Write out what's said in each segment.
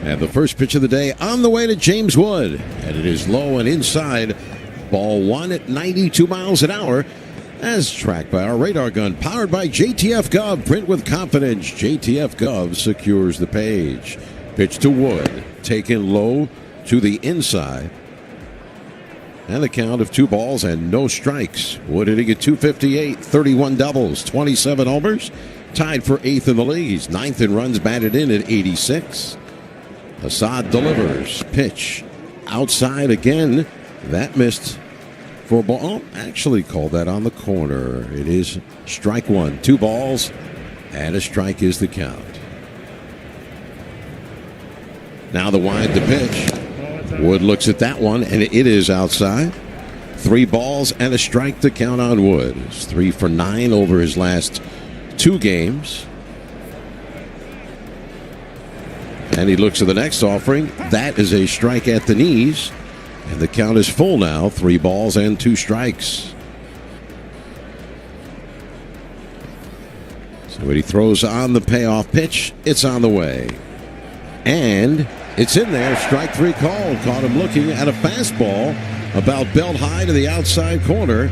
And the first pitch of the day on the way to James Wood. And it is low and inside. Ball one at 92 miles an hour. As tracked by our radar gun, powered by JTF Gov. Print with confidence. JTF Gov secures the page. Pitch to Wood. Taken low to the inside. And a count of 2 balls and no strikes. Wood hitting at .258, 31 doubles, 27 homers. Tied for 8th in the league. He's 9th in runs batted in at 86. Assad delivers. Pitch outside again. That missed for a ball. Oh, actually called that on the corner. It is strike one. 2 balls and a strike is the count. Now the wide to pitch. Wood looks at that one, and it is outside. 3 balls and a strike to count on Wood. It's 3 for 9 over his last 2 games. And he looks at the next offering. That is a strike at the knees. And the count is full now. 3 balls and 2 strikes. So when he throws on the payoff pitch, it's on the way. And it's in there. Strike 3 call. Caught him looking at a fastball about belt high to the outside corner.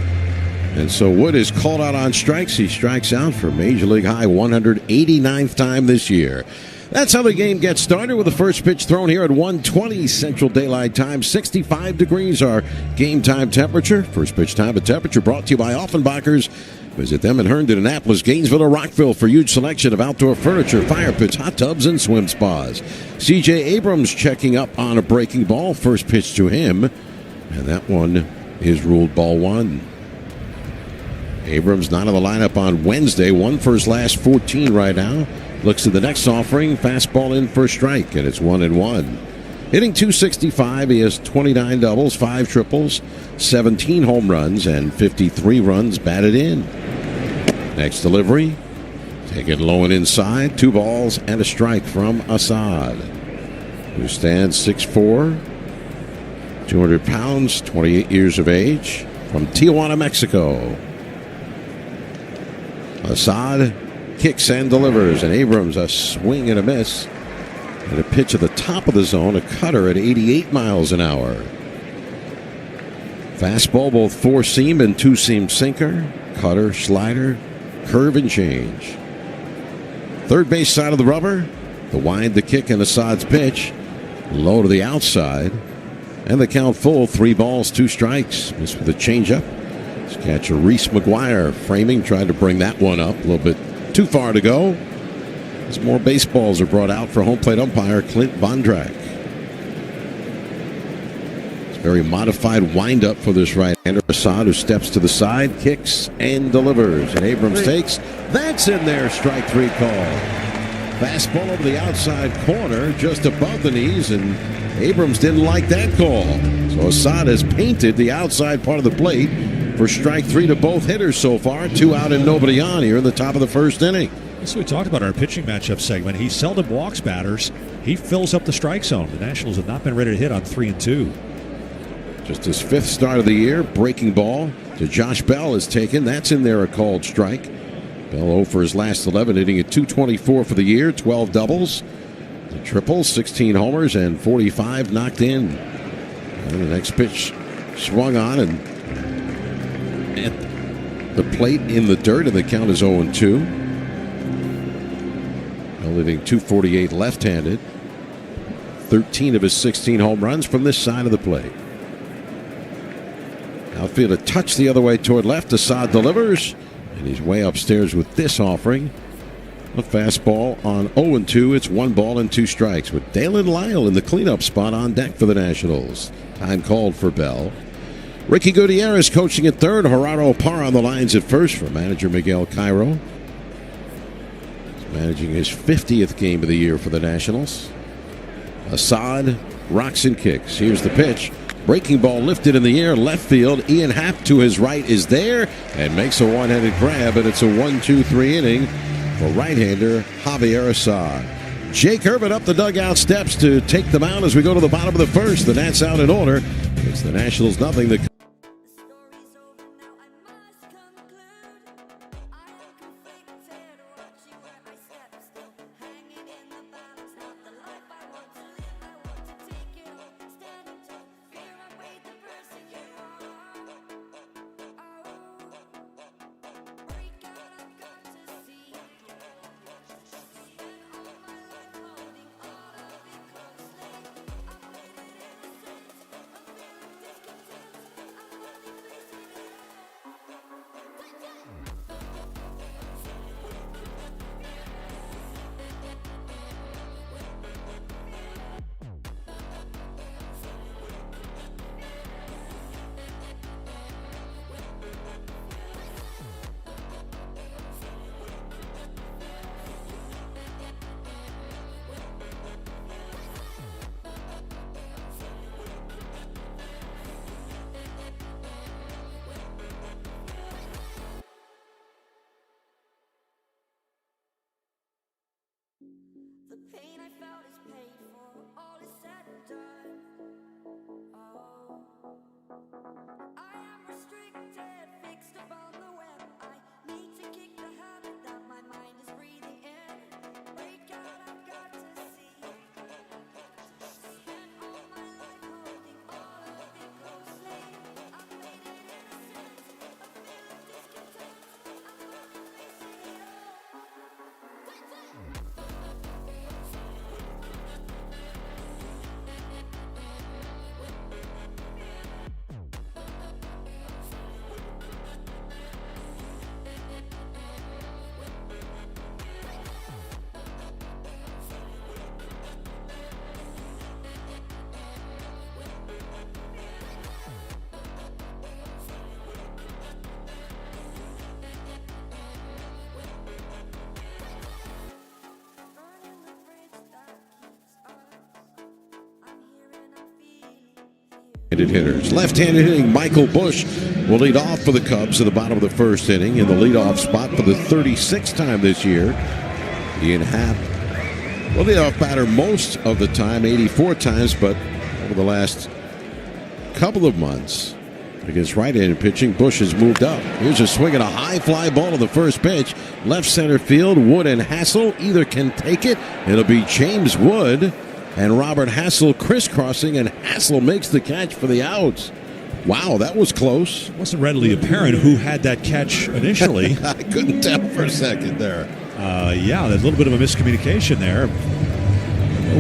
And so Wood is called out on strikes. He strikes out for Major League high 189th time this year. That's how the game gets started with the first pitch thrown here at 1:20 Central Daylight Time. 65 degrees our game time temperature. First pitch time and temperature brought to you by Offenbachers. Visit them in Herndon, Annapolis, Gainesville, or Rockville for huge selection of outdoor furniture, fire pits, hot tubs, and swim spas. C.J. Abrams checking up on a breaking ball. First pitch to him, and that one is ruled ball 1. Abrams not in the lineup on Wednesday. 1 for his last 14 right now. Looks at the next offering. Fastball in for a strike, and it's 1-1. Hitting .265, he has 29 doubles, 5 triples, 17 home runs, and 53 runs batted in. Next delivery. Take it low and inside. 2 balls and a strike from Assad, who stands 6'4", 200 pounds, 28 years of age, from Tijuana, Mexico. Assad kicks and delivers, and Abrams a swing and a miss. And a pitch at the top of the zone, a cutter at 88 miles an hour. Fastball, both 4-seam and 2-seam sinker. Cutter, slider, curve, and change. Third base side of the rubber. The wide, the kick, and Assad's pitch. Low to the outside. And the count full. 3 balls, 2 strikes. Missed with a changeup. This catcher, Reese McGuire, framing, tried to bring that one up. A little bit too far to go. As more baseballs are brought out for home plate umpire Clint Bondrak. It's a very modified windup for this right-hander. Assad, who steps to the side, kicks and delivers. And Abrams takes. That's in there. Strike 3 call. Fastball over the outside corner, just above the knees, and Abrams didn't like that call. So Assad has painted the outside part of the plate for strike 3 to both hitters so far. 2 out and nobody on here in the top of the first inning. So we talked about our pitching matchup segment. He seldom walks batters. He fills up the strike zone. The Nationals have not been ready to hit on 3 and 2. Just his 5th start of the year. Breaking ball to Josh Bell is taken. That's in there, a called strike. Bell 0 for his last 11, hitting at .224 for the year. 12 doubles, the triples, 16 homers, and 45 knocked in. And the next pitch swung on and at the plate in the dirt, and the count is 0-2. Hitting .248 left-handed. 13 of his 16 home runs from this side of the plate. Outfield a touch the other way toward left. Assad delivers, and he's way upstairs with this offering. A fastball on 0-2. It's 1 ball and 2 strikes with Dalen Lyle in the cleanup spot on deck for the Nationals. Time called for Bell. Ricky Gutierrez coaching at third. Gerardo Parra on the lines at first for manager Miguel Cairo. Managing his 50th game of the year for the Nationals. Assad rocks and kicks. Here's the pitch. Breaking ball lifted in the air, left field. Ian Happ to his right is there and makes a one-handed grab, and it's a 1-2-3 inning for right-hander Javier Assad. Jake Irvin up the dugout steps to take them out as we go to the bottom of the first. The Nats out in order. It's the Nationals nothing. The Hanging in the balance, not the life I want to live. hitters. Left-handed hitting Michael Busch will lead off for the Cubs at the bottom of the first inning in the leadoff spot for the 36th time this year. Ian Happ will lead off batter most of the time, 84 times, but over the last couple of months against right-handed pitching, Busch has moved up. Here's a swing and a high fly ball to the first pitch. Left center field, Wood and Hassel either can take it. It'll be James Wood and Robert Hassel crisscrossing, and Hassel makes the catch for the outs. Wow, that was close. It wasn't readily apparent who had that catch initially. I couldn't tell for a second there. Yeah, there's a little bit of a miscommunication there.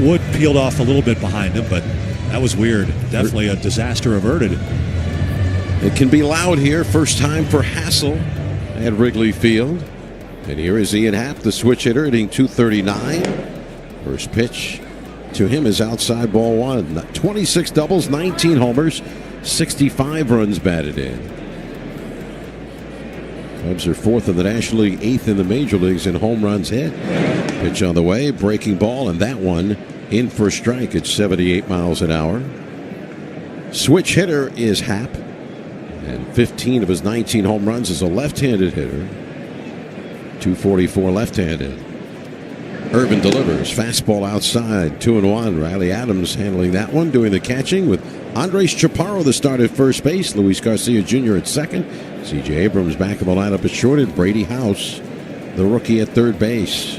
Wood peeled off a little bit behind him, but that was weird. Definitely a disaster averted. It can be loud here. First time for Hassel at Wrigley Field. And here is Ian Happ, the switch hitter, hitting .239. First pitch to him is outside, ball one. 26 doubles, 19 homers, 65 runs batted in. Cubs are fourth in the National League, eighth in the major leagues in home runs hit. Pitch on the way, breaking ball, and that one in for a strike at 78 miles an hour. Switch hitter is Happ, and 15 of his 19 home runs is a left-handed hitter. .244 left-handed. Irvin delivers. Fastball outside. 2-1. Riley Adams handling that one, doing the catching with Andres Chaparro, the start at first base. Luis Garcia Jr. at second. C.J. Abrams back in the lineup at short, and Brady House, the rookie, at third base.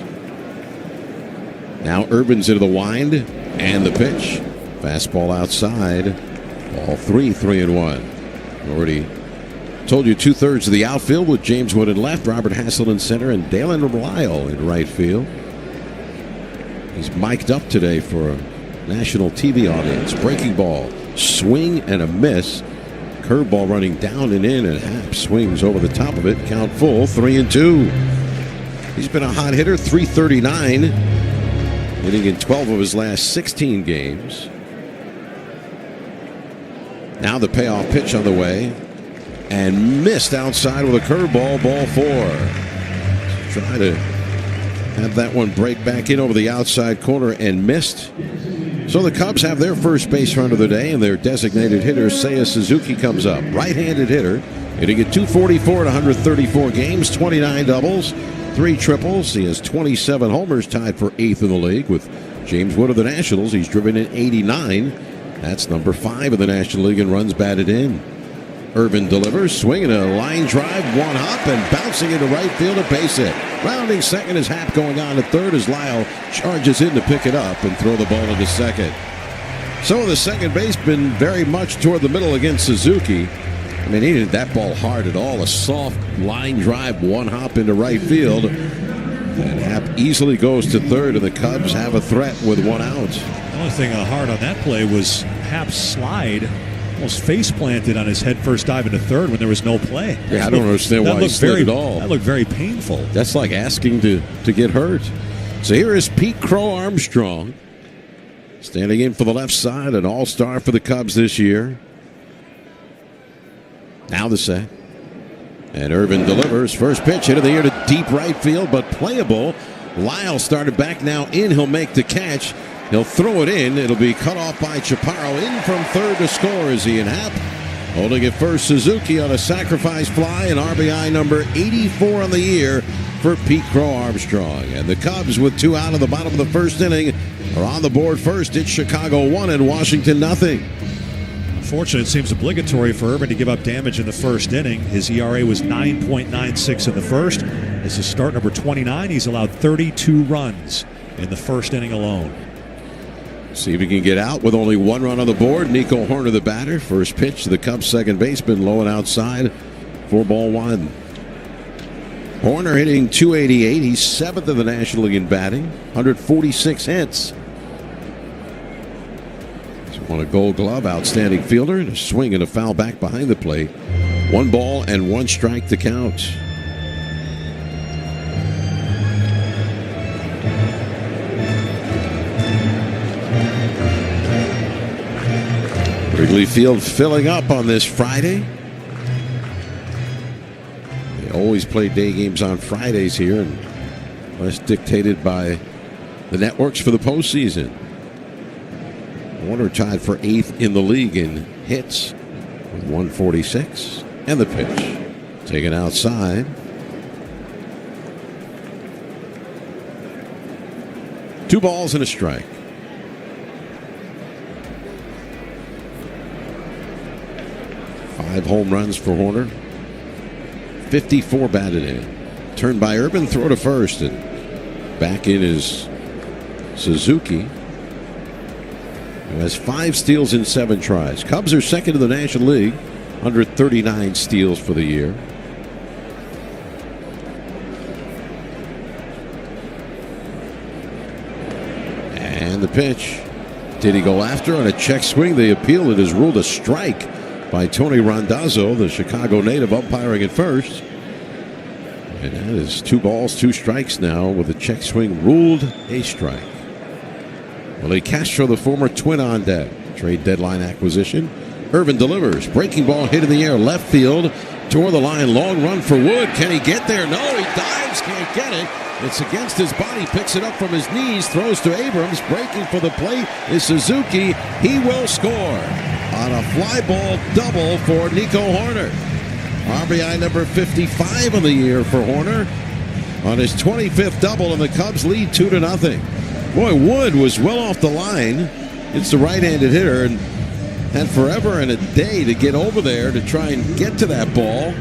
Now Irvin's into the wind, and the pitch. Fastball outside. Ball 3-1. Already told you 2/3 of the outfield with James Wood in left, Robert Hassel in center, and Dalen Lyle in right field. He's mic'd up today for a national TV audience. Breaking ball, swing and a miss. Curveball running down and in, and Happ swings over the top of it. Count full, 3-2. He's been a hot hitter, .339, hitting in 12 of his last 16 games. Now the payoff pitch on the way, and missed outside with a curveball, ball 4. Try to have that one break back in over the outside corner and missed. So the Cubs have their first base runner of the day, and their designated hitter, Seiya Suzuki, comes up. Right-handed hitter, hitting at .244 at 134 games, 29 doubles, 3 triples. He has 27 homers, tied for 8th in the league with James Wood of the Nationals. He's driven in 89. That's number 5 in the National League in runs batted in. Irvin delivers, swinging a line drive, one hop, and bouncing into right field, a base hit. Rounding second is Happ, going on to third as Lyle charges in to pick it up and throw the ball into second. So the second baseman very much toward the middle against Suzuki. I mean, he didn't that ball hard at all. A soft line drive, one hop into right field. And Happ easily goes to third, and the Cubs have a threat with one out. The only thing hard on that play was Happ's slide. Almost face planted on his head first dive into third when there was no play. Yeah, I don't understand why he slid at all. That looked very painful. That's like asking to get hurt. So here is Pete Crow Armstrong, standing in for the left side, an all-star for the Cubs this year. Now the set. And Irvin delivers. First pitch hit of the year to deep right field, but playable. Lyle started back now in. He'll make the catch. He'll throw it in. It'll be cut off by Chaparro. In from third to score is Ian Happ. Holding it first, Suzuki on a sacrifice fly, and RBI number 84 on the year for Pete Crow Armstrong. And the Cubs, with 2 out of the bottom of the first inning, are on the board first. It's Chicago 1 and Washington nothing. Unfortunately, it seems obligatory for Irvin to give up damage in the first inning. His ERA was 9.96 in the first. This is start number 29. He's allowed 32 runs in the first inning alone. See if he can get out with only 1 run on the board. Nico Horner, the batter. First pitch to the Cubs second baseman, low and outside. 4-1. Horner hitting .288. He's 7th in the National League in batting. 146 hits. He's won a Gold Glove, outstanding fielder, and a swing and a foul back behind the plate. 1 ball and 1 strike to count. Wrigley Field filling up on this Friday. They always play day games on Fridays here, and that's dictated by the networks for the postseason. Warner tied for 8th in the league in hits with 146. And the pitch. Taken outside. 2 balls and a strike. Five home runs for Horner. 54 batted in. Turned by Urban, throw to first, and back in is Suzuki, who has 5 steals in 7 tries. Cubs are second in the National League, 139 steals for the year. And the pitch. Did he go after on a check swing? The appeal, it is ruled a strike by Tony Randazzo, the Chicago native, umpiring at first. And that is 2 balls, 2 strikes now, with the check swing ruled a strike. Willie Castro, the former Twin, on deck. Trade deadline acquisition. Irvin delivers. Breaking ball hit in the air. Left field. Toward the line. Long run for Wood. Can he get there? No, he dives. Can't get it. It's against his body. Picks it up from his knees. Throws to Abrams. Breaking for the plate is Suzuki. He will score on a fly ball double for Nico Horner. RBI number 55 of the year for Horner on his 25th double, and the Cubs lead 2-0. Boy, Wood was well off the line. It's the right-handed hitter and had forever and a day to get over there to try and get to that ball.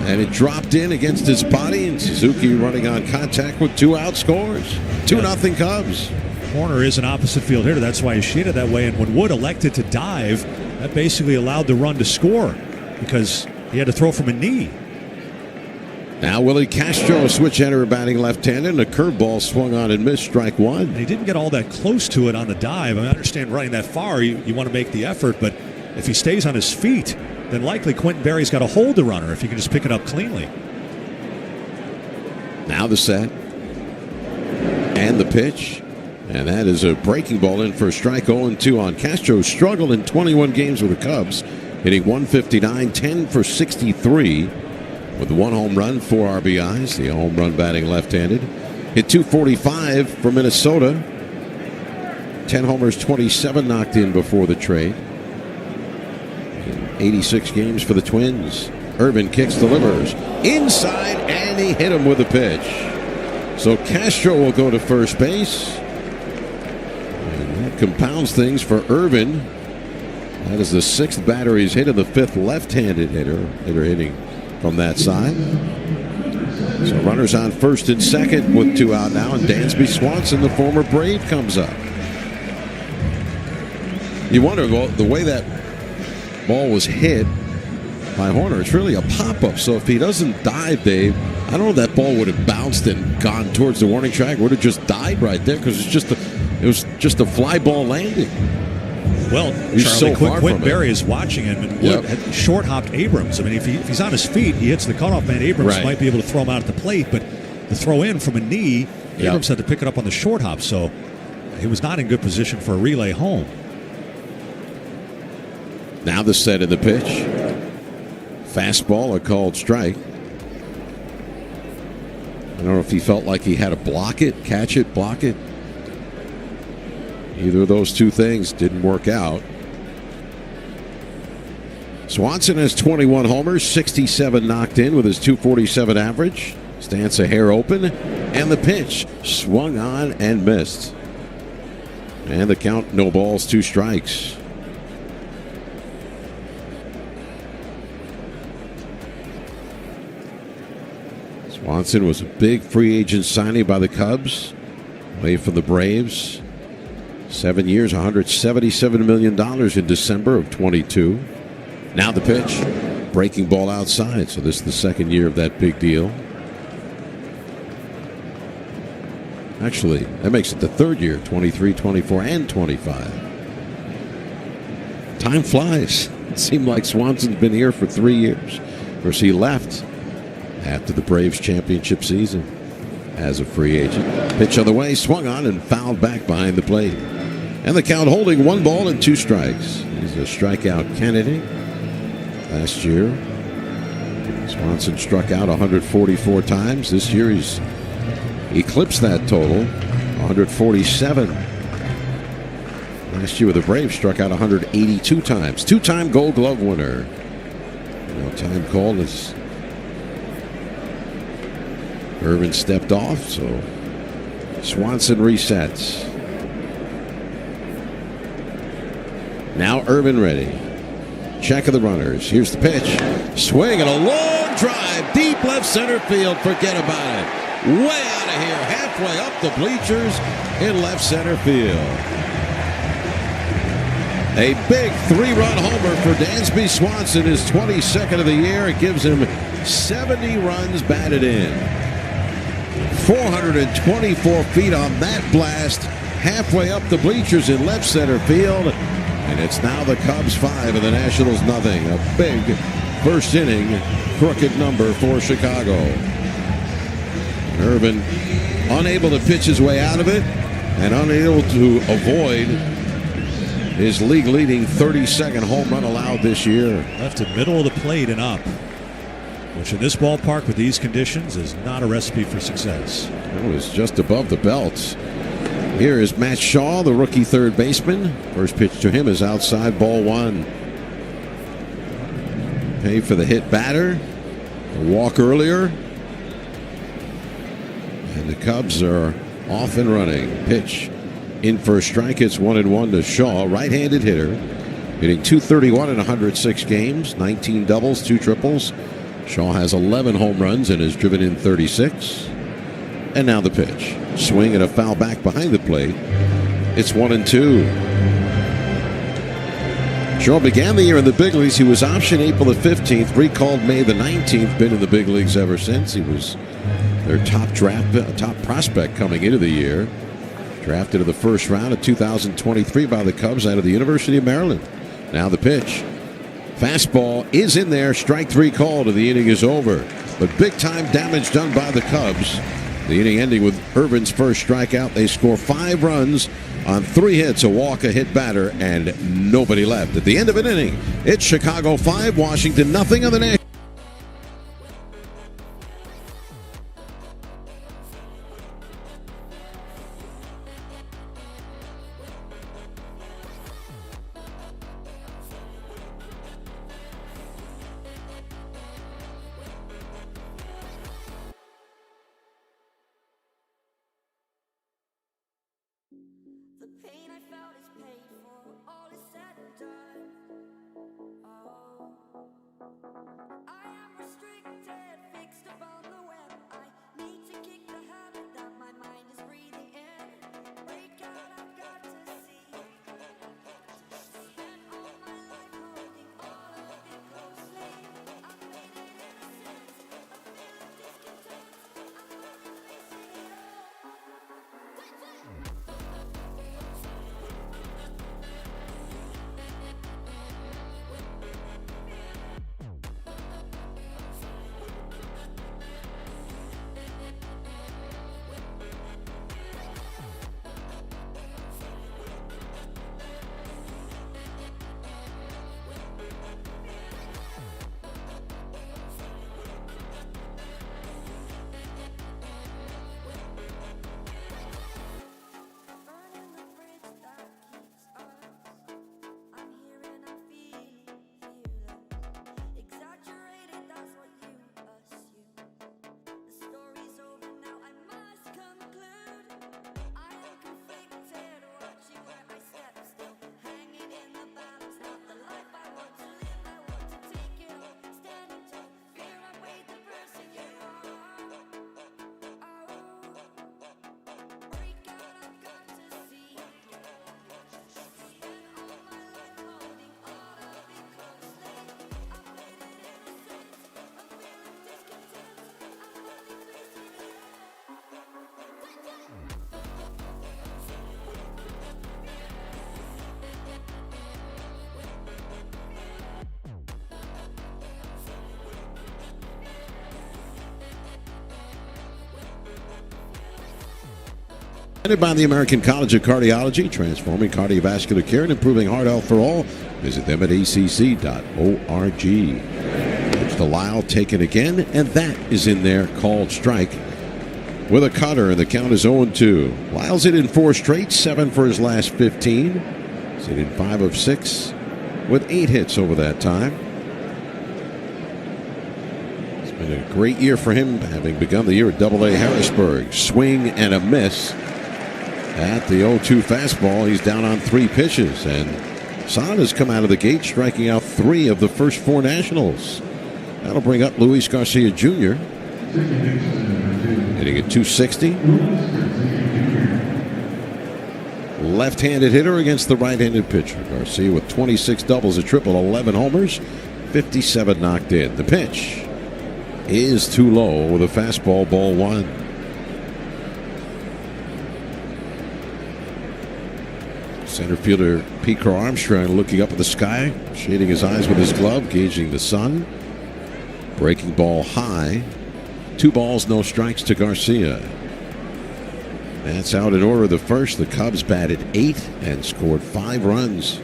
And it dropped in against his body, and Suzuki running on contact with 2 out scores. 2-0 Cubs. Horner is an opposite field hitter. That's why he shaded that way. And when Wood elected to dive, that basically allowed the run to score because he had to throw from a knee. Now Willie Castro, a switch hitter, batting left-handed, and a curveball swung on and missed, strike 1. And he didn't get all that close to it on the dive. I understand running that far, you want to make the effort, but if he stays on his feet, then likely Quentin Berry's got to hold the runner if he can just pick it up cleanly. Now the set. And the pitch. And that is a breaking ball in for a strike. 0-2 on Castro. Struggled in 21 games with the Cubs, hitting 159, 10 for 63 with 1 home run, 4 RBIs. The home run batting left-handed. Hit 245 for Minnesota. 10 homers, 27 knocked in before the trade. 86 games for the Twins. Irvin kicks, delivers inside, and he hit him with a pitch. So Castro will go to first base. And that compounds things for Irvin. That is the 6th batter he's hit, and the 5th left-handed hitter hitting from that side. So runners on first and second with 2 out now, and Dansby Swanson, the former Brave, comes up. You wonder, well, the way that ball was hit by Horner, it's really a pop-up. So if he doesn't dive, Dave, I don't know if that ball would have bounced and gone towards the warning track. Would have just died right there because it was just a fly ball landing. Well, Charlie, Quentin Berry is watching him, and Wood had short-hopped Abrams. I mean, if he's on his feet, he hits the cutoff man. Abrams might be able to throw him out at the plate, but the throw in from a knee, Abrams had to pick it up on the short hop, so he was not in good position for a relay home. Now the set of the pitch. Fastball, a called strike. I don't know if he felt like he had to block it, catch it, block it. Either of those two things didn't work out. Swanson has 21 homers, 67 knocked in with his .247 average. Stance a hair open, and the pitch swung on and missed. And the count, no balls, 2 strikes. Swanson was a big free agent signing by the Cubs, away from the Braves. 7 years, $177 million in December of 22. Now the pitch, breaking ball outside. So this is the 2nd year of that big deal. Actually, that makes it the 3rd year, 23, 24, and 25. Time flies. It seemed like Swanson's been here for 3 years. Of course, he left after the Braves championship season as a free agent. Pitch on the way, swung on and fouled back behind the plate. And the count holding 1 ball and 2 strikes. He's a strikeout candidate. Last year, Swanson struck out 144 times. This year he's eclipsed that total, 147. Last year with the Braves, struck out 182 times. Two-time Gold Glove winner. No time called as Irvin stepped off, so Swanson resets. Now Irvin ready. Check of the runners. Here's the pitch. Swing and a long drive. Deep left center field. Forget about it. Way out of here. Halfway up the bleachers in left center field. A big 3-run homer for Dansby Swanson, his 22nd of the year. It gives him 70 runs batted in. 424 feet on that blast. Halfway up the bleachers in left center field. And it's now the Cubs 5 and the Nationals nothing. A big first inning crooked number for Chicago. Irvin unable to pitch his way out of it and unable to avoid his league-leading 32nd home run allowed this year. Left it middle of the plate and up, which in this ballpark with these conditions is not a recipe for success. It was just above the belt. Here is Matt Shaw, the rookie third baseman. First pitch to him is outside, ball one. Pay for the hit batter. A walk earlier. And the Cubs are off and running. Pitch in for a strike. It's 1-1 to Shaw, right-handed hitter. Hitting .231 in 106 games, 19 doubles, 2 triples. Shaw has 11 home runs and has driven in 36. And now the pitch. Swing and a foul back behind the plate. It's 1-2. Shaw began the year in the big leagues. He was optioned April the 15th, recalled May the 19th. Been in the big leagues ever since. He was their top prospect coming into the year. Drafted in the first round of 2023 by the Cubs out of the University of Maryland. Now the pitch. Fastball is in there. Strike 3 called and the inning is over. But big time damage done by the Cubs. The inning ending with Irvin's first strikeout. They score 5 runs on 3 hits, a walk, a hit batter, and nobody left. At the end of an inning, it's Chicago 5, Washington nothing on the Nationals. The pain I felt is paid for, all is said and done. Oh, I am restricted, fixed upon the web. I need to kick the habit that my mind is breathing in. Break out, I've got to see. Spent all my life holding all of it closely. I've made it innocent, a feeling discontent. I'm only facing it all. By the American College of Cardiology, transforming cardiovascular care and improving heart health for all. Visit them at acc.org. Pitch to Lyle, taken again, and that is in there, called strike with a cutter, and the count is 0-2. Lyle's hit in 4 straight, 7 for his last 15. He's hitting 5 of 6 with 8 hits over that time. It's been a great year for him, having begun the year at Double-A Harrisburg. Swing and a miss at the 0-2 fastball. He's down on 3 pitches, and Saad has come out of the gate striking out 3 of the first 4 Nationals. That'll bring up Luis Garcia Jr. hitting at 260. Left-handed hitter against the right-handed pitcher. Garcia with 26 doubles, a triple, 11 homers, 57 knocked in. The pitch is too low with a fastball, ball 1. Center fielder Pete Crow Armstrong looking up at the sky, shading his eyes with his glove, gauging the sun. Breaking ball high. 2 balls, no strikes to Garcia. That's out in order. The first, the Cubs batted 8 and scored 5 runs.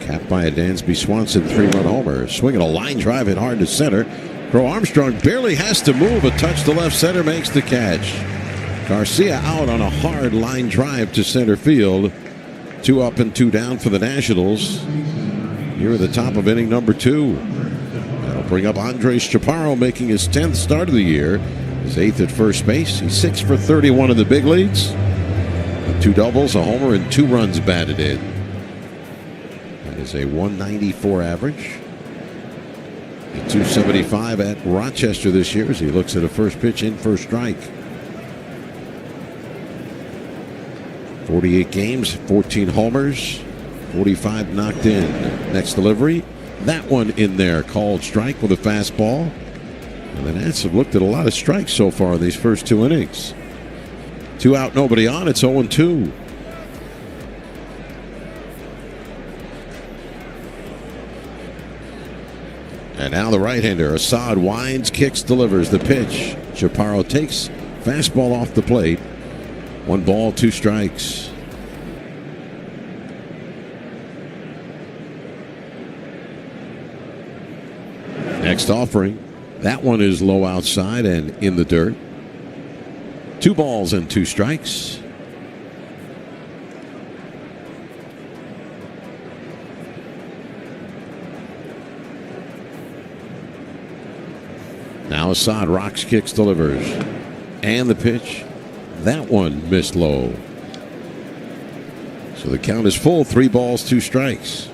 Capped by a Dansby Swanson 3-run homer. Swinging a line drive hit hard to center. Crow Armstrong barely has to move. A touch to left center makes the catch. Garcia out on a hard line drive to center field. 2 up and 2 down for the Nationals. Here at the top of inning number 2. That'll bring up Andres Chaparro, making his 10th start of the year. His 8th at first base. He's 6 for 31 in the big leagues. With 2 doubles, a homer, and 2 runs batted in. That is a 194 average. A 275 at Rochester this year as he looks at a first pitch in for a strike. 48 games, 14 homers, 45 knocked in. Next delivery, that one in there, called strike with a fastball. And the Nats have looked at a lot of strikes so far in these first 2 innings. 2 out, nobody on. It's 0-2. And now the right-hander, Assad winds, kicks, delivers the pitch. Chaparro takes fastball off the plate. 1 ball, 2 strikes. Next offering. That one is low outside and in the dirt. 2 balls and 2 strikes. Now Assad rocks, kicks, delivers. And the pitch. That one missed low. So the count is full. 3 balls, 2 strikes.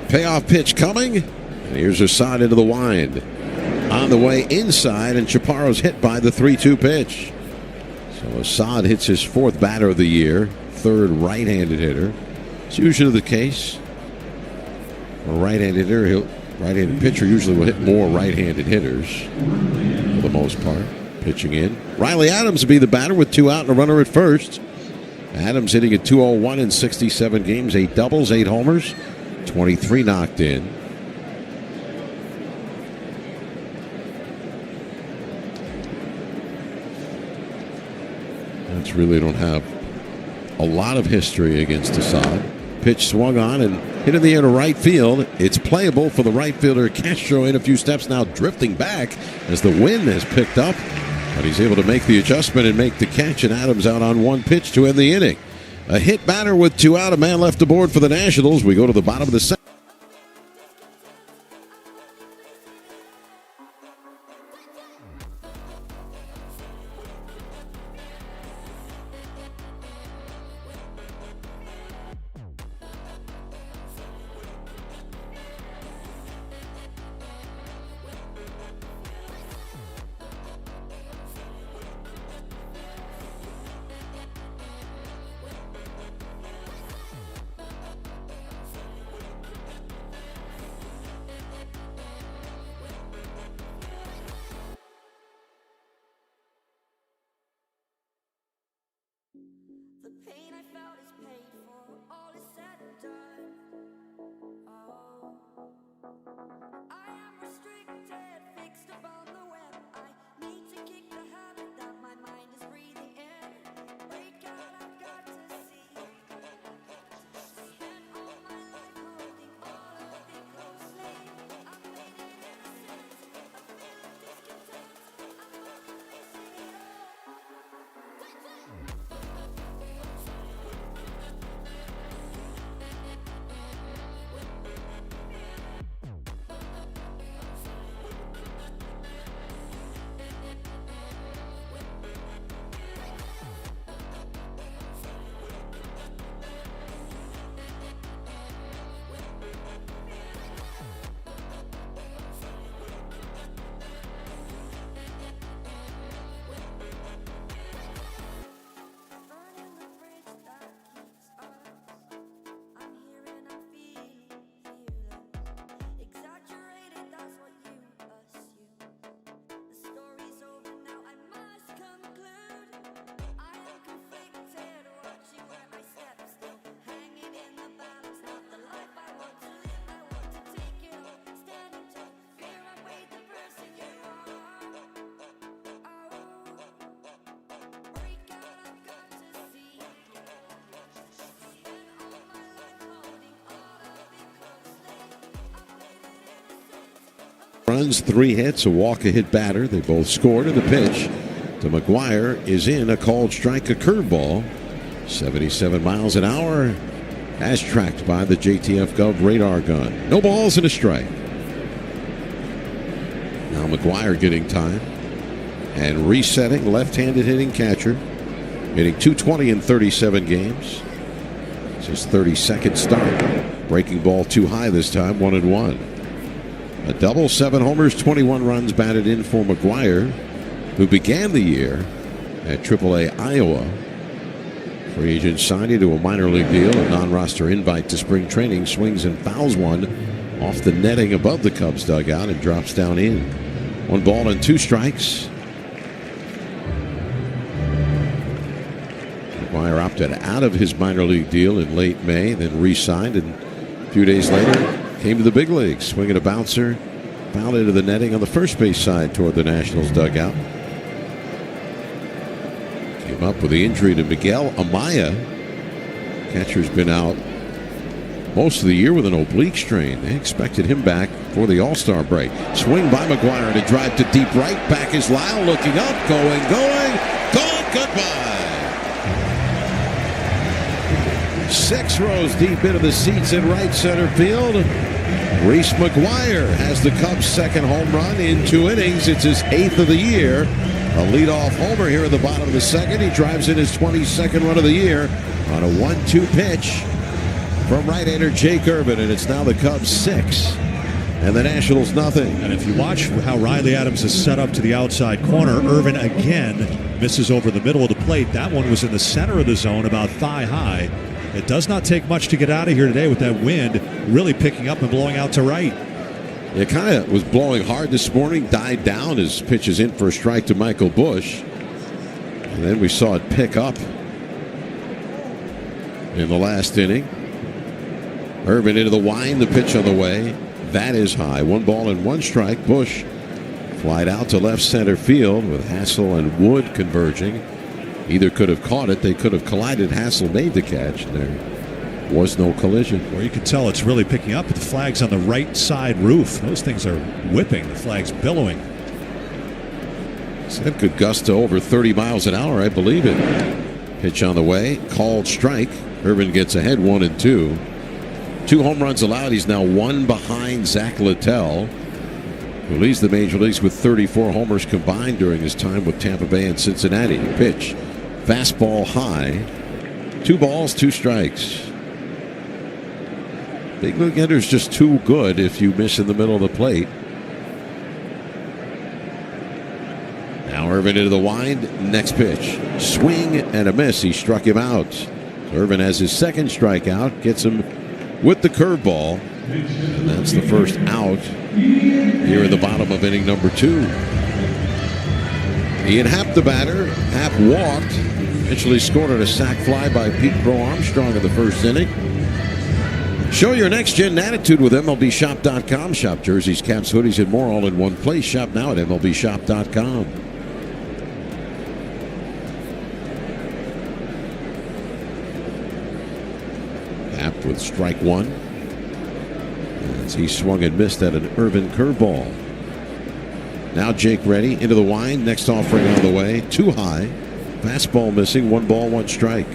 Payoff pitch coming. And here's Assad into the wind. On the way inside, and Chaparro's hit by the 3-2 pitch. So Assad hits his 4th batter of the year, 3rd right-handed hitter. It's usually the case. A right-handed hitter, right-handed pitcher usually will hit more right-handed hitters for the most part. Pitching in. Riley Adams will be the batter with 2 out and a runner at first. Adams hitting at 201 in 67 games, 8 doubles, 8 homers, 23 knocked in. That's really don't have a lot of history against Assad. Pitch swung on and hit in the air to right field. It's playable for the right fielder. Castro in a few steps now, drifting back as the wind has picked up. But he's able to make the adjustment and make the catch, and Adams out on 1 pitch to end the inning. A hit batter with 2 out, a man left aboard for the Nationals. We go to the bottom of the 7th. We'll be right back. runs, 3 hits, a walk, a hit batter. They both scored, and the pitch to McGuire is in, a called strike, a curveball. 77 miles an hour as tracked by the JTF Gov radar gun. No balls and a strike. Now McGuire getting time and resetting, left-handed hitting catcher. Hitting 220 in 37 games. It's his 32nd start. Breaking ball too high this time, 1-1. A double, 7 homers, 21 runs batted in for McGuire, who began the year at AAA Iowa. Free agent signed to a minor league deal, a non-roster invite to spring training. Swings and fouls one off the netting above the Cubs dugout and drops down in. 1 ball and 2 strikes. McGuire opted out of his minor league deal in late May, then re-signed, and a few days later came to the big leagues, swinging a bouncer, fouled into the netting on the first base side toward the Nationals dugout. Came up with the injury to Miguel Amaya. Catcher's been out most of the year with an oblique strain. They expected him back for the All-Star break. Swing by McGuire and a drive to deep right. Back is Lyle, looking up, going, gone, goodbye. 6 rows deep into the seats in right center field. Reese McGuire has the Cubs' second home run in 2 innings. It's his 8th of the year. A leadoff homer here in the bottom of the second. He drives in his 22nd run of the year on a 1-2 pitch from right-hander Jake Irvin, and it's now the Cubs 6 and the Nationals nothing. And if you watch how Riley Adams is set up to the outside corner, Irvin again misses over the middle of the plate. That one was in the center of the zone, about thigh high. It does not take much to get out of here today with that wind really picking up and blowing out to right. It kind of was blowing hard this morning, died down as pitches in for a strike to Michael Busch. And then we saw it pick up in the last inning. Irvin into the wind, the pitch on the way. That is high. 1 ball and 1 strike. Busch flied out to left center field with Hassel and Wood converging. Either could have caught it, they could have collided. Hassel made the catch, and there was no collision. Well, you can tell it's really picking up. The flag's on the right side roof. Those things are whipping. The flag's billowing. It could gust to over 30 miles an hour, I believe it. Pitch on the way, called strike. Irvin gets ahead 1-2. 2 home runs allowed. He's now 1 behind Zach Littell, who leads the major leagues with 34 homers combined during his time with Tampa Bay and Cincinnati. Pitch, fastball high. 2 balls, 2 strikes. Big league hitter's just too good if you miss in the middle of the plate. Now Irvin into the wind. Next pitch. Swing and a miss. He struck him out. Irvin has his 2nd strikeout. Gets him with the curveball. And that's the first out here in the bottom of inning number 2. Ian Happ, the batter. Happ walked. Eventually scored on a sac fly by Pete Crow Armstrong in the first inning. Show your next-gen attitude with MLBShop.com. Shop jerseys, caps, hoodies, and more all in one place. Shop now at MLBShop.com. Happ with strike 1. As he swung and missed at an Irvin curveball. Now Jake Ready into the wind. Next offering on the way. Too high. Fastball missing. 1 ball, 1 strike.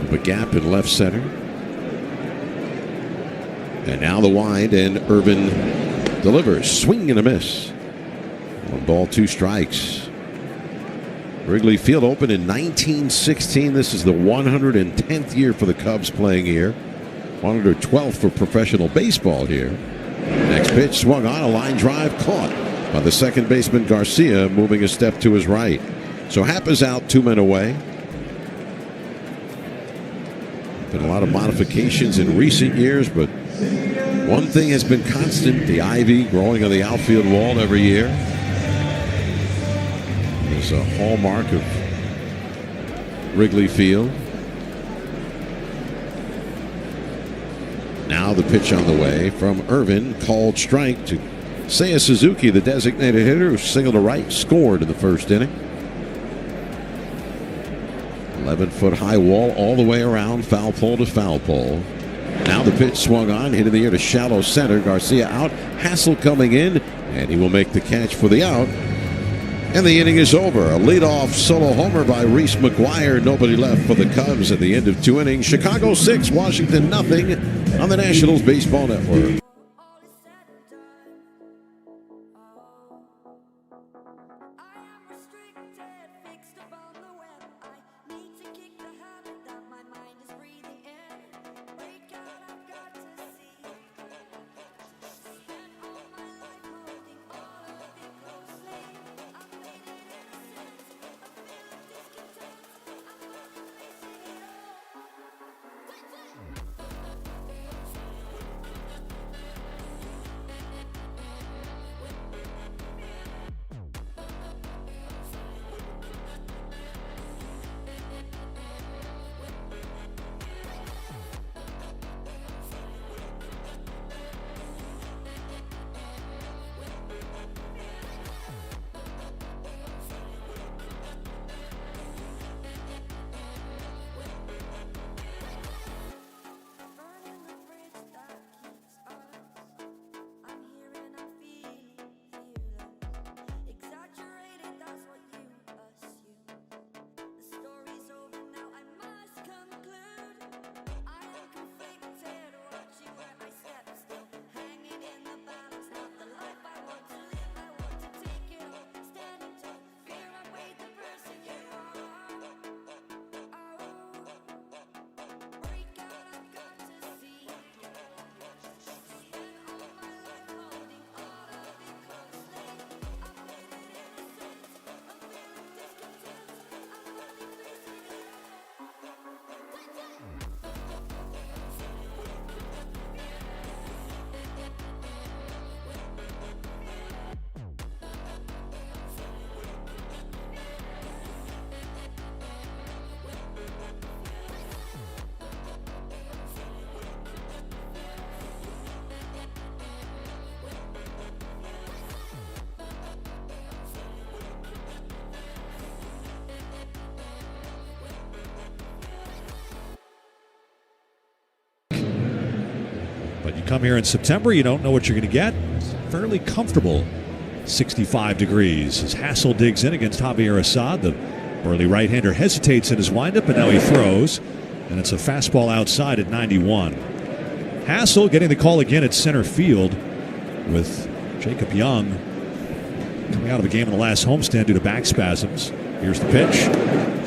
A gap in left center. And now the wind, and Irvin delivers. Swing and a miss. 1 ball, 2 strikes. Wrigley Field opened in 1916. This is the 110th year for the Cubs playing here. 112th for professional baseball here. Next pitch swung on, a line drive caught by the second baseman Garcia, moving a step to his right. So Happ is out, 2 men away. Been a lot of modifications in recent years, but one thing has been constant: the ivy growing on the outfield wall every year. It's a hallmark of Wrigley Field. Now the pitch on the way from Irvin, called strike to Seiya Suzuki, the designated hitter, who singled to right, scored in the first inning. 11-foot high wall all the way around, foul pole to foul pole. Now the pitch swung on, hit in the air to shallow center. Garcia out. Hassel coming in, and he will make the catch for the out. And the inning is over. A leadoff solo homer by Reese McGuire. Nobody left for the Cubs at the end of 2 innings. Chicago 6, Washington nothing on the Nationals Baseball Network. All is said and done. I am restricted, fixed upon the web. I need to kick the habit that my mind is breathing in. Break out, I've got to see. Spent all my life holding all of it closely. I've made it innocent, a feeling discontent. I'm finally facing it all. Burning the bridge that keeps us. I'm here and I'm feeling fearless. Exaggerated, that's what you assume. The story's over now, I must conclude. I am conflicted, watching where I step still. Hanging in the balance, not the life I want to live. I want to take it all, standing tall. Fear I weighed the person you are. Break out, I've got to see. Spent all my life holding all of it closely. I've made it innocent, a feeling discontent. I'm finally facing it But you come here in September, you don't know what you're going to get. It's fairly comfortable 65 degrees as Hassel digs in against Javier Assad. The burly right-hander hesitates in his windup, and now he throws. And it's a fastball outside at 91. Hassel getting the call again at center field with Jacob Young coming out of a game in the last homestand due to back spasms. Here's the pitch.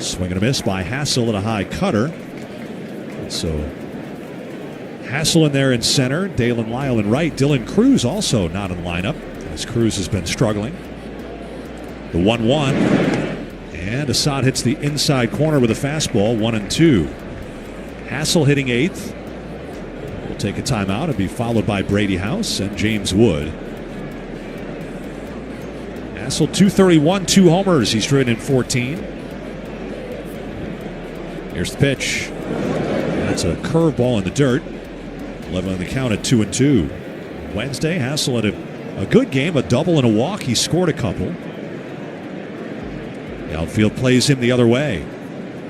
Swing and a miss by Hassel at a high cutter. And so Hassel in there in center, Dalen Lyle in right. Dylan Cruz also not in the lineup, as Cruz has been struggling. The 1-1. And Assad hits the inside corner with a fastball, 1-2. Hassel hitting eighth. Will take a timeout and be followed by Brady House and James Wood. Hassel 231, 2 homers. He's driven in 14. Here's the pitch. That's a curveball in the dirt. Leveling the count at 2-2. Wednesday, Hassel had a good game, a double and a walk. He scored a couple. The outfield plays him the other way.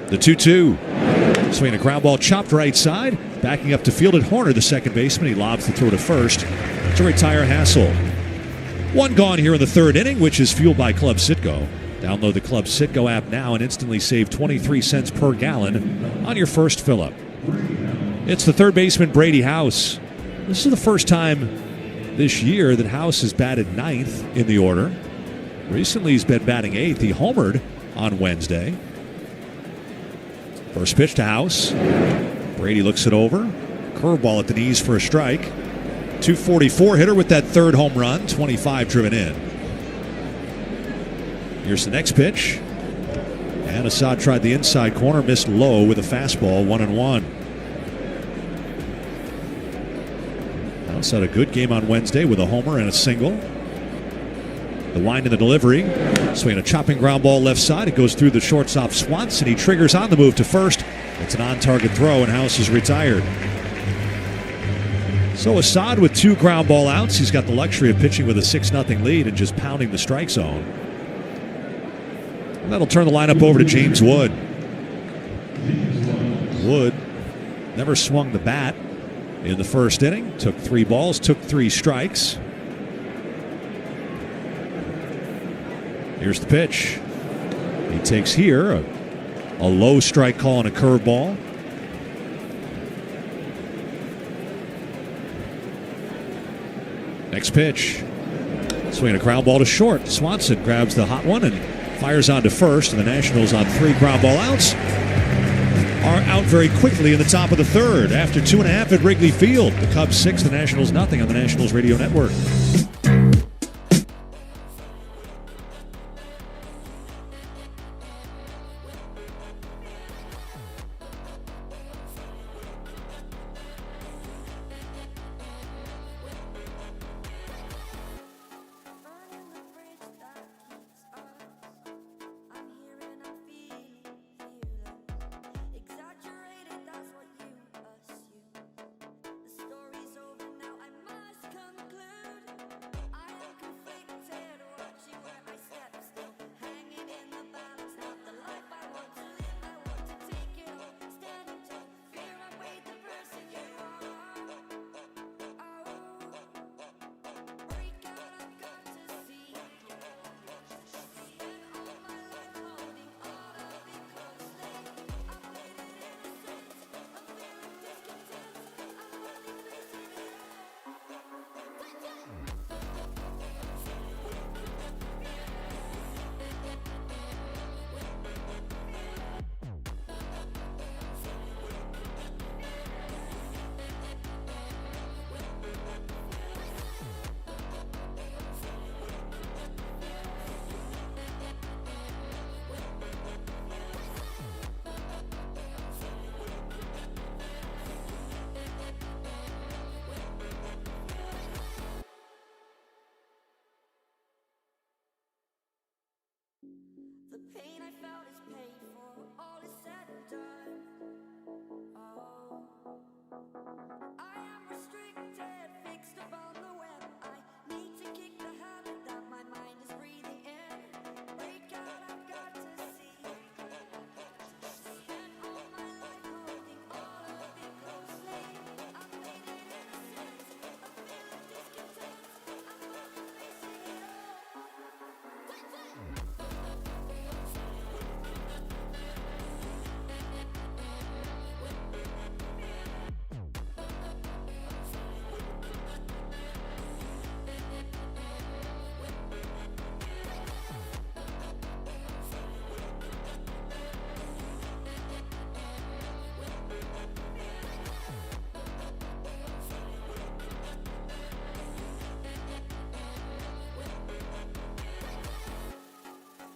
The 2-2. Swinging a ground ball chopped right side. Backing up to field at Horner, the second baseman. He lobs the throw to first to retire Hassel. 1 gone here in the third inning, which is fueled by Club Citgo. Download the Club Citgo app now and instantly save 23 cents per gallon on your first fill-up. It's the third baseman, Brady House. This is the first time this year that House has batted ninth in the order. Recently, he's been batting eighth. He homered on Wednesday. First pitch to House. Brady looks it over. Curveball at the knees for a strike. 244 hitter with that third home run. 25 driven in. Here's the next pitch. And Assad tried the inside corner, missed low with a fastball, 1-1. House had a good game on Wednesday with a homer and a single. The wind in the delivery. Swinging a chopping ground ball left side. It goes through the shortstop Swanson. He triggers on the move to first. It's an on-target throw, and House is retired. So Assad with 2 ground ball outs. He's got the luxury of pitching with a 6-0 lead and just pounding the strike zone. And that'll turn the lineup over to James Wood. Wood never swung the bat in the first inning. Took 3 balls, took 3 strikes. Here's the pitch. He takes here a low strike call and a curveball. Next pitch. Swinging a ground ball to short. Swanson grabs the hot one and fires on to first. And the Nationals on 3 ground ball outs are out very quickly in the top of the third. After 2.5 at Wrigley Field. The Cubs 6, the Nationals nothing on the Nationals Radio Network. Burning the bridge that keeps us. I'm here and I'm feeling fearless. Exaggerated, that's what you assume. The story's over now, I must conclude. I am conflicted, watching where I step still. Hanging in the balance, not the life I want to live. I want to take it all, standing tall. Fear I weighed the person you are. Break out, I've got to see. Spent all my life holding all of it closely. I played it innocent, a feeling discontent. I'm only facing it The pain I felt is paid for, all is said and done. Oh, I am restricted, fixed upon the web. I need to kick the habit that my mind is breathing in. Break out, I've got to see. Spent all my life holding all of it closely. I played it innocent, a feeling discontent. I'm only facing it all.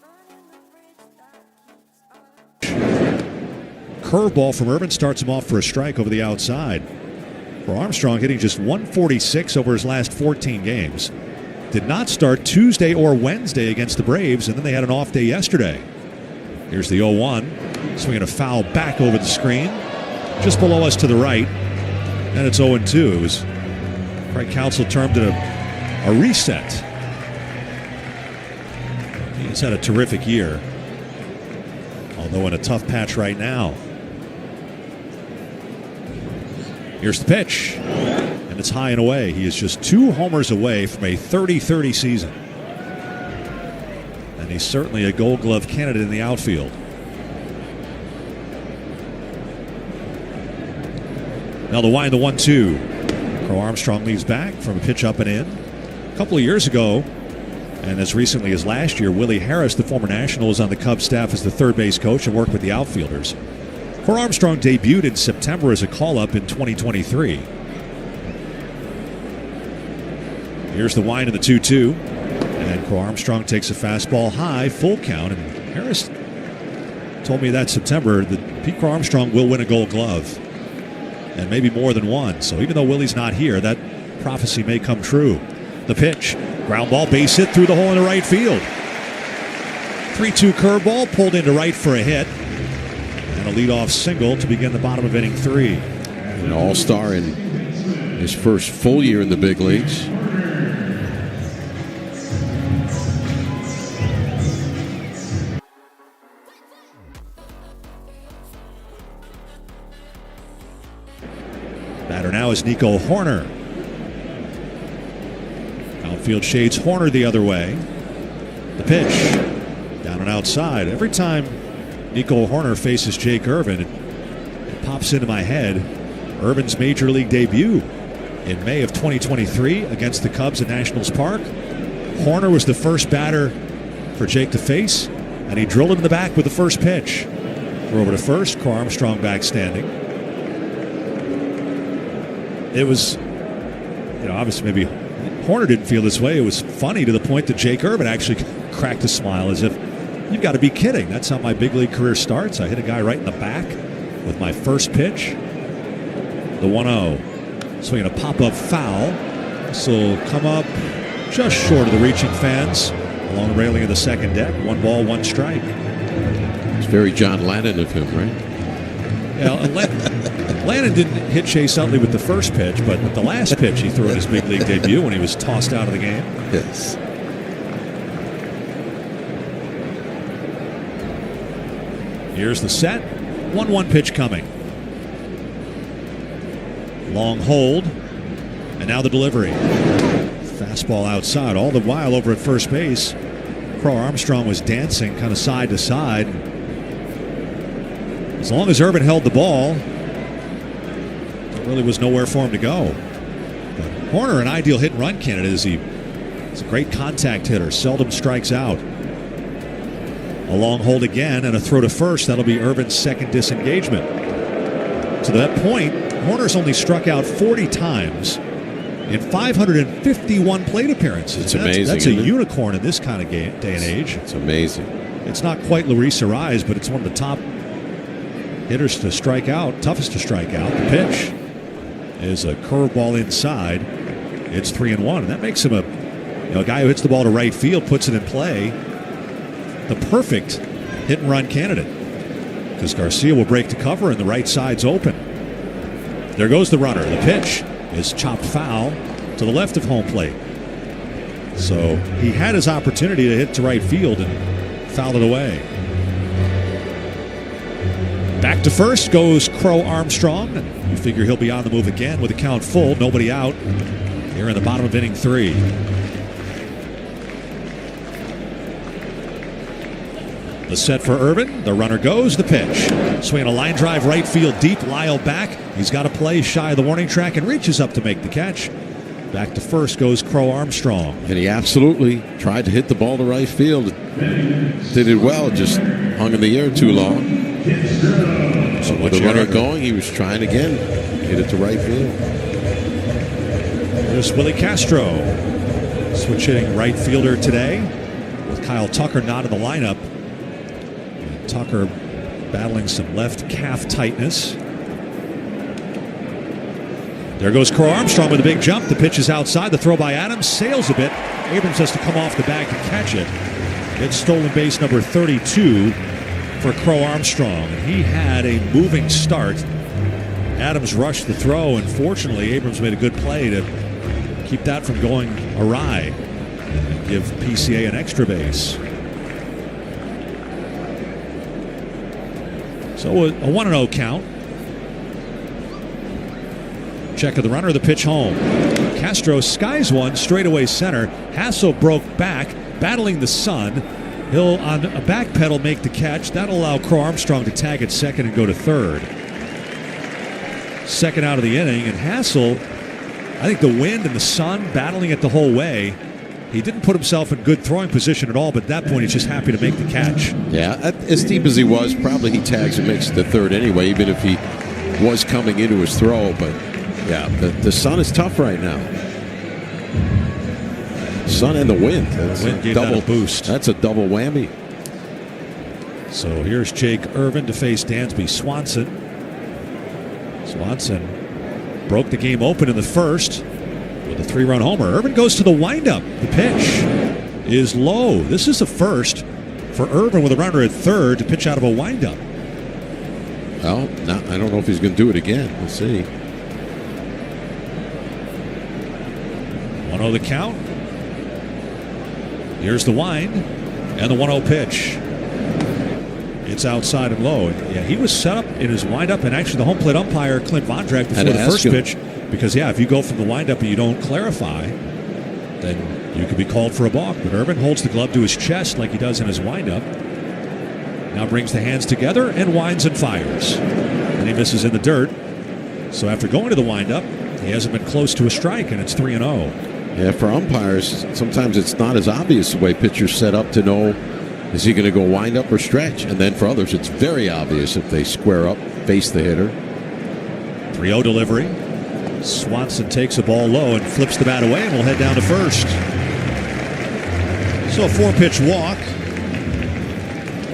Burning the bridge that keeps us. Curveball from Urban starts him off for a strike over the outside. For Armstrong, hitting just 146 over his last 14 games. Did not start Tuesday or Wednesday against the Braves, and then they had an off day yesterday. Here's the 0-1. Swinging a foul back over the screen. Just below us to the right. And it's 0-2. It was, Craig Counsell termed it a reset. He's had a terrific year. Although in a tough patch right now. Here's the pitch. And it's high and away. He is just 2 homers away from a 30-30 season. And he's certainly a Gold Glove candidate in the outfield. Now the wind, the 1-2. Crow Armstrong leads back from a pitch up and in. A couple of years ago, and as recently as last year, Willie Harris, the former National, was on the Cubs staff as the third base coach and worked with the outfielders. Crow Armstrong debuted in September as a call-up in 2023. Here's the wind of the 2-2. And Crow Armstrong takes a fastball high, full count. And Harris told me that September that Pete Crow Armstrong will win a Gold Glove. And maybe more than one. So even though Willie's not here, that prophecy may come true. The pitch. Ground ball, base hit through the hole in the right field. 3-2 curveball pulled into right for a hit. And a leadoff single to begin the bottom of inning 3. An all-star in his first full year in the big leagues. Batter now is Nico Horner. Outfield shades Horner the other way. The pitch. Down and outside. Every time Nico Horner faces Jake Irvin, it pops into my head Irvin's major league debut in May of 2023 against the Cubs at Nationals Park. Horner was the first batter for Jake to face, and he drilled him in the back with the first pitch. Throw over to first, Crow Armstrong back standing. It was, obviously maybe Horner didn't feel this way. It was funny to the point that Jake Irvin actually cracked a smile as if, you've got to be kidding. That's how my big league career starts. I hit a guy right in the back with my first pitch. The 1-0. Swinging a pop-up foul. This will come up just short of the reaching fans along the railing of the second deck. 1 ball, 1 strike. It's very John Lannon of him, right? Yeah, Lannon didn't hit Chase Utley with the first pitch, but with the last pitch he threw in his big league debut when he was tossed out of the game. Yes. Here's the set. 1-1 pitch coming. Long hold. And now the delivery. Fastball outside. All the while over at first base, Crow Armstrong was dancing kind of side to side. As long as Irvin held the ball, there really was nowhere for him to go. But Horner, an ideal hit and run candidate, he's a great contact hitter. Seldom strikes out. A long hold again and a throw to first. That'll be Irvin's second disengagement. To that point, Horner's only struck out 40 times in 551 plate appearances. It's amazing. That's a unicorn in this kind of day and age. It's amazing. It's not quite Luis Ariz, but it's one of the top hitters to strike out, toughest to strike out. The pitch is a curveball inside. It's 3-1, and that makes him a guy who hits the ball to right field, puts it in play. The perfect hit and run candidate, because Garcia will break to cover and the right side's open. There goes the runner. The pitch is chopped foul to the left of home plate. So he had his opportunity to hit to right field and fouled it away. Back to first goes Crow Armstrong. You figure he'll be on the move again with the count full. Nobody out here in the bottom of inning 3. The set for Irvin. The runner goes. The pitch. Swinging a line drive right field deep. Lyle back. He's got a play shy of the warning track and reaches up to make the catch. Back to first goes Crow Armstrong. And he absolutely tried to hit the ball to right field. Did it well, just hung in the air too long. So with the runner going, he was trying again. Hit it to right field. There's Willie Castro. Switch hitting right fielder today with Kyle Tucker not in the lineup. And Tucker battling some left calf tightness. There goes Crow Armstrong with a big jump. The pitch is outside. The throw by Adams sails a bit. Abrams has to come off the bag to catch it. It's stolen base number 32 for Crow Armstrong. And he had a moving start. Adams rushed the throw, and fortunately Abrams made a good play to keep that from going awry and give PCA an extra base. So a 1-0 count. Check of the runner, the pitch home. Castro skies one, straightaway center. Hassel broke back, battling the sun. He'll, on a back pedal, make the catch. That'll allow Crow Armstrong to tag at second and go to third. Second out of the inning, and Hassel, I think the wind and the sun battling it the whole way. He didn't put himself in good throwing position at all, but at that point he's just happy to make the catch. Yeah, as deep as he was, probably he tags and makes it to third anyway, even if he was coming into his throw. But yeah, the sun is tough right now. Sun and the wind. That's the wind gave that a boost. That's a double whammy. So here's Jake Irvin to face Dansby Swanson. Swanson broke the game open in the first with a 3-run homer. Irvin goes to the windup. The pitch is low. This is a first for Irvin with a runner at third to pitch out of a windup. Well, I don't know if he's going to do it again. We'll see. 1-0 the count. Here's the wind and the 1-0 pitch. It's outside and low. Yeah, he was set up in his windup, and actually the home plate umpire, Clint Vondrack, before the first pitch, because, if you go from the windup and you don't clarify, then you could be called for a balk. But Urban holds the glove to his chest like he does in his windup. Now brings the hands together and winds and fires. And he misses in the dirt. So after going to the windup, he hasn't been close to a strike, and it's 3-0. Yeah, for umpires, sometimes it's not as obvious the way pitchers set up to know, is he going to go wind up or stretch? And then for others, it's very obvious if they square up, face the hitter. 3-0 delivery. Swanson takes a ball low and flips the bat away, and will head down to first. So a 4-pitch walk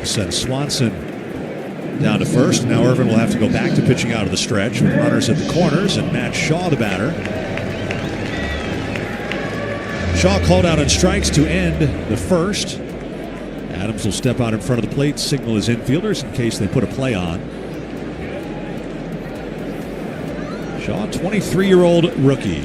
sends Swanson down to first. Now Irvin will have to go back to pitching out of the stretch with runners at the corners, and Matt Shaw, the batter. Shaw called out on strikes to end the first. Adams will step out in front of the plate, signal his infielders in case they put a play on. Shaw, 23-year-old rookie.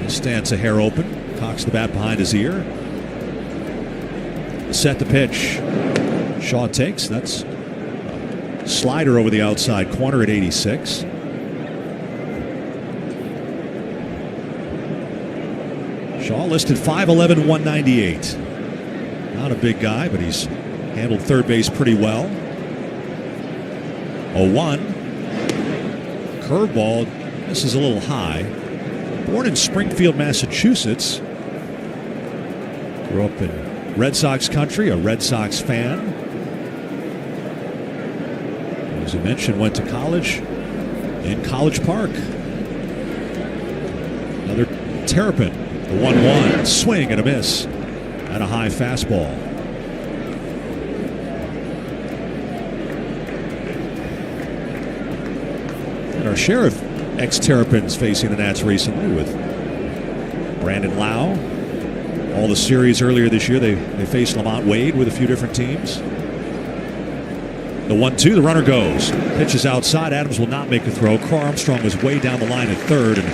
He stands a hair open, cocks the bat behind his ear. Set the pitch. Shaw takes. That's slider over the outside corner at 86. Shaw listed 5'11", 198. Not a big guy, but he's handled third base pretty well. 0-1. Curveball. This is a little high. Born in Springfield, Massachusetts. Grew up in Red Sox country, a Red Sox fan. As I mentioned, went to college in College Park. Another Terrapin, the 1-1 swing and a miss and a high fastball. And our share of ex-Terrapins facing the Nats recently with Brandon Lau. All the series earlier this year, they faced Lamont Wade with a few different teams. The 1-2, the runner goes. Pitch is outside. Adams will not make a throw. Carl Armstrong was way down the line at third, and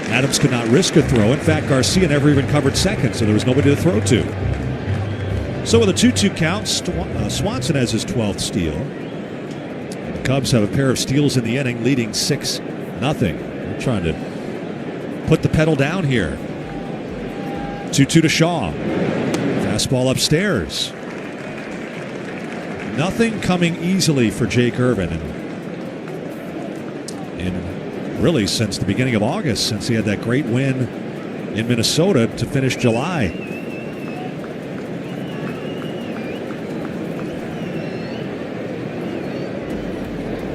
Adams could not risk a throw. In fact, Garcia never even covered second, so there was nobody to throw to. So with a 2-2 count, Swanson has his 12th steal. The Cubs have a pair of steals in the inning, leading 6-0. They're trying to put the pedal down here. 2-2 to Shaw. Fastball upstairs. Nothing coming easily for Jake Irvin. And really since the beginning of August, since he had that great win in Minnesota to finish July.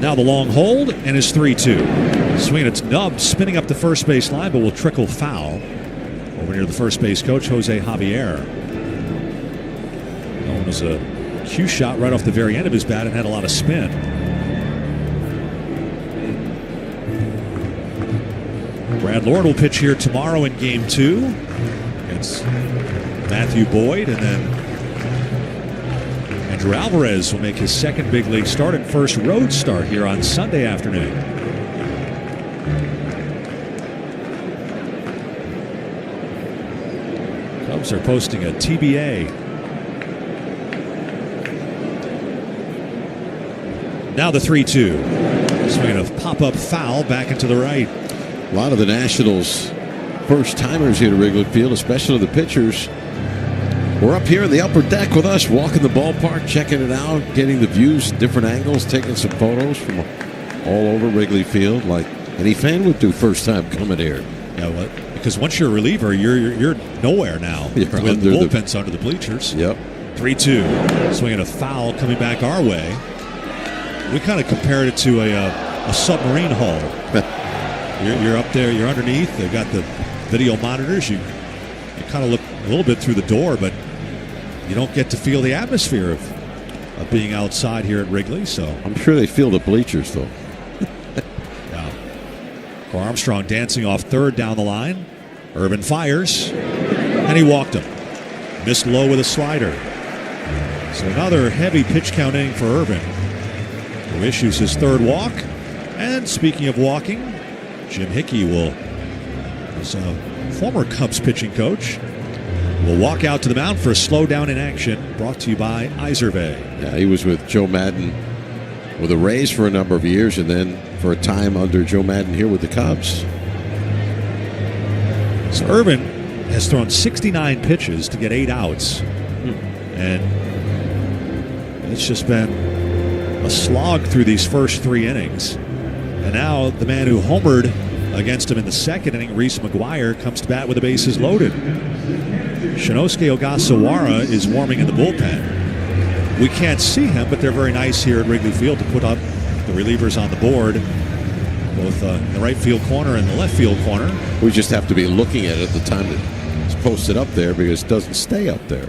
Now the long hold and his 3-2. Swing, it's nubbed, spinning up the first base line, but will trickle foul over near the first base coach, Jose Javier. That one was a cue shot right off the very end of his bat and had a lot of spin. Brad Lord will pitch here tomorrow in Game 2 against Matthew Boyd, and then Andrew Alvarez will make his second big league start and first road start here on Sunday afternoon. Cubs are posting a TBA. Now the 3-2. Swinging a pop-up foul back into the right. A lot of the Nationals' first-timers here to Wrigley Field, especially the pitchers, were up here in the upper deck with us, walking the ballpark, checking it out, getting the views, different angles, taking some photos from all over Wrigley Field, like any fan would do first time coming here. Yeah, well, because once you're a reliever, you're nowhere now. You're with the bullpens under the bleachers. Yep. 3-2. Swinging a foul coming back our way. We kind of compared it to a submarine hull. You're up there, you're underneath. They've got the video monitors. You kind of look a little bit through the door, but you don't get to feel the atmosphere of being outside here at Wrigley. So I'm sure they feel the bleachers, though. Yeah. Carl Armstrong dancing off third down the line. Irvin fires, and he walked him. Missed low with a slider. So another heavy pitch count inning for Irvin, who issues his third walk. And speaking of walking, Jim Hickey will former Cubs pitching coach, will walk out to the mound for a slowdown in action, brought to you by Iservay. Yeah, he was with Joe Madden with the Rays for a number of years, and then for a time under Joe Madden here with the Cubs. So Urban has thrown 69 pitches to get 8 outs. And it's just been a slog through these first 3 innings. And now the man who homered against him in the second inning, Reese McGuire, comes to bat with the bases loaded. Shinosuke Ogasawara is warming in the bullpen. We can't see him, but they're very nice here at Wrigley Field to put up the relievers on the board, both in the right field corner and the left field corner. We just have to be looking at it at the time that it's posted up there because it doesn't stay up there.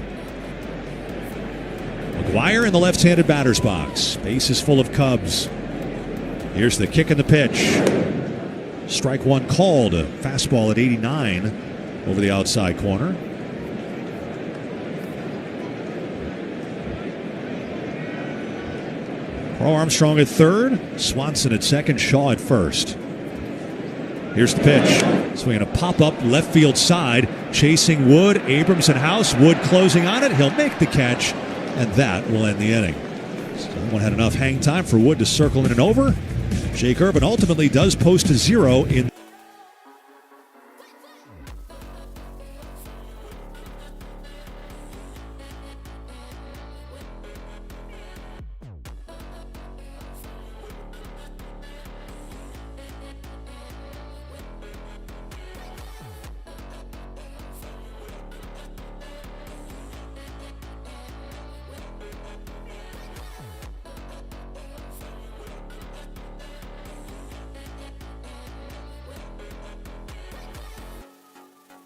McGuire in the left-handed batter's box. Base is full of Cubs. Here's the kick and the pitch. Strike one called. A fastball at 89 over the outside corner. Carl Armstrong at third. Swanson at second. Shaw at first. Here's the pitch. Swinging a pop-up left field side. Chasing Wood. Abrams and House. Wood closing on it. He'll make the catch. And that will end the inning. Someone had enough hang time for Wood to circle in and over. Jake Urban ultimately does post a 0 in.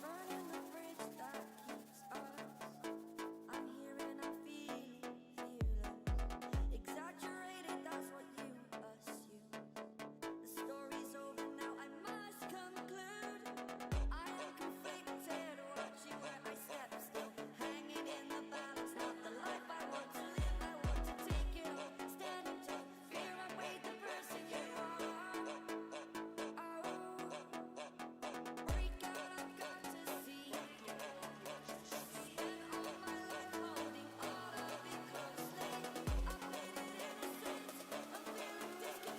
Burning the bridge that keeps us. I'm here and I feel fearless. Exaggerated, that's what you assume. The story's over now, I must conclude. I am conflicted, watching where I step, still hanging in the balance. Not the life I want to live, I want to take it all. Standing tall, fear I weighed the person you are. Break out, I've got to see. Spent all my life holding all of it closely. I played it innocent, I'm feeling discontent. I'm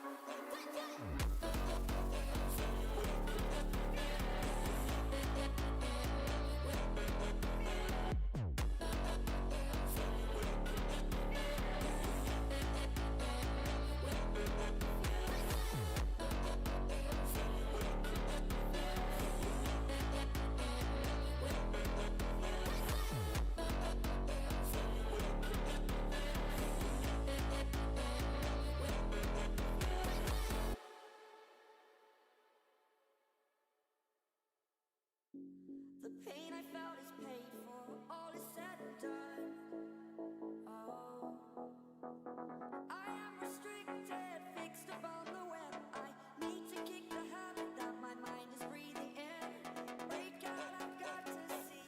finally losing it The pain I felt is paid for, all is said and done. Oh, I am restricted, fixed upon the web. I need to kick the habit that my mind is breathing in. Break out, I've got to see.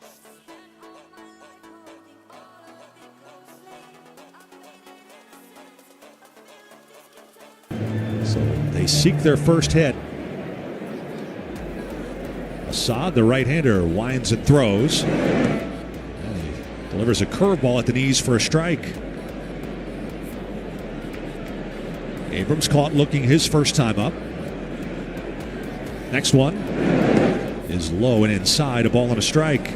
Spent all my life holding all of it closely. I made it innocent, I'm feeling discontent. So they seek their first hit. Assad, the right-hander, winds and throws. And he delivers a curveball at the knees for a strike. Abrams caught looking his first time up. Next one is low and inside, a ball and a strike.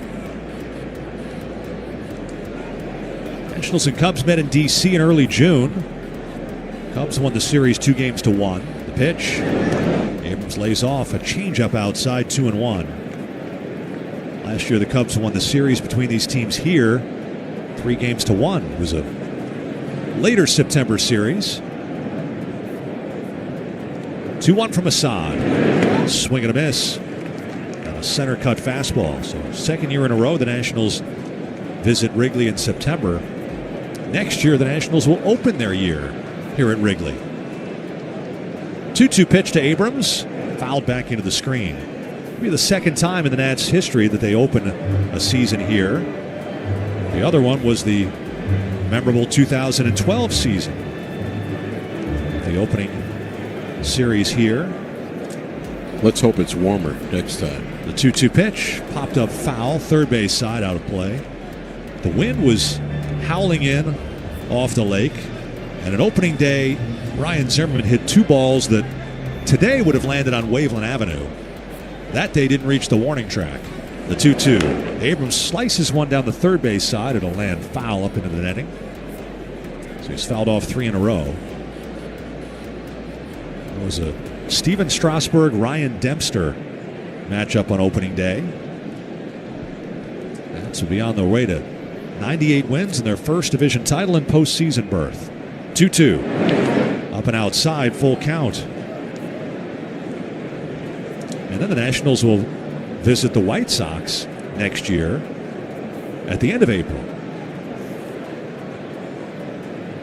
Nationals and Cubs met in D.C. in early June. Cubs won the series 2-1. The pitch. Abrams lays off a changeup outside, 2-1. Last year, the Cubs won the series between these teams here, 3-1. It was a later September series. 2-1 from Assad. Swing and a miss. And a center cut fastball. So, second year in a row, the Nationals visit Wrigley in September. Next year, the Nationals will open their year here at Wrigley. 2-2 pitch to Abrams, fouled back into the screen. It'll be the second time in the Nats' history that they open a season here. The other one was the memorable 2012 season. The opening series here. Let's hope it's warmer next time. The 2-2 pitch popped up foul, third base side out of play. The wind was howling in off the lake. And an opening day, Ryan Zimmerman hit 2 balls that today would have landed on Waveland Avenue. That day didn't reach the warning track. The 2-2. Abrams slices one down the third base side. It'll land foul up into the netting. So he's fouled off 3 in a row. It was a Steven Strasburg, Ryan Dempster matchup on opening day. That's will be on their way to 98 wins in their first division title and postseason berth. 2-2. Up and outside, full count. And then the Nationals will visit the White Sox next year at the end of April.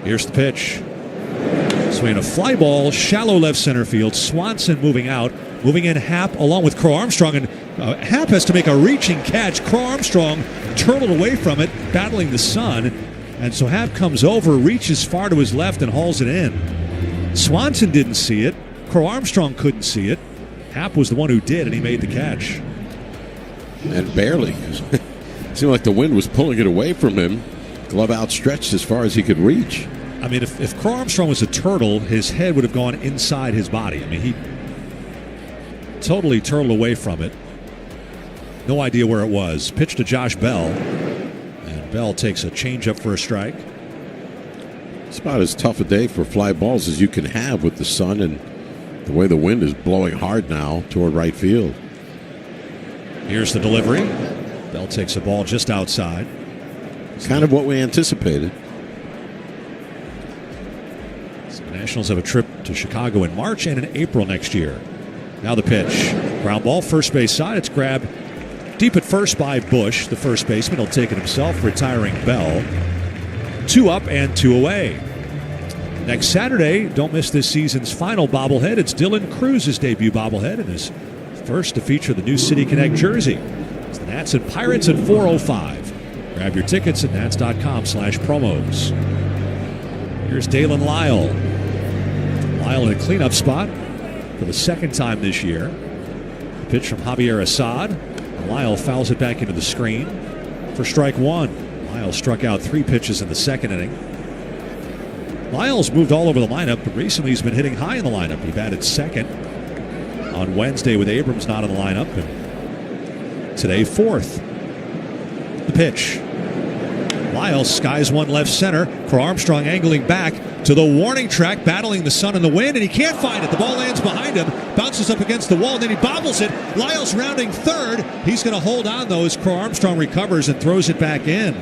Here's the pitch. Swinging a fly ball, shallow left center field. Swanson moving out. Moving in Happ along with Crow Armstrong. And Happ has to make a reaching catch. Crow Armstrong turtled away from it, battling the sun. And so Happ comes over, reaches far to his left, and hauls it in. Swanson didn't see it. Crow Armstrong couldn't see it. Happ was the one who did, and he made the catch. And barely. Seemed like the wind was pulling it away from him. Glove outstretched as far as he could reach. I mean, if Crow Armstrong was a turtle, his head would have gone inside his body. I mean, he totally turtled away from it. No idea where it was. Pitch to Josh Bell. And Bell takes a changeup for a strike. It's about as tough a day for fly balls as you can have with the sun and the way the wind is blowing hard now toward right field. Here's the delivery. Bell takes a ball just outside. Kind of what we anticipated. So the Nationals have a trip to Chicago in March and in April next year. Now the pitch. Ground ball, first base side. It's grabbed deep at first by Bush. The first baseman will take it himself, retiring Bell. 2 up and 2 away. Next Saturday, don't miss this season's final bobblehead. It's Dylan Cruz's debut bobblehead and his first to feature the new City Connect jersey. It's the Nats and Pirates at 4:05. Grab your tickets at nats.com/promos. Here's Dalen Lyle. Lyle in a cleanup spot for the second time this year. A pitch from Javier Assad. Lyle fouls it back into the screen for strike 1. Lyle struck out 3 pitches in the second inning. Lyle's moved all over the lineup, but recently he's been hitting high in the lineup. He batted second on Wednesday with Abrams not in the lineup, and today 4th. The pitch. Lyle skies one left center. Crow Armstrong angling back to the warning track, battling the sun and the wind, and he can't find it. The ball lands behind him, bounces up against the wall, and then he bobbles it. Lyle's rounding third. He's going to hold on, though, as Crow Armstrong recovers and throws it back in.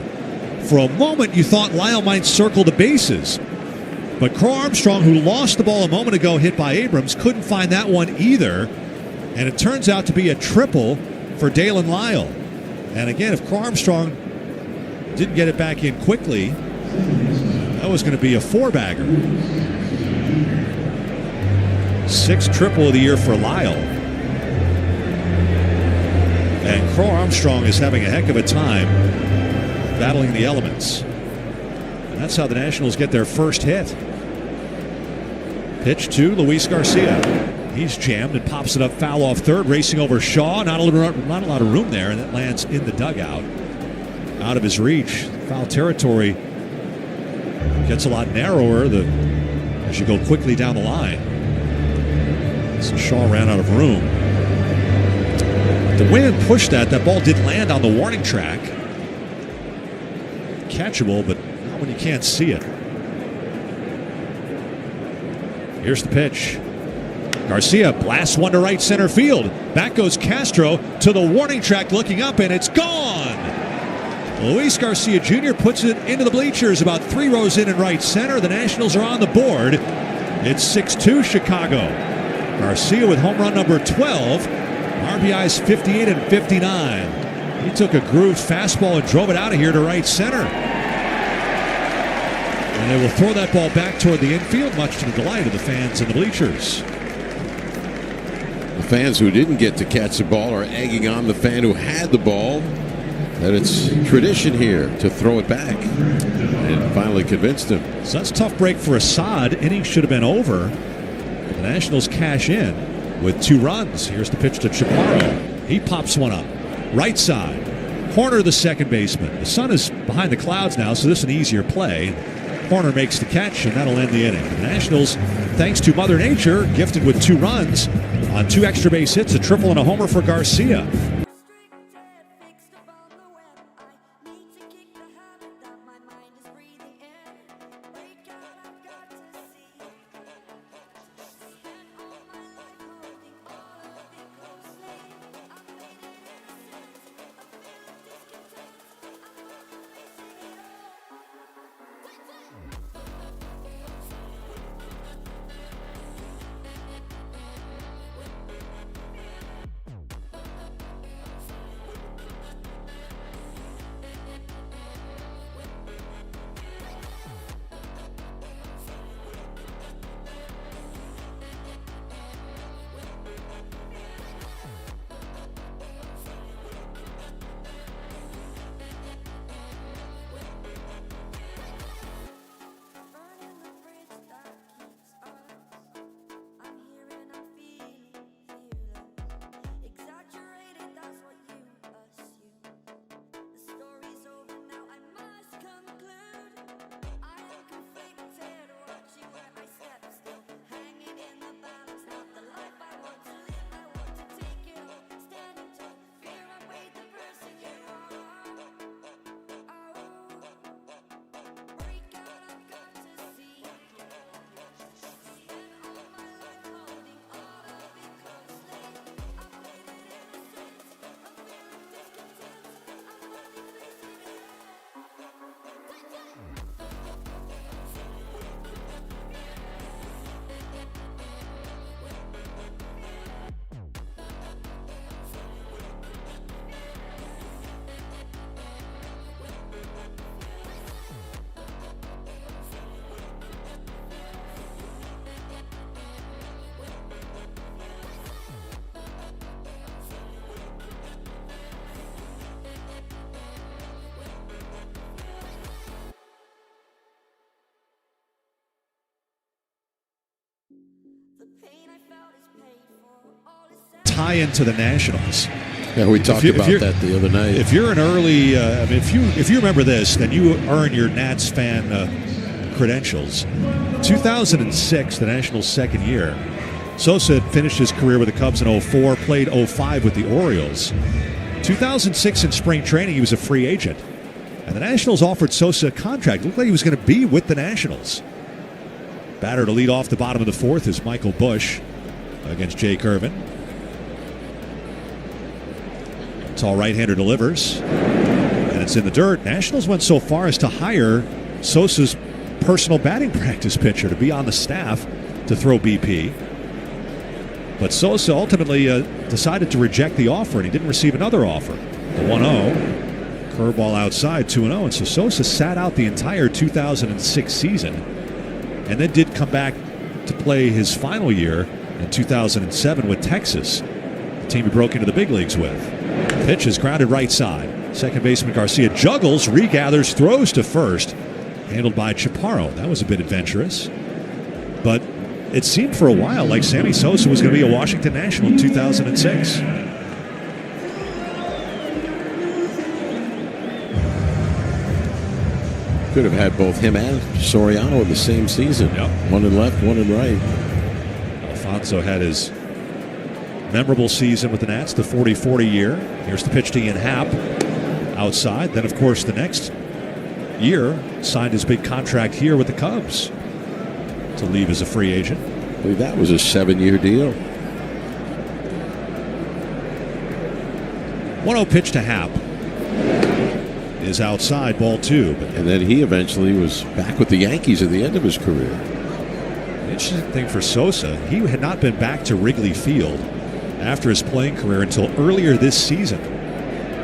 For a moment, you thought Lyle might circle the bases. But Crow Armstrong, who lost the ball a moment ago, hit by Abrams, couldn't find that one either. And it turns out to be a triple for Dalen Lyle. And again, if Crow Armstrong didn't get it back in quickly, that was going to be a 4-bagger. 6th triple of the year for Lyle. And Crow Armstrong is having a heck of a time battling the elements. And that's how the Nationals get their first hit. Pitch to Luis Garcia. He's jammed and pops it up foul off third, racing over Shaw. Not a lot of room there, and it lands in the dugout. Out of his reach. Foul territory gets a lot narrower as you go quickly down the line. So Shaw ran out of room. The wind pushed that. That ball did land on the warning track. Catchable, but not when you can't see it. Here's the pitch. Garcia blasts one to right center field. Back goes Castro to the warning track, looking up, and it's gone. Luis Garcia Jr. puts it into the bleachers about 3 rows in right center. The Nationals are on the board. It's 6-2 Chicago. Garcia with home run number 12. RBIs 58 and 59. He took a grooved fastball and drove it out of here to right center. And they will throw that ball back toward the infield, much to the delight of the fans in the bleachers. The fans who didn't get to catch the ball are egging on the fan who had the ball that it's tradition here to throw it back, and finally convinced him. So that's a tough break for Assad. Inning should have been over. The Nationals cash in with 2 runs. Here's the pitch to Chaparro. He pops one up. Right side. Horner, the second baseman. The sun is behind the clouds now, so this is an easier play. Horner makes the catch, and that'll end the inning. The Nationals, thanks to Mother Nature, gifted with 2 runs on 2 extra base hits, a triple and a homer for Garcia. Fixed upon the web. I need to kick the habit that my mind is breathing in. Wait, God, I've got to see. Spent all my life holding all of it closely. I've made it innocent, a bit of discontent. I'm not releasing it all. Burning the bridge that keeps us. I'm here and I'm feeling fearless. Exaggerated, that's what you assume. The story's over now, I must conclude. I am conflicted, watching where I step still. Hanging in the balance, not the life I want to live. I want to take it all, standing tall. Fear I weighed the person you are. Break out, I've got to see. Spent all my life holding all of it closely. I've made it innocent, a bit of discontent. I'm not releasing it The pain I felt is paid for. All is said. Tie into the Nationals. Yeah, we talked about that the other night. If you're an early, if you remember this, then you earn your Nats fan credentials. 2006, the Nationals' second year, Sosa had finished his career with the Cubs in 04, played 05 with the Orioles. 2006 in spring training, he was a free agent. And the Nationals offered Sosa a contract. It looked like he was going to be with the Nationals. Batter to lead off the bottom of the 4th is Michael Busch against Jake Irvin. Tall right-hander delivers, and it's in the dirt. Nationals went so far as to hire Sosa's personal batting practice pitcher to be on the staff to throw BP. But Sosa ultimately decided to reject the offer, and he didn't receive another offer. The 1-0, curveball outside, 2-0, and so Sosa sat out the entire 2006 season, and then did come back to play his final year in 2007 with Texas, the team he broke into the big leagues with. Pitch is grounded right side. Second baseman Garcia juggles, regathers, throws to first, handled by Chaparro. That was a bit adventurous. But it seemed for a while like Sammy Sosa was going to be a Washington National in 2006. Could have had both him and Soriano in the same season. Yep. One in left, one in right. Alfonso had his memorable season with the Nats, the 40-40 year. Here's the pitch to Ian Happ outside. Then, of course, the next year signed his big contract here with the Cubs to leave as a free agent. I believe that was a 7-year deal. 1-0 pitch to Happ is outside, ball 2. And then he eventually was back with the Yankees at the end of his career. The interesting thing for Sosa, he had not been back to Wrigley Field after his playing career until earlier this season.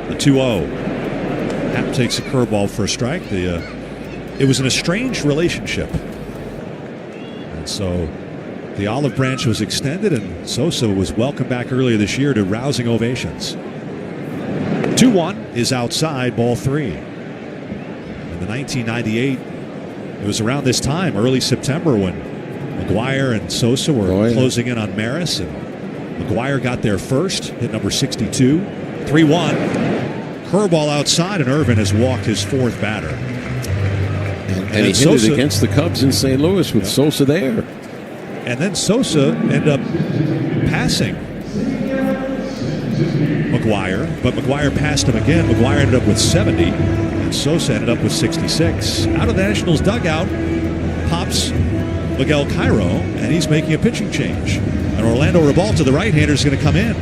The 2-0. Happ takes a curveball for a strike. It was an estranged relationship. And so the olive branch was extended, and Sosa was welcomed back earlier this year to rousing ovations. 2-1 is outside, ball 3. In the 1998, it was around this time, early September, when McGuire and Sosa were closing in on Maris, and McGuire got there first, hit number 62. 3-1. Curveball outside, and Irvin has walked his fourth batter. And he hit it against the Cubs in St. Louis with Sosa there. And then Sosa ended up passing McGuire, but McGuire passed him again. McGuire ended up with 70, and Sosa ended up with 66. Out of the Nationals dugout pops Miguel Cairo, and he's making a pitching change. And Orlando Ribalta, the right-hander, is going to come in.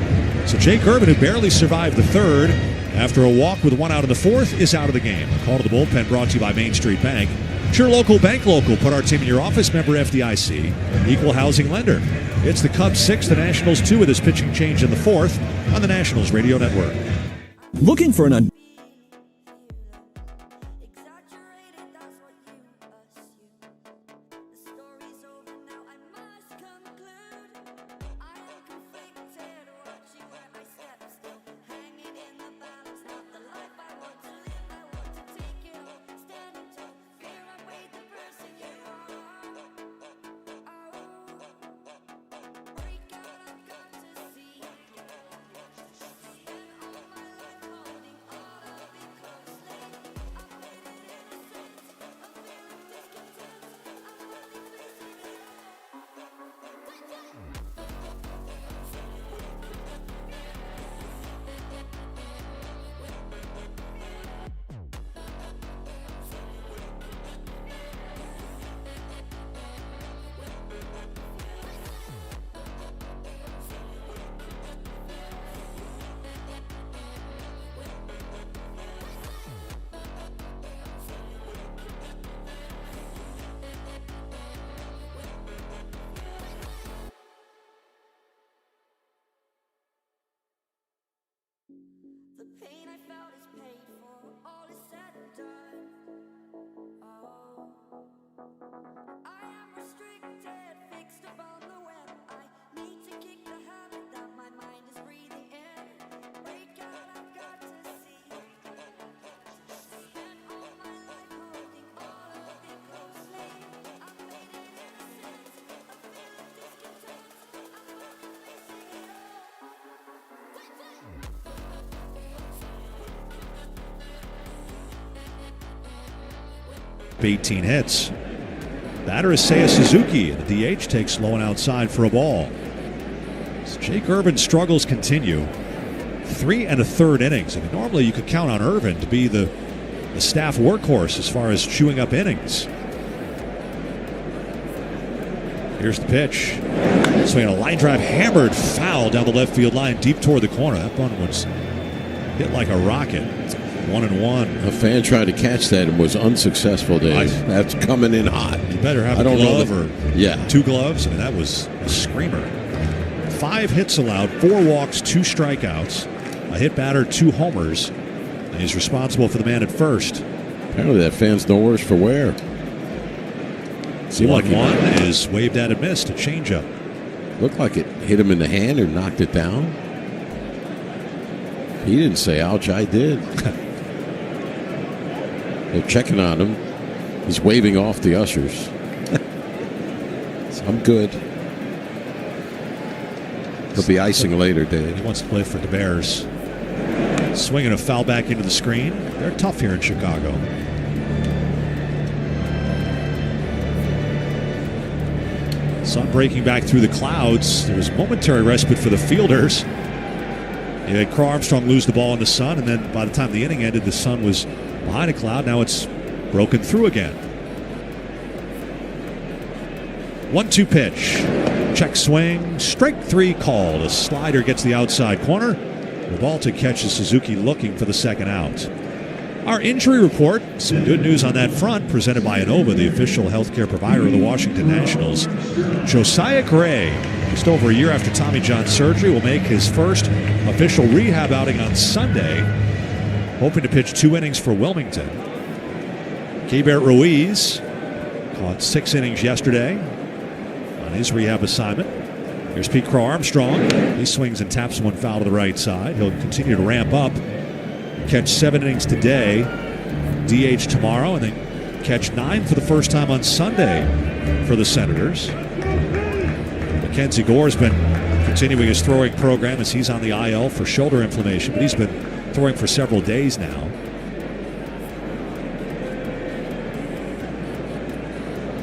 So Jake Irvin, who barely survived the third after a walk with one out in the fourth, is out of the game. A call to the bullpen brought to you by Main Street Bank. It's your local bank local. Put our team in your office. Member FDIC. Equal housing lender. It's the Cubs 6, the Nationals 2 with his pitching change in the fourth on the Nationals Radio Network. Looking for an The pain I felt is paid for, all is said and done. Oh, I am restricted, fixed upon the web. I need to kick the habit that my mind is breathing in. Break out, I've got to see. Spent all my life holding all of it closely. I've made it innocent, a feeling discontent. I'm finally facing it all. 18 hits. Batter is Seiya Suzuki, and the DH takes low and outside for a ball. So Jake Irvin's struggles continue. 3 1/3 innings. I mean, normally you could count on Irvin to be the staff workhorse as far as chewing up innings. Here's the pitch. Swinging a line drive, hammered foul down the left field line, deep toward the corner. That one was hit like a rocket. 1-1. A fan tried to catch that and was unsuccessful, Dave. That's coming in hot. You better have a glove or two gloves. I mean, that was a screamer. 5 hits allowed, 4 walks, 2 strikeouts, a hit batter, 2 homers. And he's responsible for the man at first. Apparently that fan's no worse for wear. 1-1 is waved at and missed. A changeup. Looked like it hit him in the hand or knocked it down. He didn't say ouch, I did. They're checking on him. He's waving off the ushers. So I'm good. He'll be icing later, Dave. He wants to play for the Bears. Swinging a foul back into the screen. They're tough here in Chicago. Sun breaking back through the clouds. There was momentary respite for the fielders. You had Crow Armstrong lose the ball in the sun, and then by the time the inning ended, the sun was behind a cloud. Now it's broken through again. 1-2 pitch. Check swing. Strike 3 called. A slider gets the outside corner. Ribalta catches Suzuki looking for the second out. Our injury report. Some good news on that front, presented by Inova, the official healthcare provider of the Washington Nationals. Josiah Gray, just over a year after Tommy John surgery, will make his first official rehab outing on Sunday, hoping to pitch 2 innings for Wilmington. Keibert Ruiz caught 6 innings yesterday on his rehab assignment. Here's Pete Crow Armstrong. He swings and taps one foul to the right side. He'll continue to ramp up. Catch 7 innings today, DH tomorrow, and then catch 9 for the first time on Sunday for the Senators. Mackenzie Gore's been continuing his throwing program as he's on the IL for shoulder inflammation, but he's been throwing for several days now.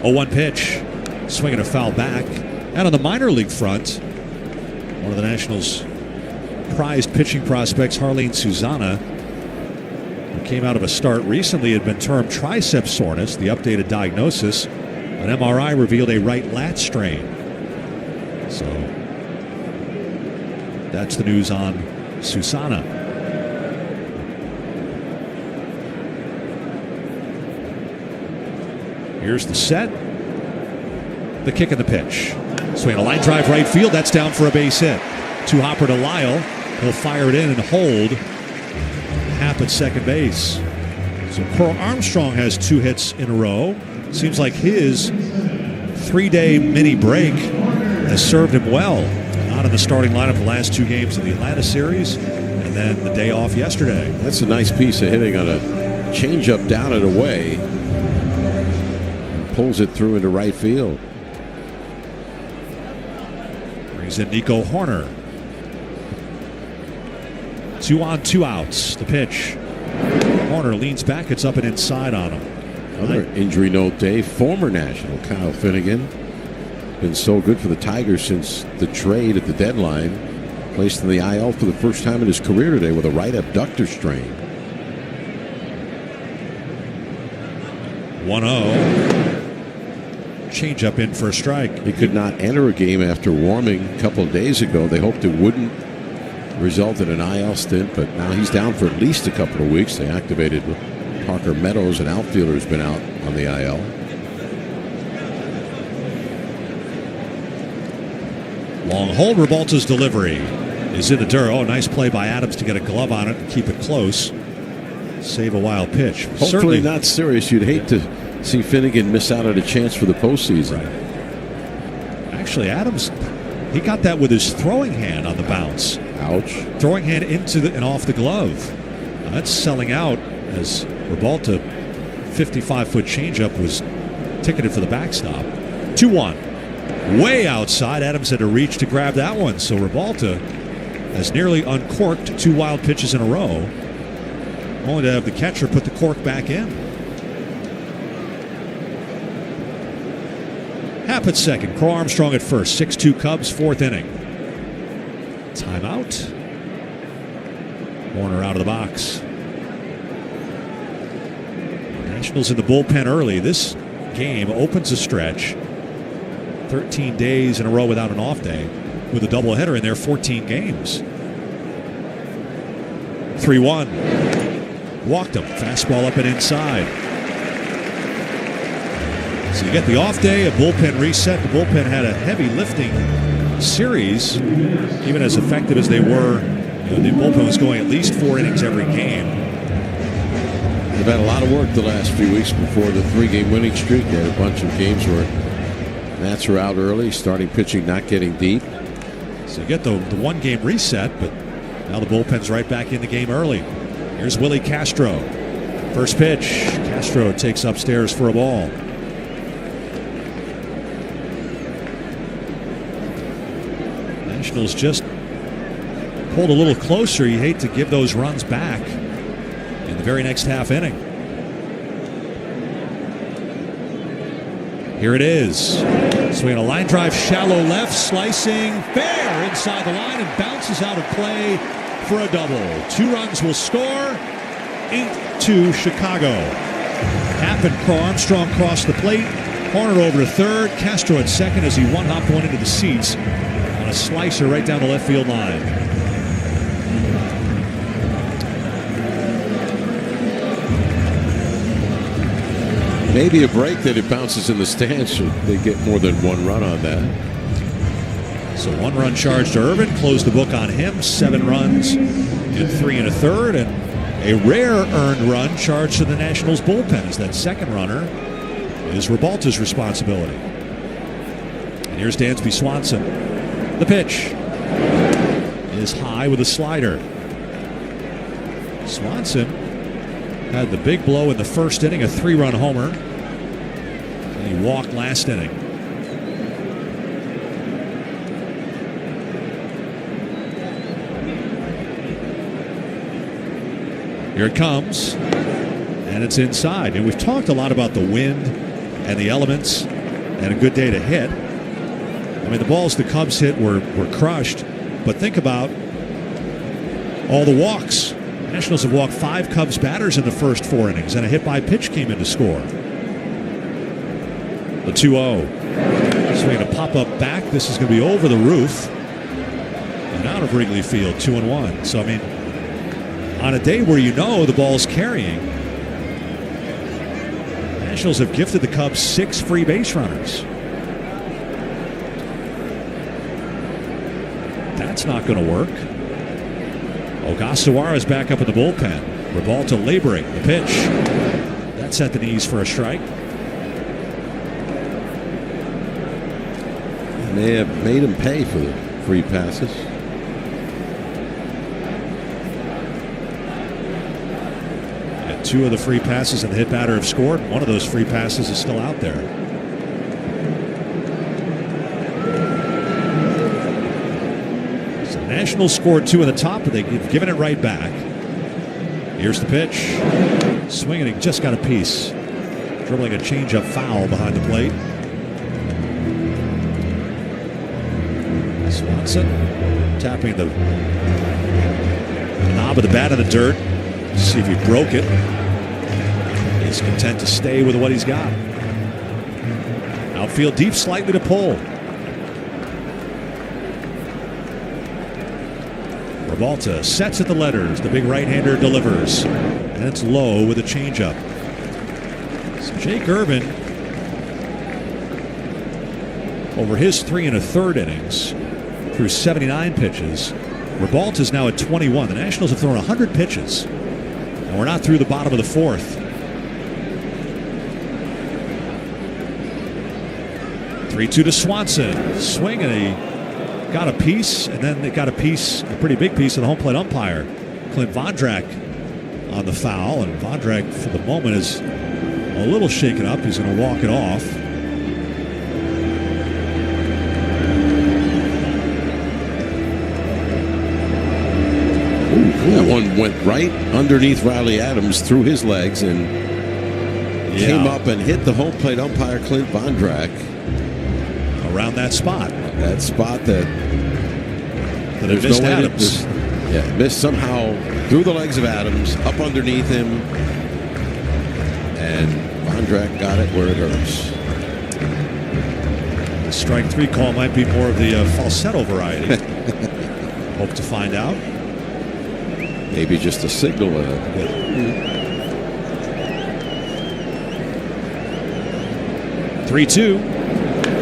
0-1 pitch, swinging a foul back. And on the minor league front, one of the Nationals' prized pitching prospects, Harleen Susanna, who came out of a start recently, had been termed tricep soreness. The updated diagnosis, an MRI revealed a right lat strain. So that's the news on Susanna. Here's the set. The kick and the pitch. Swing a line drive right field. That's down for a base hit. Two hopper to Lyle. He'll fire it in and hold. Happ at second base. So Carl Armstrong has 2 hits in a row. Seems like his 3-day mini break has served him well. Not in the starting lineup the last 2 games of the Atlanta series, and then the day off yesterday. That's a nice piece of hitting on a changeup down and away. And pulls it through into right field. Brings in Nico Horner. 2 on, 2 outs. The pitch. Horner leans back. It's up and inside on him. Another injury note day. Former National Kyle Finnegan. Been so good for the Tigers since the trade at the deadline. Placed in the IL for the first time in his career today with a right abductor strain. 1-0. Changeup in for a strike. He could not enter a game after warming a couple of days ago. They hoped it wouldn't result in an IL stint, but now he's down for at least a couple of weeks. They activated Parker Meadows, an outfielder who's been out on the IL. Long hold. Rebalta's delivery is in the dirt. Oh, nice play by Adams to get a glove on it and keep it close. Save a wild pitch. Hopefully Certainly not serious. You'd hate to see Finnegan miss out on a chance for the postseason. Right. Actually, Adams, he got that with his throwing hand on the bounce. Ouch. Throwing hand into and off the glove. Now that's selling out as Rebalta, 55-foot changeup, was ticketed for the backstop. 2-1. Way outside. Adams had to reach to grab that one. So Rebalta has nearly uncorked 2 wild pitches in a row, only to have the catcher put the cork back in. Happ at second. Crow Armstrong at first. 6-2 Cubs, 4th inning. Timeout. Warner out of the box. Nationals in the bullpen early. This game opens a stretch. 13 days in a row without an off day, with a doubleheader in there, 14 games. 3-1. Walked him. Fastball up and inside. So you get the off day, a bullpen reset. The bullpen had a heavy lifting series, even as effective as they were. The bullpen was going at least 4 innings every game. They've had a lot of work the last few weeks before the 3-game winning streak. They had a bunch of games where Nats were out early, starting pitching not getting deep. So you get the 1-game reset, but now the bullpen's right back in the game early. Here's Willie Castro. First pitch. Castro takes upstairs for a ball. Nationals just pulled a little closer. You hate to give those runs back in the very next half inning. Here it is. Swinging a line drive, shallow left, slicing fair inside the line and bounces out of play for a double. 2 runs will score. 8-2 Chicago. Happ and Crow Armstrong cross the plate. Horner over to third. Castro at second as he one-hopped one into the seats on a slicer right down the left field line. Maybe a break that it bounces in the stands. So they get more than 1 run on that. So 1-run charge to Irvin. Close the book on him. 7 runs in 3 1/3. And a rare earned run charged to the Nationals bullpen as that second runner is Rebalta's responsibility. And here's Dansby Swanson. The pitch is high with a slider. Swanson had the big blow in the first inning, a 3-run homer. And he walked last inning. Here it comes. And it's inside. And we've talked a lot about the wind and the elements and a good day to hit. I mean, the balls the Cubs hit were crushed. But think about all the walks. Nationals have walked 5 Cubs batters in the first 4 innings, and a hit by pitch came in to score. The 2-0. Swinging a pop-up back. This is going to be over the roof and out of Wrigley Field, 2-1. So, I mean, on a day where you know the ball's carrying, Nationals have gifted the Cubs 6 free base runners. That's not going to work. Ogasawara is back up in the bullpen. Revolta laboring the pitch. That's at the knees for a strike. May have made him pay for the free passes. And 2 of the free passes and the hit batter have scored. One of those free passes is still out there. So the Nationals scored 2 in the top, but they've given it right back. Here's the pitch. Swinging, he just got a piece. Dribbling a changeup foul behind the plate. Swanson tapping the knob of the bat in the dirt. See if he broke it. He's content to stay with what he's got. Outfield deep, slightly to pull. Revolta sets at the letters. The big right-hander delivers. And it's low with a changeup. So Jake Irvin, over his 3 1/3 innings, through 79 pitches. Revolta is now at 21. The Nationals have thrown 100 pitches. And we're not through the bottom of the 4th. 3-2 to Swanson. Swing, and he got a piece, and then they got a piece, a pretty big piece of the home plate umpire. Clint Vondrak on the foul, and Vondrak for the moment is a little shaken up. He's going to walk it off. That one went right underneath Riley Adams through his legs and came up and hit the home plate umpire Clint Vondrak. Around that spot. That spot that it missed Adams. Missed somehow through the legs of Adams, up underneath him. And Vondrak got it where it hurts. The strike 3 call might be more of the falsetto variety. Hope to find out. Maybe just a signal. 3-2.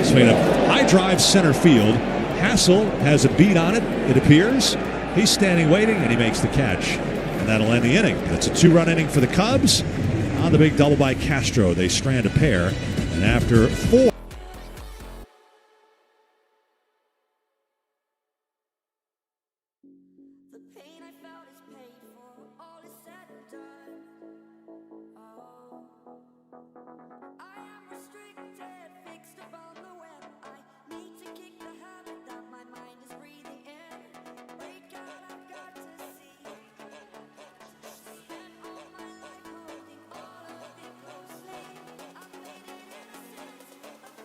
Swinging a high drive center field. Hassel has a beat on it, it appears. He's standing waiting, and he makes the catch. And that'll end the inning. It's a 2-run inning for the Cubs. On the big double by Castro, they strand a pair. And after 4. The pain I felt is paid for, all is said and done. Oh, I am restricted, fixed upon the web. I need to kick the habit that my mind is breathing in. Break out, I've got to see. Spent all my life holding all of it closely. I've made it innocent,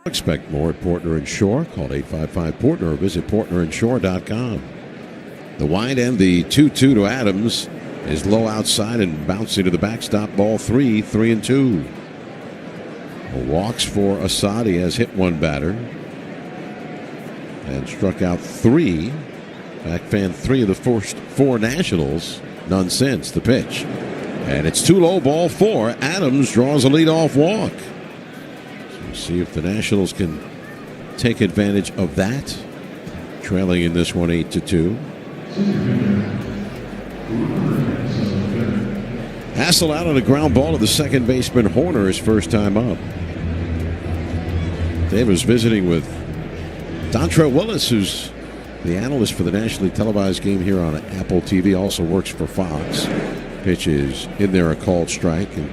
Expect more at Portner and Shore. Call 855-PORTNER or visit PortnerandShore.com. The wide end, the 2-2 to Adams, is low outside and bouncing to the backstop. Ball 3-2. Walks for Assad. He has hit one batter and struck out 3. Back fan 3 of the first 4 Nationals. None since. The pitch. And it's too low, ball 4. Adams draws a leadoff walk. So we'll see if the Nationals can take advantage of that. Trailing in this one 8-2. Hassel out on a ground ball to the second baseman Horner, his first time up. Dave was visiting with Dontrell Willis, who's the analyst for the nationally televised game here on Apple TV, also works for Fox. Pitch is in there, a called strike. And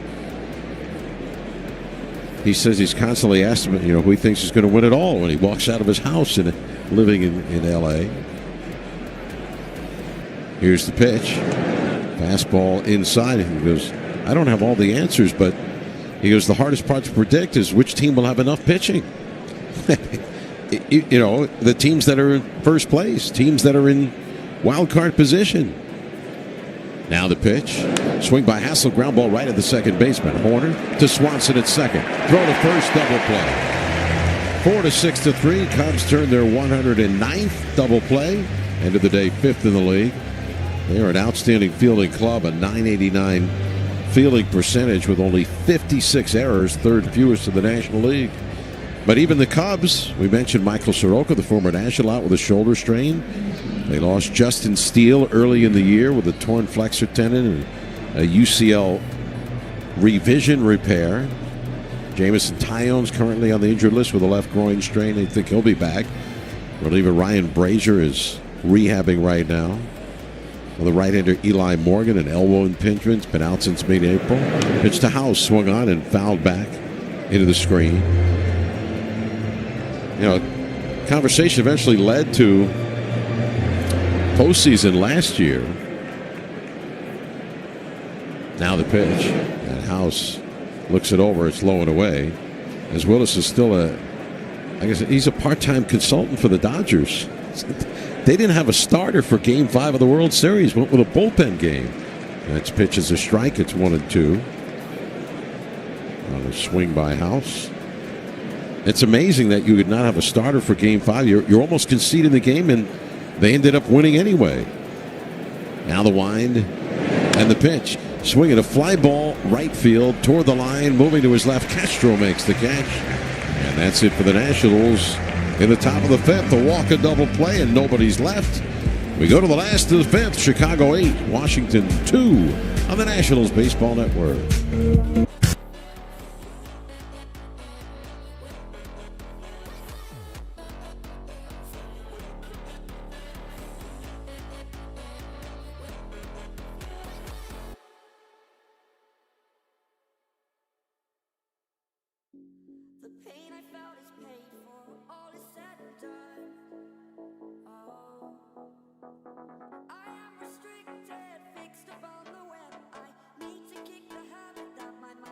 he says he's constantly asked him, who he thinks is going to win it all when he walks out of his house living in L.A. Here's the pitch. Fastball inside. And he goes, I don't have all the answers, but he goes, the hardest part to predict is which team will have enough pitching. The teams that are in first place, teams that are in wild card position. Now the pitch. Swing by Hassel, ground ball right at the second baseman. Horner to Swanson at second. Throw to first, double play. 4-6-3. Cubs turn their 109th double play. End of the day, 5th in the league. They are an outstanding fielding club, a .989 fielding percentage with only 56 errors, 3rd fewest in the National League. But even the Cubs, we mentioned Michael Soroka, the former National, out with a shoulder strain. They lost Justin Steele early in the year with a torn flexor tendon and a UCL revision repair. Jamison Tyon's currently on the injured list with a left groin strain. They think he'll be back. Reliever Ryan Brazier is rehabbing right now. Well, the right-hander Eli Morgan, an elbow impingement, been out since mid-April. Pitch to House, swung on and fouled back into the screen. Conversation eventually led to postseason last year. Now the pitch, and House looks it over. It's low and away. As Willis is still he's a part-time consultant for the Dodgers. They didn't have a starter for Game 5 of the World Series. Went with a bullpen game. Next pitch is a strike. It's 1-2. On a swing by House. It's amazing that you would not have a starter for Game 5. You're almost conceding the game, and they ended up winning anyway. Now the wind and the pitch. Swinging a fly ball right field toward the line. Moving to his left. Castro makes the catch. And that's it for the Nationals. In the top of the 5th, a walk, a double play, and nobody's left. We go to the last of the 5th. Chicago 8, Washington 2 on the Nationals Baseball Network. The pain I felt is paid for, all is said and done. Oh, I am restricted, fixed upon the web. I need to kick the habit that my mind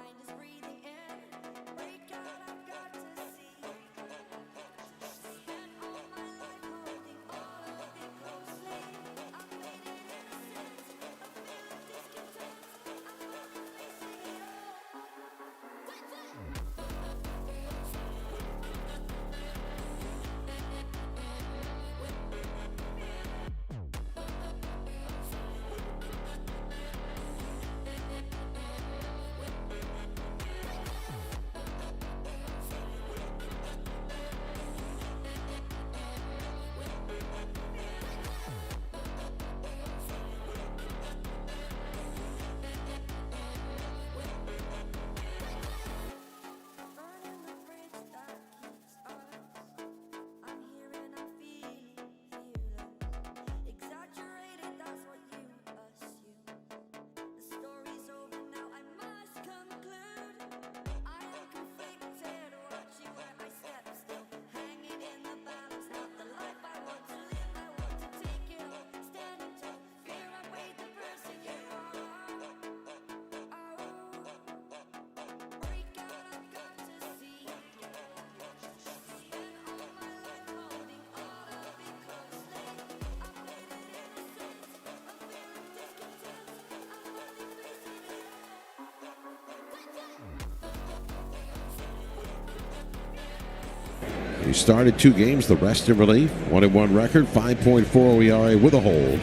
He started 2 games, the rest in relief. 1-1 record, 5.40 ERA with a hold.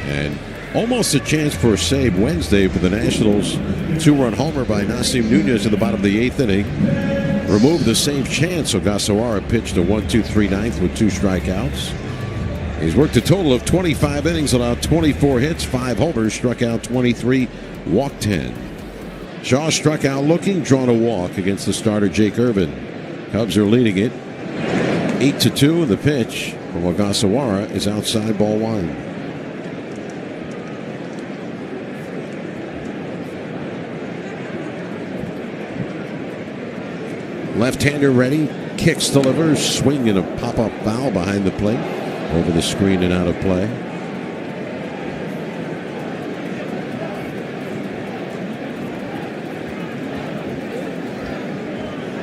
And almost a chance for a save Wednesday for the Nationals. 2-run homer by Nasim Nunez in the bottom of the 8th inning. Removed the save chance. Ogasawara pitched a 1-2-3 ninth with 2 strikeouts. He's worked a total of 25 innings, allowed 24 hits, 5 homers, struck out 23, walked 10. Shaw struck out looking, drawn a walk against the starter Jake Irvin. Cubs are leading it 8-2, and the pitch from Ogasawara is outside, ball 1. Left-hander ready, kicks, delivers, swing and a pop-up foul behind the plate, over the screen and out of play.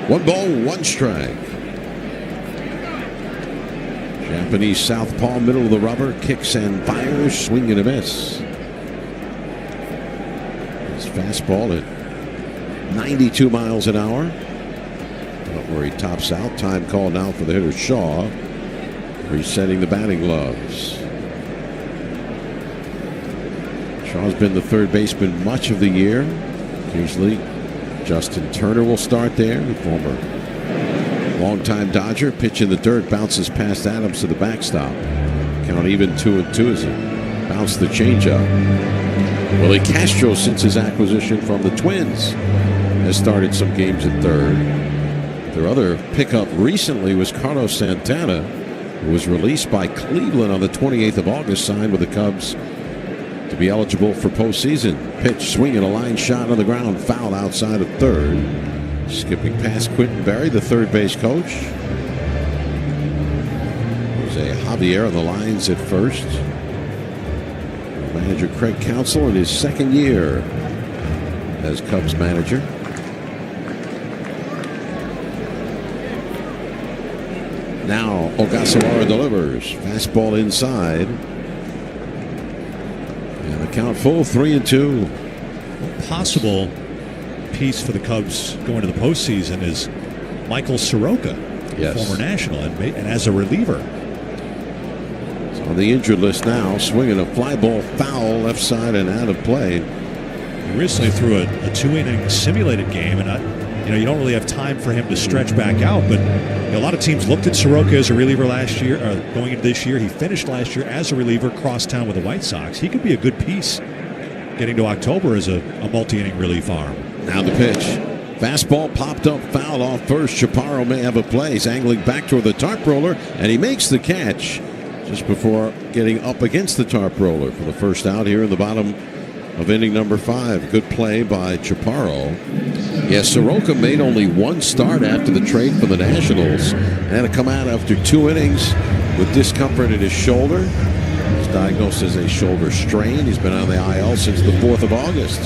One ball, 1 strike. Japanese southpaw, middle of the rubber, kicks and fires, swing and a miss. His fastball at 92 miles an hour. Where he tops out. Time called now for the hitter Shaw. Resetting the batting gloves. Shaw's been the third baseman much of the year. Occasionally Justin Turner will start there. The former longtime Dodger. Pitch in the dirt, bounces past Adams to the backstop. Count even 2-2 as he bounced the changeup. Willie Castro, since his acquisition from the Twins, has started some games at third. Their other pickup recently was Carlos Santana, who was released by Cleveland on the 28th of August, signed with the Cubs to be eligible for postseason. Pitch, swing, and a line shot on the ground, foul outside of third. Skipping past Quentin Berry, the third base coach. Jose Javier on the lines at first. Manager Craig Counsell in his second year as Cubs manager. Now Ogasawara delivers. Fastball inside. And the count full, 3-2. Possible piece for the Cubs going to the postseason is Michael Soroka, yes, former National, and as a reliever. It's on the injured list now. Swinging a fly ball foul left side and out of play. He recently threw a 2-inning simulated game, and you don't really have time for him to stretch back out, but a lot of teams looked at Soroka as a reliever last year, going into this year. He finished last year as a reliever, crosstown with the White Sox. He could be a good piece getting to October as a multi-inning relief arm. Now the pitch. Fastball popped up, foul off first. Chaparro may have a play. He's angling back toward the tarp roller, and he makes the catch just before getting up against the tarp roller for the first out here in the bottom of inning number 5. Good play by Chaparro. Yes, Soroka made only 1 start after the trade for the Nationals and had to come out after 2 innings with discomfort in his shoulder. He's diagnosed as a shoulder strain. He's been on the IL since the 4th of August.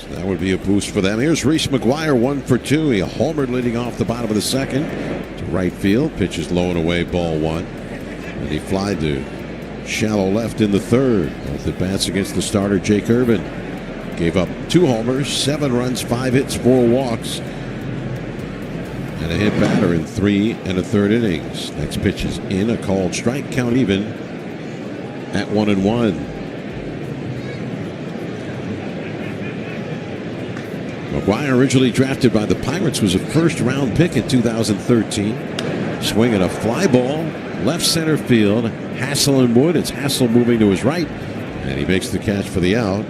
So that would be a boost for them. Here's Reese McGuire, 1 for 2. He homered leading off the bottom of the second to right field. Pitch is low and away, ball 1. And he flied to shallow left in the third. Both at bats against the starter Jake Irvin. Gave up 2 homers, 7 runs, 5 hits, 4 walks, and a hit batter in 3 1/3 innings. Next pitch is in, a called strike, count even at 1-1. McGuire, originally drafted by the Pirates, was a first-round pick in 2013. Swinging a fly ball, left center field. Hassel and Wood. It's Hassel moving to his right, and he makes the catch for the out.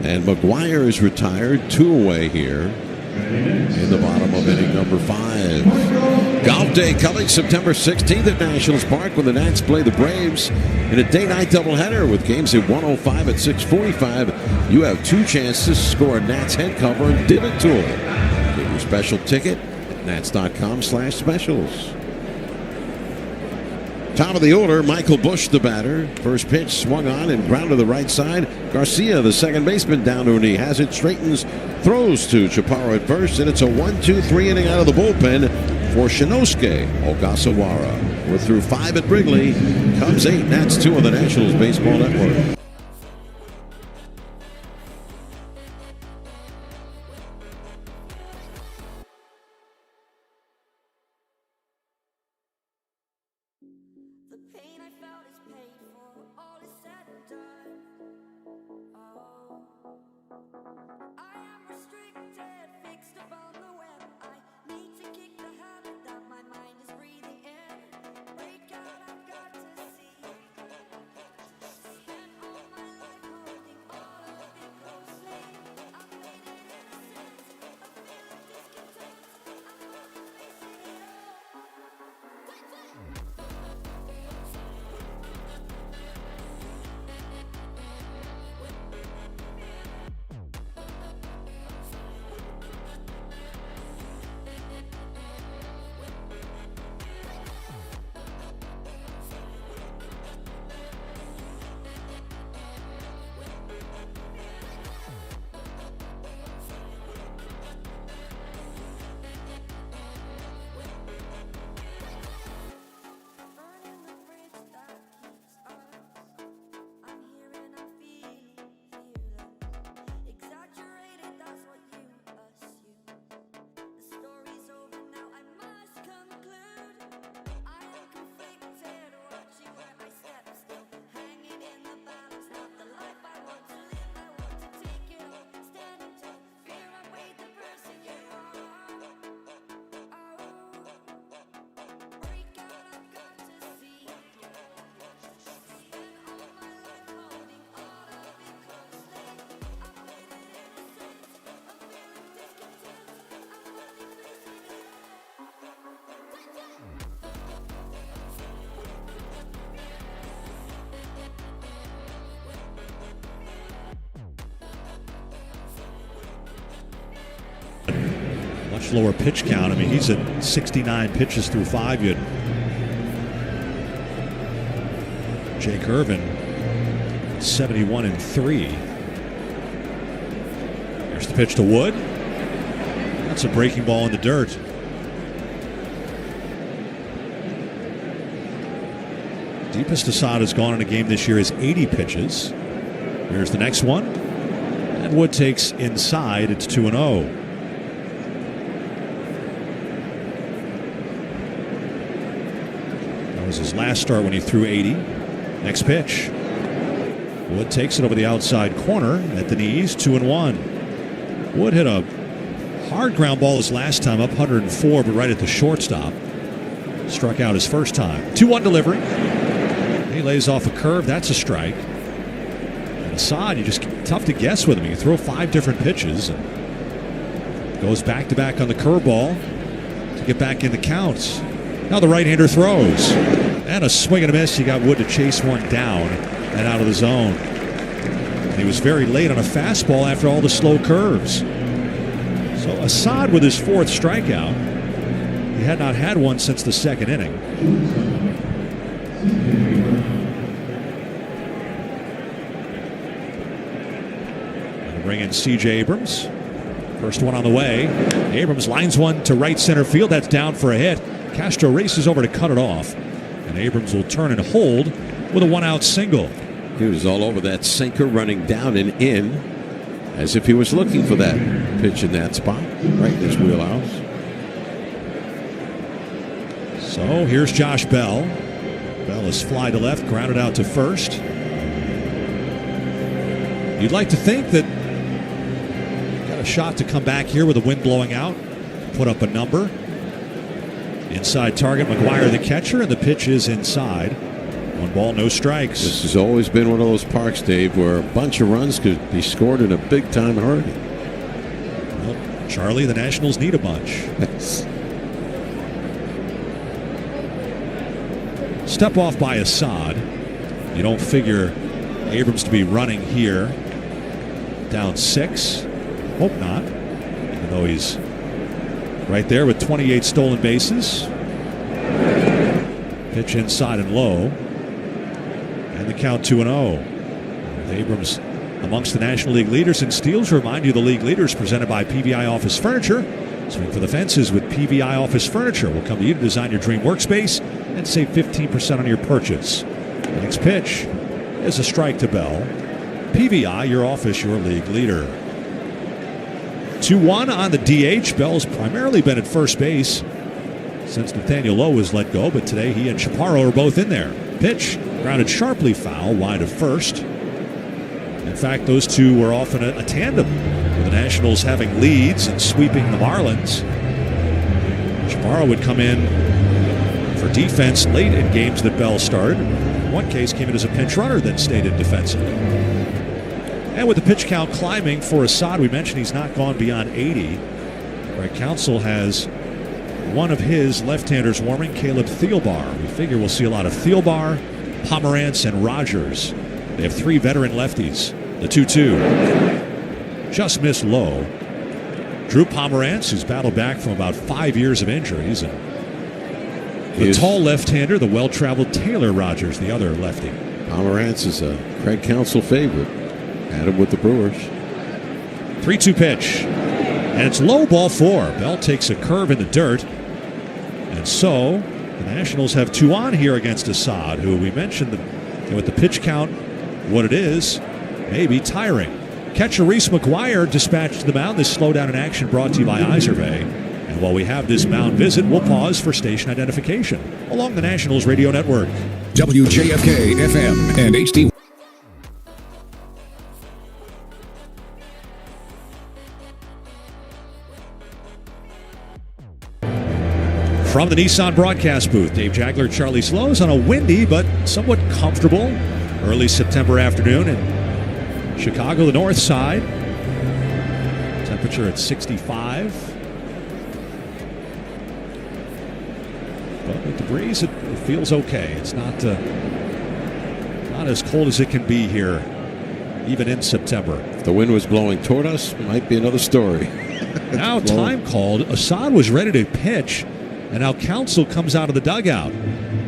And McGuire is retired, 2 away here in the bottom of inning number 5. Golf Day coming September 16th at Nationals Park when the Nats play the Braves in a day-night doubleheader with games at 1:05 at 6:45. You have 2 chances to score a Nats head cover and divot tool. Get your special ticket at nats.com/specials. Top of the order, Michael Busch, the batter. First pitch swung on and ground to the right side. Garcia, the second baseman, down to a knee. Has it, straightens, throws to Chaparro at first, and it's a 1-2-3 inning out of the bullpen for Shinosuke Ogasawara. We're through 5 at Wrigley. Cubs 8, Nats 2 on the Nationals Baseball Network. Much lower pitch count. I mean, he's at 69 pitches through 5. You had Jake Irvin, 71 and 3. Here's the pitch to Wood. That's a breaking ball in the dirt. Deepest Assad has gone in a game this year is 80 pitches. Here's the next one. And Wood takes inside. It's 2-0. That was his last start when he threw 80. Next pitch. Wood takes it over the outside corner at the knees. 2-1. Wood hit a hard ground ball his last time, up 104, but right at the shortstop. Struck out his first time. 2-1 delivery. He lays off a curve. That's a strike. And Assad, you just tough to guess with him. You throw 5 different pitches and goes back to back on the curveball to get back in the counts. Now the right-hander throws. And a swing and a miss. You got Wood to chase one down and out of the zone. And he was very late on a fastball after all the slow curves. So Assad with his 4th strikeout. He had not had one since the 2nd inning. Bring in C.J. Abrams. First one on the way. Abrams lines one to right center field. That's down for a hit. Castro races over to cut it off. And Abrams will turn and hold with a 1-out single. He was all over that sinker, running down and in as if he was looking for that pitch in that spot, right in his wheelhouse. So here's Josh Bell. Bell is fly to left, grounded out to first. You'd like to think that got a shot to come back here with the wind blowing out, put up a number. Inside target, McGuire the catcher, and the pitch is inside. 1 ball, no strikes. This has always been one of those parks, Dave, where a bunch of runs could be scored in a big-time hurry. Well, Charlie, the Nationals need a bunch. Step off by Assad. You don't figure Abrams to be running here. Down 6. Hope not. Even though he's right there with 28 stolen bases. Pitch inside and low. And the count 2-0. Abrams amongst the National League leaders in steals. Remind you the league leaders presented by PVI Office Furniture. Swing for the fences with PVI Office Furniture. We'll come to you to design your dream workspace and save 15% on your purchase. The next pitch is a strike to Bell. PVI, your office, your league leader. 2-1 on the DH. Bell's primarily been at first base since Nathaniel Lowe was let go, but today he and Chaparro are both in there. Pitch grounded sharply foul, wide of first. In fact, those two were often a tandem, with the Nationals having leads and sweeping the Marlins. Chaparro would come in for defense late in games that Bell started. In one case, came in as a pinch runner, then stayed in defensively. And with the pitch count climbing for Assad, we mentioned he's not gone beyond 80. Greg Counsell has one of his left-handers warming, Caleb Thielbar. We figure we'll see a lot of Thielbar, Pomerantz, and Rogers. They have 3 veteran lefties. The 2-2. Just missed low. Drew Pomerantz, who's battled back from about 5 years of injuries. And the tall left-hander, the well-traveled Taylor Rogers, the other lefty. Pomerantz is a Craig Counsell favorite. Had him with the Brewers. 3-2 pitch. And it's low, ball 4. Bell takes a curve in the dirt. And so the Nationals have 2 on here against Assad, who we mentioned with the pitch count, what it is, may be tiring. Catcher Reese McGuire dispatched to the mound. This slowdown in action brought to you by Iservay. And while we have this mound visit, we'll pause for station identification along the Nationals radio network. WJFK FM and HD. From the Nissan broadcast booth, Dave Jagler, Charlie Slows on a windy but somewhat comfortable early September afternoon in Chicago, the north side. Temperature at 65. But with the breeze, it feels okay. It's not as cold as it can be here, even in September. If the wind was blowing toward us, it might be another story. Now time called. Assad was ready to pitch, and now Counsell comes out of the dugout.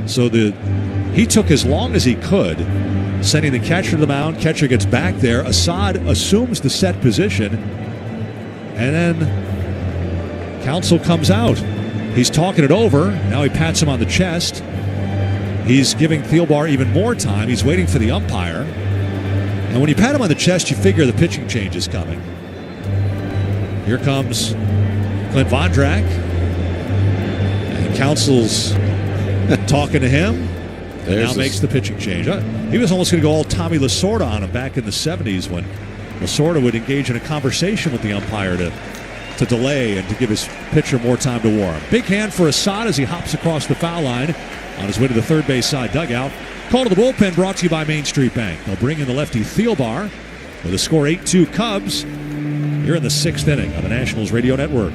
So he took as long as he could, sending the catcher to the mound. Catcher gets back there. Assad assumes the set position, and then Counsell comes out. He's talking it over. Now he pats him on the chest. He's giving Thielbar even more time. He's waiting for the umpire. And when you pat him on the chest, you figure the pitching change is coming. Here comes Clint Vondrak. And Counsell's talking to him. And now makes the pitching change. He was almost going to go all Tommy Lasorda on him back in the 70s when Lasorda would engage in a conversation with the umpire to delay and to give his pitcher more time to warm. Big hand for Assad as he hops across the foul line on his way to the third base side dugout. Call to the bullpen brought to you by Main Street Bank. They'll bring in the lefty Thielbar with a score 8-2 Cubs. You're in the 6th inning on the Nationals Radio Network.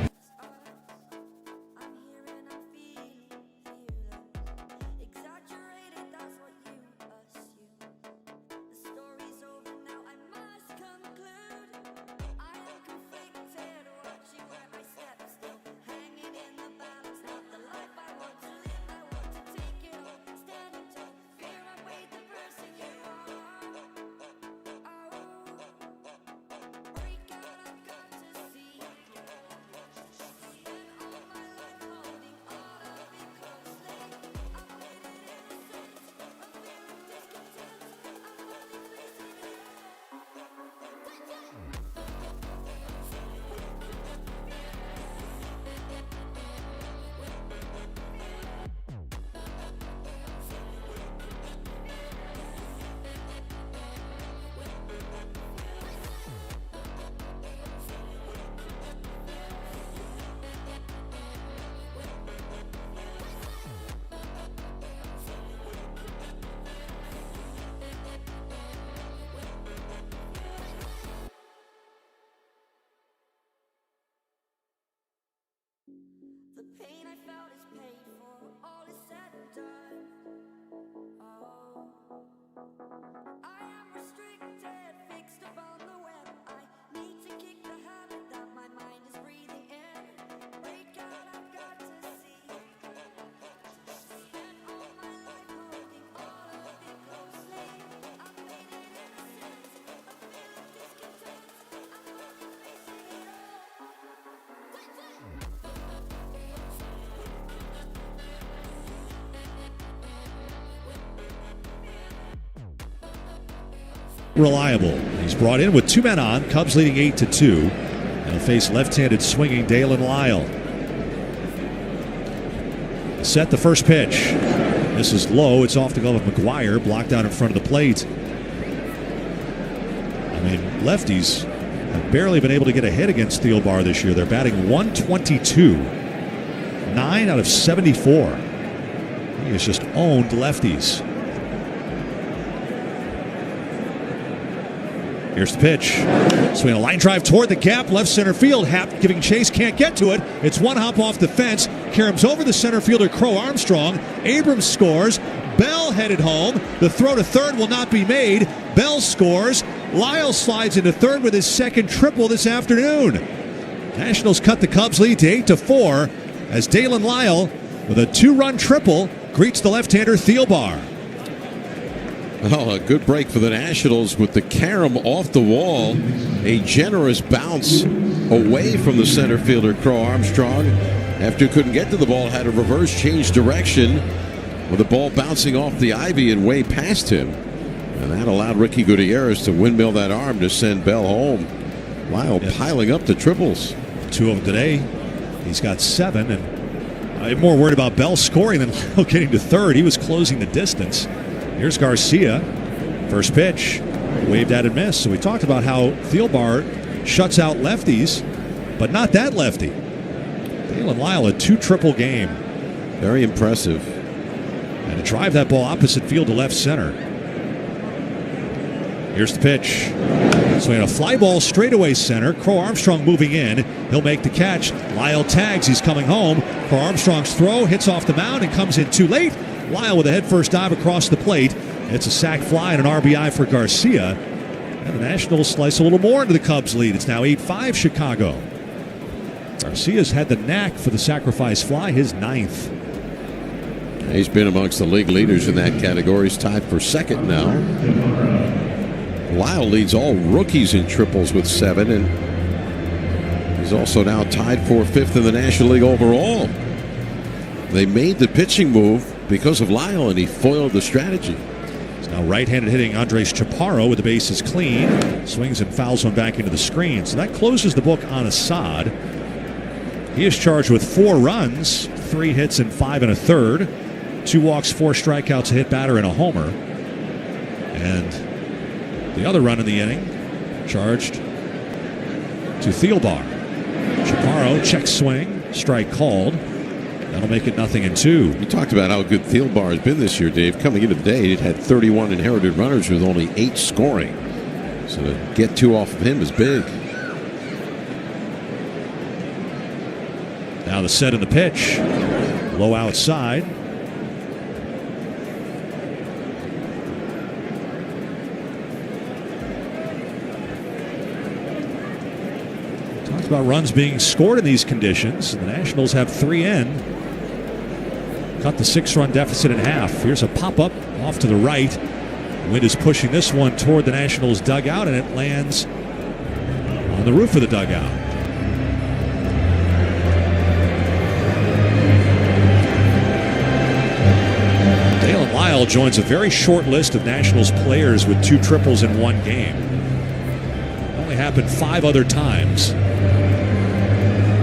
The pain I felt is paid for, all is said and done. Oh, I am restricted, fixed upon the web. I need to kick the habit that my mind is breathing in. Break out, I've got to see. Spent all my life holding all of it closely. I've made it innocent, a feeling discontent. I'm only facing it all. Reliable. He's brought in with 2 men on. Cubs leading 8-2. And he'll face left-handed swinging Dalen Lyle. Set the first pitch. This is low. It's off the glove of McGuire. Blocked out in front of the plate. I mean, lefties have barely been able to get a hit against Thielbar this year. They're batting 122. 9 out of 74. He has just owned lefties. Here's the pitch. Swing a line drive toward the gap, left center field. Happ giving chase, can't get to it. It's one hop off the fence. Caroms over the center fielder, Crow Armstrong. Abrams scores. Bell headed home. The throw to third will not be made. Bell scores. Lyle slides into third with his second triple this afternoon. Nationals cut the Cubs lead to 8-4 as Dalen Lyle with a 2-run triple greets the left-hander Thielbar. Oh, a good break for the Nationals with the carom off the wall. A generous bounce away from the center fielder, Crow Armstrong. After he couldn't get to the ball, had a reverse change direction with the ball bouncing off the ivy and way past him. And that allowed Ricky Gutierrez to windmill that arm to send Bell home. Lyle piling up the triples. 2 of them today. He's got 7, and I'm more worried about Bell scoring than Lyle getting to third. He was closing the distance. Here's Garcia. First pitch. Waved at and missed. So we talked about how Thielbar shuts out lefties, but not that lefty. Dalen Lyle, a 2-triple game. Very impressive. And to drive that ball opposite field to left center. Here's the pitch. Swinging a fly ball straightaway center. Crow Armstrong moving in. He'll make the catch. Lyle tags. He's coming home. Crow Armstrong's throw hits off the mound and comes in too late. Lyle with a head-first dive across the plate. It's a sac fly and an RBI for Garcia. And the Nationals slice a little more into the Cubs' lead. It's now 8-5 Chicago. Garcia's had the knack for the sacrifice fly, his 9th. He's been amongst the league leaders in that category. He's tied for second now. Lyle leads all rookies in triples with 7, and he's also now tied for 5th in the National League overall. They made the pitching move because of Lyle, and he foiled the strategy. Now right-handed hitting Andres Chaparro with the bases clean. Swings and fouls one back into the screen. So that closes the book on Assad. He is charged with 4 runs, 3 hits and 5 1/3. 2 walks, 4 strikeouts, a hit batter, and a homer. And the other run in the inning charged to Thielbar. Chaparro check swing, strike called. That'll make it 0-2. You talked about how good Thielbar has been this year, Dave. Coming into the day, it had 31 inherited runners with only 8 scoring. So to get 2 off of him is big. Now the set and the pitch. Low outside. Talked about runs being scored in these conditions. The Nationals have 3 in. Cut the 6-run deficit in half. Here's a pop-up off to the right. Wind is pushing this one toward the Nationals' dugout, and it lands on the roof of the dugout. Dalen Lyle joins a very short list of Nationals players with 2 triples in 1 game. It only happened 5 other times.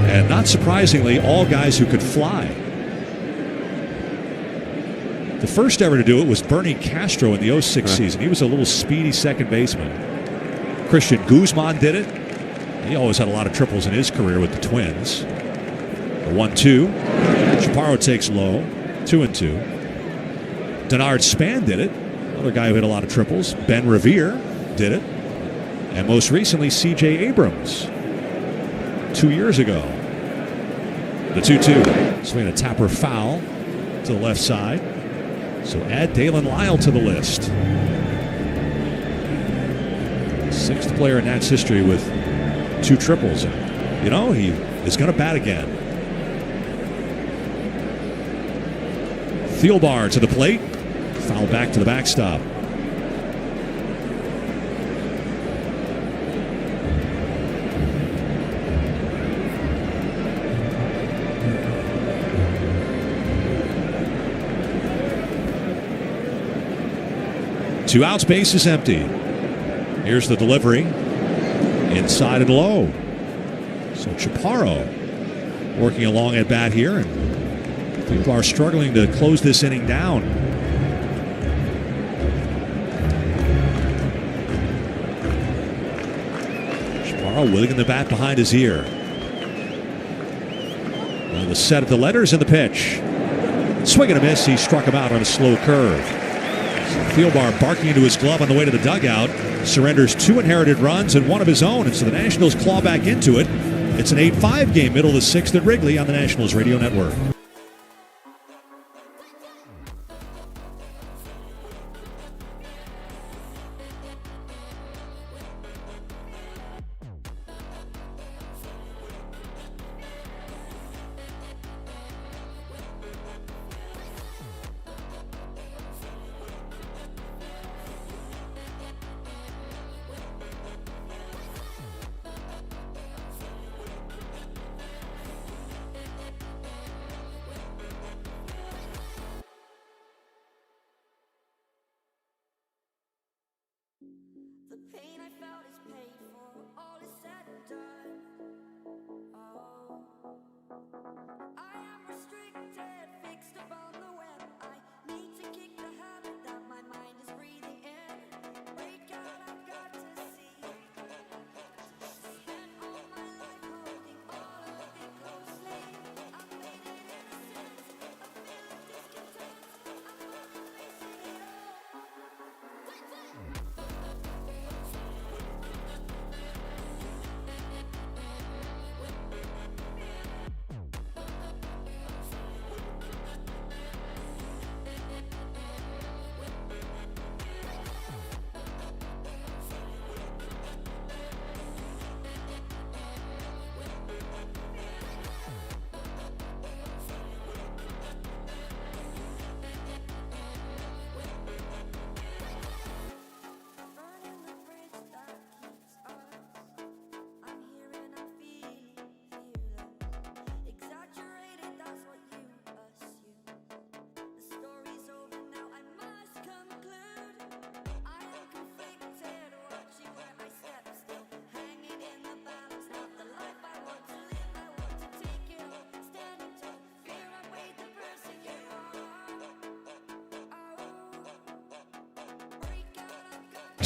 And not surprisingly, all guys who could fly. The first ever to do it was Bernie Castro in the 06 season. He was a little speedy second baseman. Christian Guzman did it. He always had a lot of triples in his career with the Twins. The 1-2. Chaparro takes low. 2-2. Denard Span did it. Another guy who hit a lot of triples. Ben Revere did it. And most recently, C.J. Abrams 2 years ago. The 2-2. Swing a tapper foul to the left side. So add Dalen Lyle to the list. 6th player in Nats history with 2 triples. And, you know, he is going to bat again. Thielbar to the plate. Foul back to the backstop. Two outs, base is empty. Here's the delivery. Inside and low. So Chaparro working along at bat here. And people are struggling to close this inning down. Chaparro wielding the bat behind his ear. And the set of the letters in the pitch. Swing and a miss. He struck him out on a slow curve. Thielbar barking into his glove on the way to the dugout. Surrenders 2 inherited runs and 1 of his own. And so the Nationals claw back into it. It's an 8-5 game, middle of the 6th at Wrigley on the Nationals Radio Network.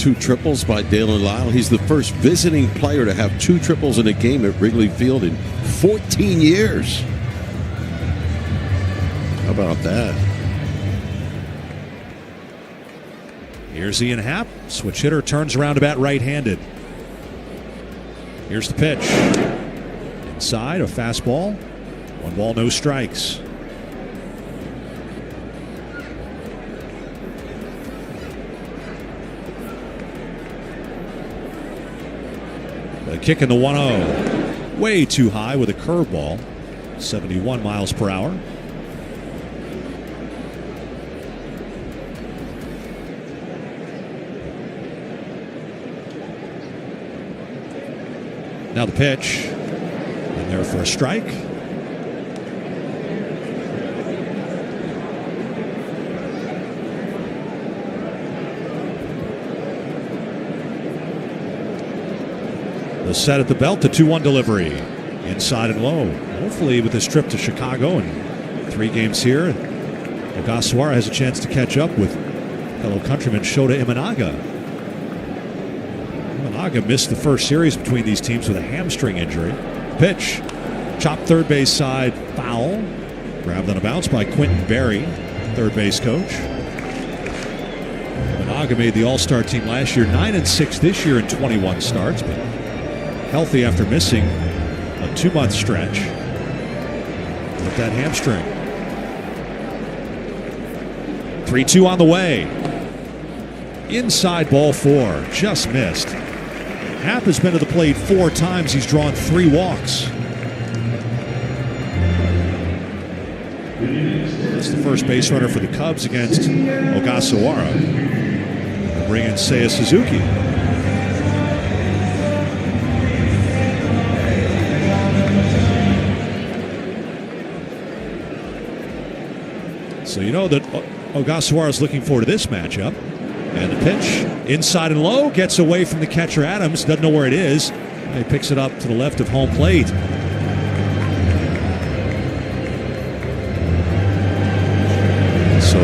2 triples by Dalen Lyle. He's the first visiting player to have 2 triples in a game at Wrigley Field in 14 years. How about that? Here's Ian Happ. Switch hitter turns around to bat right-handed. Here's the pitch. Inside, a fastball. 1 ball, no strikes. The kick in the 1-0. Way too high with a curveball. 71 miles per hour. Now the pitch. And there for a strike. The set at the belt, the 2-1 delivery. Inside and low. Hopefully with this trip to Chicago and 3 games here, Ogasawara has a chance to catch up with fellow countryman Shota Imanaga. Imanaga missed the first series between these teams with a hamstring injury. Pitch. Chopped third base side, foul. Grabbed on a bounce by Quentin Berry, third base coach. Imanaga made the All-Star team last year, 9-6 this year in 21 starts, but healthy after missing a 2-month stretch with that hamstring. 3-2 on the way. Inside ball 4, just missed. Happ has been to the plate 4 times. He's drawn 3 walks. That's the first base runner for the Cubs against Ogasawara. They'll bring in Seiya Suzuki. So you know that Ogasawara is looking forward to this matchup. And the pitch, inside and low, gets away from the catcher Adams. Doesn't know where it is. He picks it up to the left of home plate. So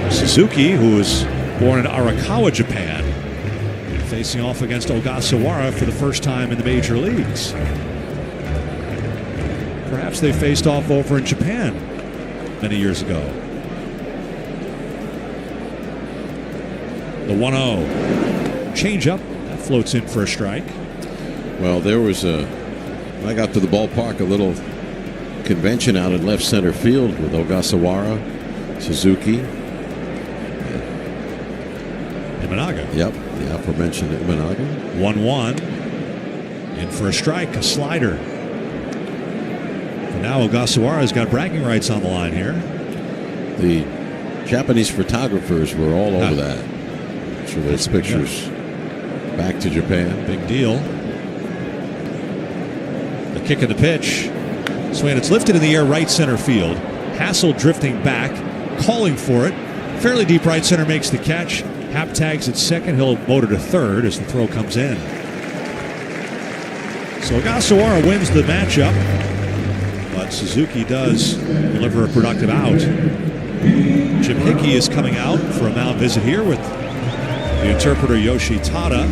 Suzuki, who was born in Arakawa, Japan, facing off against Ogasawara for the first time in the major leagues. Perhaps they faced off over in Japan many years ago. The 1-0. Change up. That floats in for a strike. Well, there was I got to the ballpark, a little convention out in left center field with Ogasawara, Suzuki. Imanaga. Yep, the aforementioned Imanaga. 1-1. In for a strike, a slider. Now Ogasawara's got bragging rights on the line here. The Japanese photographers were all over that. I'm sure there's pictures back to Japan. Big deal. The kick and the pitch. Swing, it's lifted in the air right center field. Hassel drifting back, calling for it. Fairly deep right center makes the catch. Happ tags at second. He'll motor to third as the throw comes in. So Ogasawara wins the matchup. But Suzuki does deliver a productive out. Jim Hickey is coming out for a mound visit here with the interpreter Yoshi Tada,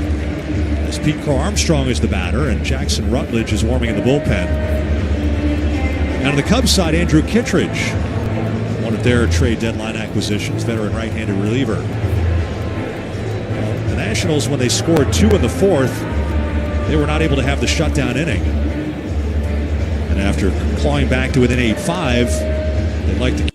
as Pete Crow Armstrong is the batter and Jackson Rutledge is warming in the bullpen. And on the Cubs side, Andrew Kittredge, one of their trade deadline acquisitions, veteran right-handed reliever. The Nationals, when they scored 2 in the 4th, they were not able to have the shutdown inning. And after clawing back to within 8-5, they'd like to.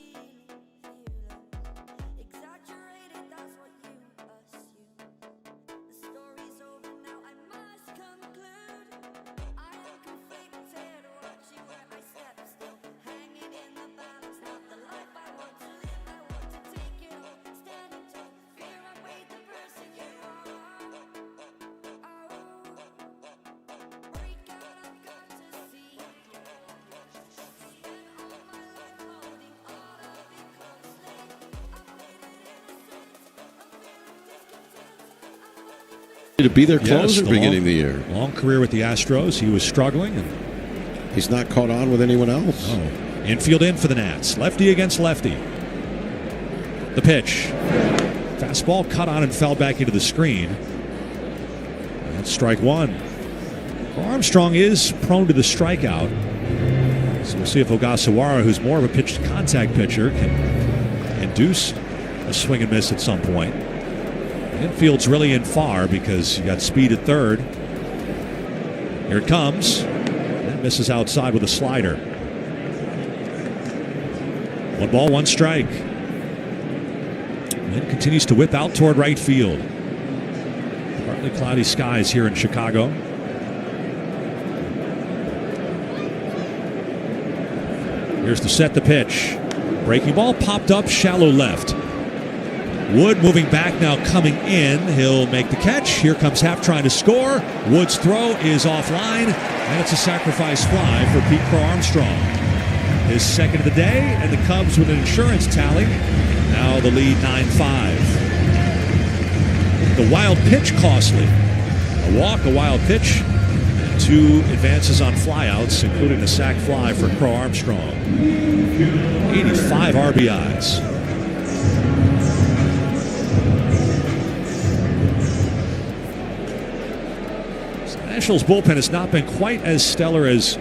To be their closer Yes, beginning of the year. Long career with the Astros. He was struggling, and he's not caught on with anyone else. Oh. Infield in for the Nats. Lefty against lefty. The pitch. Fastball cut on and fell back into the screen. That's strike one. Armstrong is prone to the strikeout. So we'll see if Ogasawara, who's more of a pitch contact pitcher, can induce a swing and miss at some point. Infield's really in far because you got speed at third. Here it comes. And misses outside with a slider. 1 ball, 1 strike. Wind continues to whip out toward right field. Partly cloudy skies here in Chicago. Here's to set the pitch. Breaking ball popped up shallow left. Wood moving back now, coming in. He'll make the catch. Here comes Happ trying to score. Wood's throw is offline, and it's a sacrifice fly for Pete Crow Armstrong. His second of the day, and the Cubs with an insurance tally. Now the lead 9-5. The wild pitch costly. A walk, a wild pitch, and 2 advances on flyouts, including a sac fly for Crow Armstrong. 85 RBIs. The Nationals bullpen has not been quite as stellar as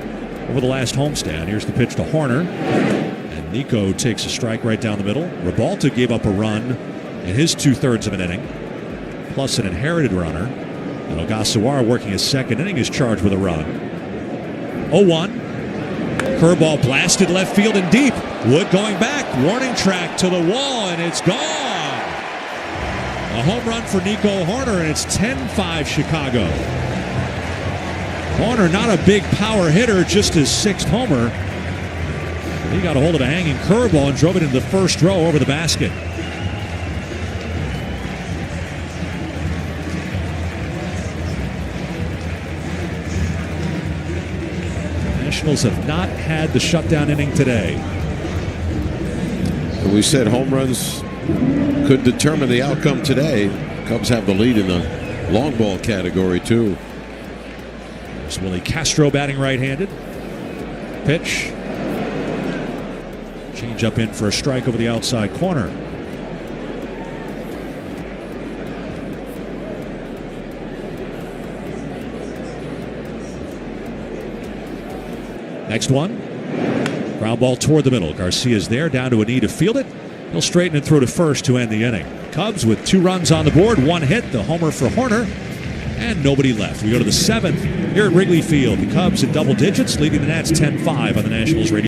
over the last homestand. Here's the pitch to Horner. And Nico takes a strike right down the middle. Ribalta gave up a run in his 2/3 of an inning, plus an inherited runner. And Ogasawara, working his second inning, is charged with a run. 0-1. Curveball blasted left field and deep. Wood going back. Warning track to the wall, and it's gone. A home run for Nico Horner, and it's 10-5 Chicago. Horner, not a big power hitter, just his 6th homer. He got a hold of a hanging curveball and drove it into the first row over the basket. The Nationals have not had the shutdown inning today. We said home runs could determine the outcome today. Cubs have the lead in the long ball category, too. There's Willie Castro batting right-handed. Pitch. Change up in for a strike over the outside corner. Next one. Ground ball toward the middle. Garcia's there, down to a knee to field it. He'll straighten and throw to first to end the inning. Cubs with 2 runs on the board, 1 hit, the homer for Horner, and nobody left. We go to the 7th here at Wrigley Field. The Cubs in double digits, leading the Nats 10-5 on the Nationals radio.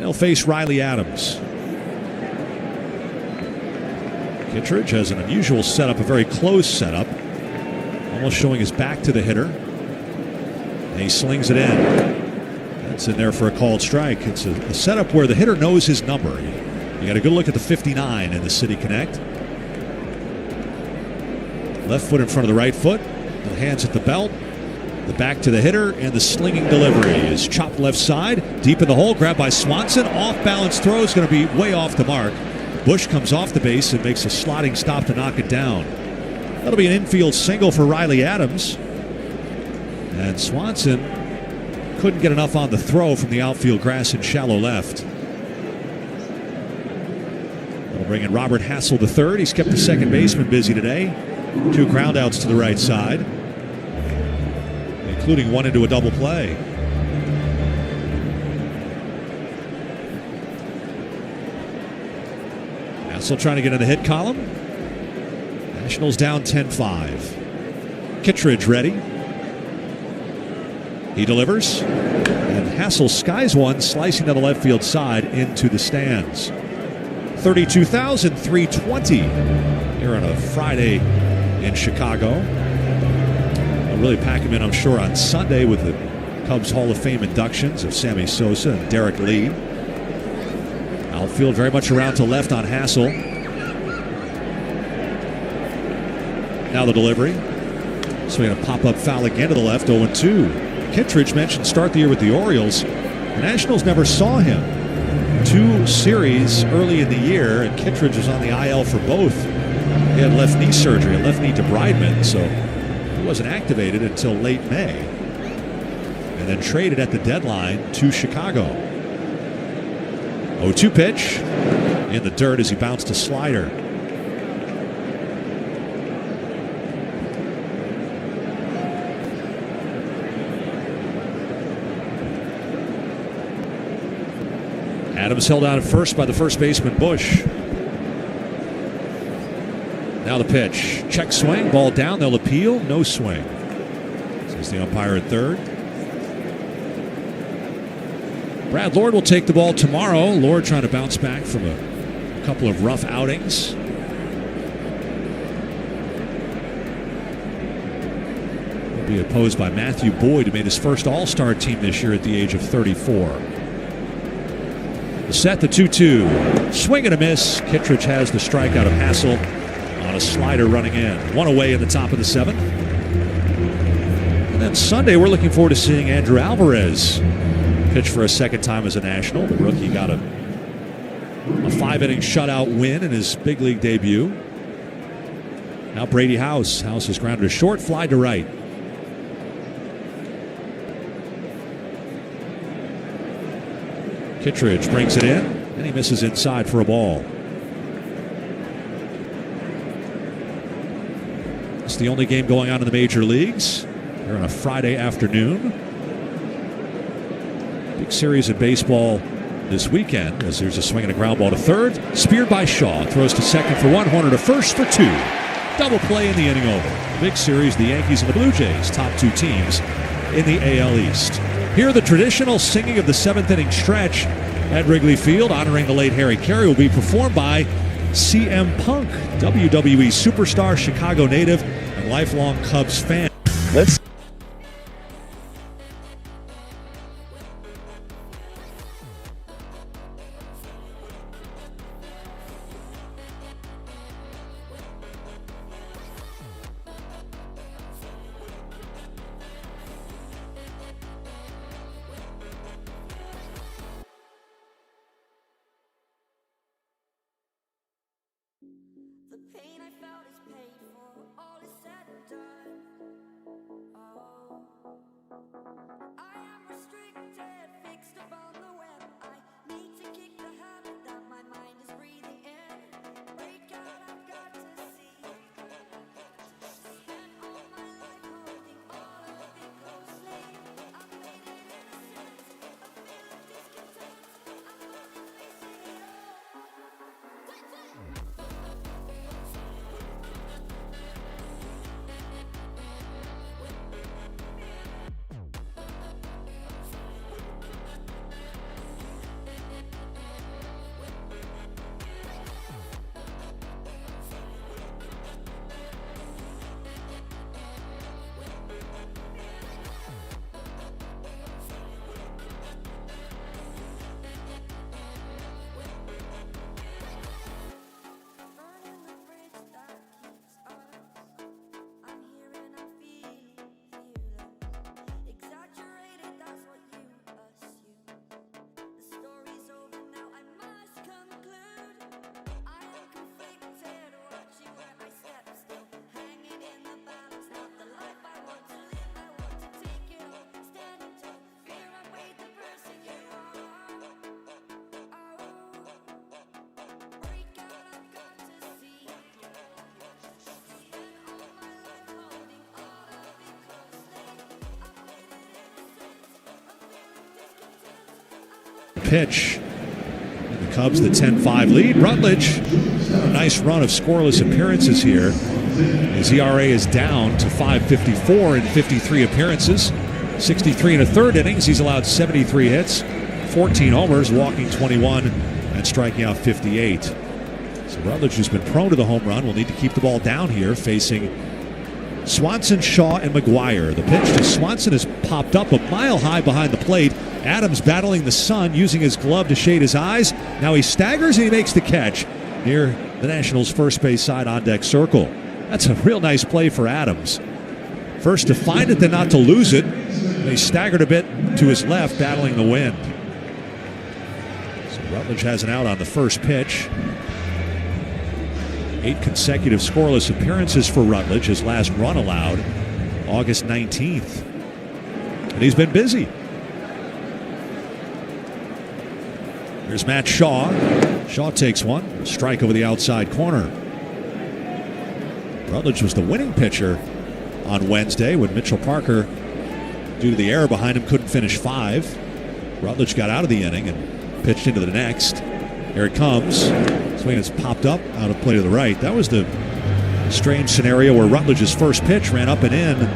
he'll face Riley Adams. Kittredge has an unusual setup, a very close setup. Almost showing his back to the hitter. And he slings it in. That's in there for a called strike. It's a setup where the hitter knows his number. You got a good look at the 59 in the City Connect. Left foot in front of the right foot. The hands at the belt. The back to the hitter, and the slinging delivery is chopped left side. Deep in the hole, grabbed by Swanson. Off-balance throw is going to be way off the mark. Bush comes off the base and makes a sliding stop to knock it down. That'll be an infield single for Riley Adams. And Swanson couldn't get enough on the throw from the outfield grass in shallow left. That'll bring in Robert Hassel III. He's kept the second baseman busy today. 2 groundouts to the right side, including one into a double play. Hassel trying to get in the hit column. Nationals down 10-5. Kittredge ready. He delivers. And Hassel skies one, slicing to the left field side into the stands. 32,320 here on a Friday in Chicago. I'll really pack him in, I'm sure, on Sunday with the Cubs Hall of Fame inductions of Sammy Sosa and Derek Lee. Outfield very much around to left on Hassel. Now the delivery. So a pop-up foul again to the left, 0-2. Kittredge mentioned start the year with the Orioles. The Nationals never saw him. 2 series early in the year, and Kittredge was on the IL for both. He had left knee surgery, a left knee debridement, so he wasn't activated until late May. And then traded at the deadline to Chicago. 0-2 pitch in the dirt as he bounced a slider. Adams held out at first by the first baseman Bush. Now the pitch. Check swing. Ball down. They'll appeal. No swing. Says the umpire at third. Brad Lord will take the ball tomorrow. Lord trying to bounce back from a couple of rough outings. He'll be opposed by Matthew Boyd, who made his first All-Star team this year at the age of 34. The set, the 2-2. Swing and a miss. Kittredge has the strikeout of Hassel on a slider running in. One away in the top of the 7th. And then Sunday, we're looking forward to seeing Andrew Alvarez pitch for a second time as a National. The rookie got a 5-inning shutout win in his big league debut. Now Brady House. House is grounded to short, fly to right. Kittredge brings it in, and he misses inside for a ball. It's the only game going on in the major leagues here on a Friday afternoon. Big series of baseball this weekend as there's a swing and a ground ball to third. Speared by Shaw. Throws to second for 1, Horner to first for 2. Double play in the inning over. Big series, the Yankees and the Blue Jays, top 2 teams in the AL East. Here, the traditional singing of the 7th inning stretch at Wrigley Field, honoring the late Harry Carey, will be performed by CM Punk, WWE superstar, Chicago native, and lifelong Cubs fan. Let's The pain I felt is paid for, all is said and done. pitch. And the Cubs the 10-5 lead. Rutledge, a nice run of scoreless appearances here. His ERA is down to 5.54 in 53 appearances. 63 in the third innings. He's allowed 73 hits, 14 homers, walking 21 and striking out 58. So Rutledge, who's been prone to the home run, will need to keep the ball down here, facing Swanson, Shaw, and McGuire. The pitch to Swanson has popped up a mile high behind the plate. Adams battling the sun, using his glove to shade his eyes. Now he staggers and he makes the catch near the Nationals' first base side on deck circle. That's a real nice play for Adams. First to find it, then not to lose it. And he staggered a bit to his left, battling the wind. So Rutledge has an out on the first pitch. 8 consecutive scoreless appearances for Rutledge. His last run allowed August 19th. And he's been busy. Here's Matt Shaw. Shaw takes one. Strike over the outside corner. Rutledge was the winning pitcher on Wednesday when Mitchell Parker, due to the error behind him, couldn't finish 5. Rutledge got out of the inning and pitched into the next. Here it comes. Swing has popped up out of play to the right. That was the strange scenario where Rutledge's first pitch ran up and in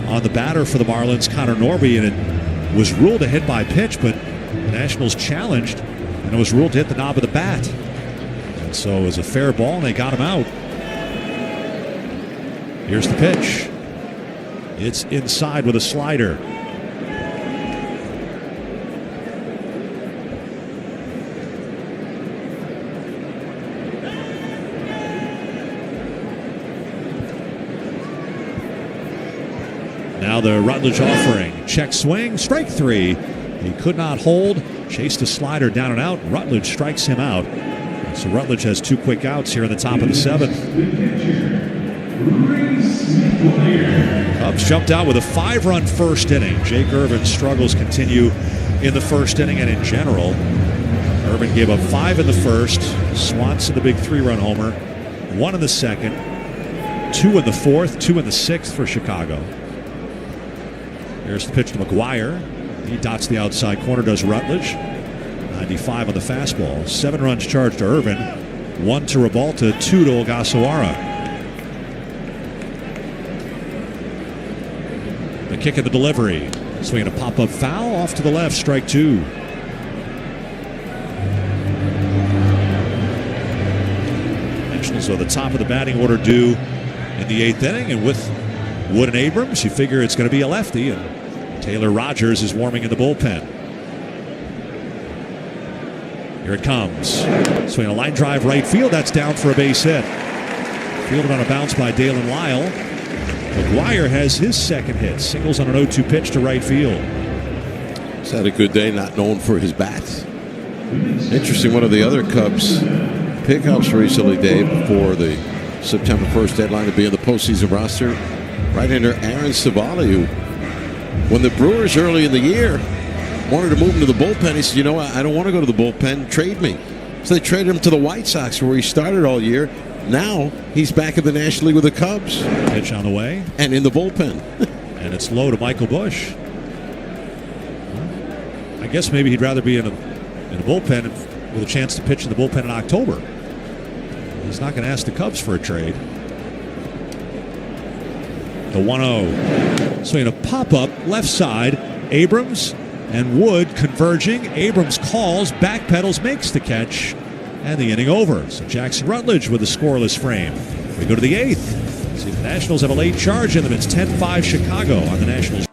on the batter for the Marlins, Connor Norby, and it was ruled a hit by pitch, but the Nationals challenged, and it was ruled to hit the knob of the bat. And so it was a fair ball, and they got him out. Here's the pitch. It's inside with a slider. Now the Rutledge offering. Check swing, strike 3. He could not hold. Chased a slider down and out. Rutledge strikes him out. So Rutledge has 2 quick outs here in the top of the 7th. Cubs jumped out with a 5-run first inning. Jake Irvin's struggles continue in the first inning and in general. Irvin gave up 5 in the first. Swanson, the big 3-run homer. 1 in the second. 2 in the fourth. 2 in the sixth for Chicago. Here's the pitch to McGuire. He dots the outside corner, does Rutledge. 95 on the fastball. 7 runs charged to Irvin. 1 to Rebalta, 2 to Ogasawara. The kick and the delivery. Swinging a pop-up foul off to the left, strike 2. Nationals are the top of the batting order due in the 8th inning, and with Wood and Abrams, you figure it's going to be a lefty, and Taylor Rogers is warming in the bullpen. Here it comes. Swinging a line drive right field. That's down for a base hit. Fielded on a bounce by Dalen Lyle. McGuire has his second hit. Singles on an 0-2 pitch to right field. He's had a good day, not known for his bats. Interesting, one of the other Cubs pickups recently, Dave, before the September 1st deadline to be in the postseason roster, right-hander Aaron Savali, who, when the Brewers early in the year wanted to move him to the bullpen, he said, you know, I don't want to go to the bullpen, trade me. So they traded him to the White Sox, where he started all year. Now he's back in the National League with the Cubs. Pitch on the way. And in the bullpen. And it's low to Michael Busch. I guess maybe he'd rather be in a bullpen with a chance to pitch in the bullpen in October. He's not going to ask the Cubs for a trade. The 1-0. Swinging a pop-up left side. Abrams and Wood converging. Abrams calls, backpedals, makes the catch. And the inning over. So Jackson Rutledge with a scoreless frame. We go to the 8th. See, the Nationals have a late charge in them. It's 10-5 Chicago on the Nationals.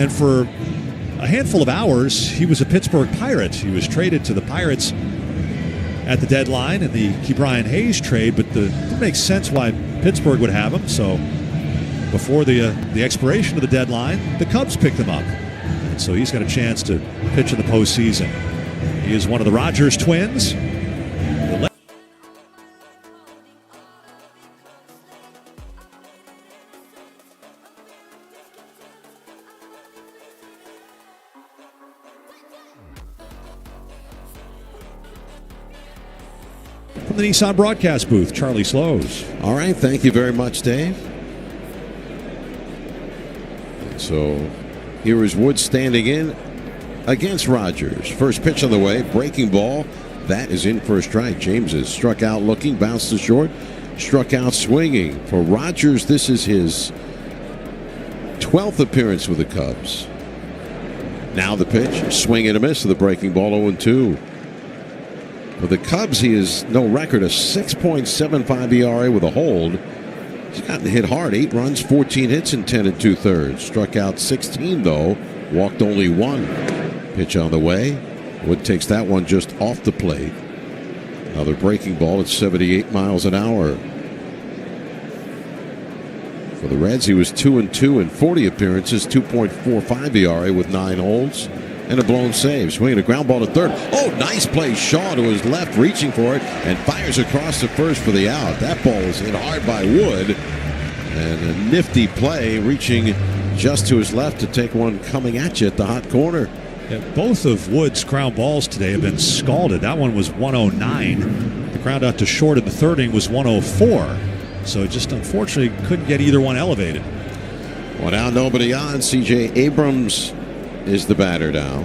And for a handful of hours, he was a Pittsburgh Pirate. He was traded to the Pirates at the deadline in the Ke'Bryan Hayes trade, but it makes sense why Pittsburgh would have him. So before the expiration of the deadline, the Cubs picked him up. And so he's got a chance to pitch in the postseason. He is one of the Rogers twins. From the Nissan broadcast booth, Charlie Slows. All right, thank you very much, Dave. So here is Wood standing in against Rogers. First pitch on the way, breaking ball. That is in for a strike. James is struck out looking, bounced to short, struck out swinging. For Rogers, this is his 12th appearance with the Cubs. Now the pitch, swing and a miss to the breaking ball, 0-2. For the Cubs, he has no record, a 6.75 ERA with a hold. He's gotten hit hard, 8 runs, 14 hits in 10 2/3. Struck out 16, though, walked only 1. Pitch on the way. Wood takes that one just off the plate. Another breaking ball at 78 miles an hour. For the Reds, he was 2-2 in 40 appearances, 2.45 ERA with 9 holds. And a blown save. Swinging a ground ball to third. Oh, nice play. Shaw to his left, reaching for it, and fires across the first for the out. That ball was hit hard by Wood. And a nifty play, reaching just to his left to take one coming at you at the hot corner. Yeah, both of Wood's ground balls today have been scalded. That one was 109. The ground out to short in the third inning was 104. So just unfortunately couldn't get either one elevated. Well, now nobody on. C.J. Abrams is the batter now.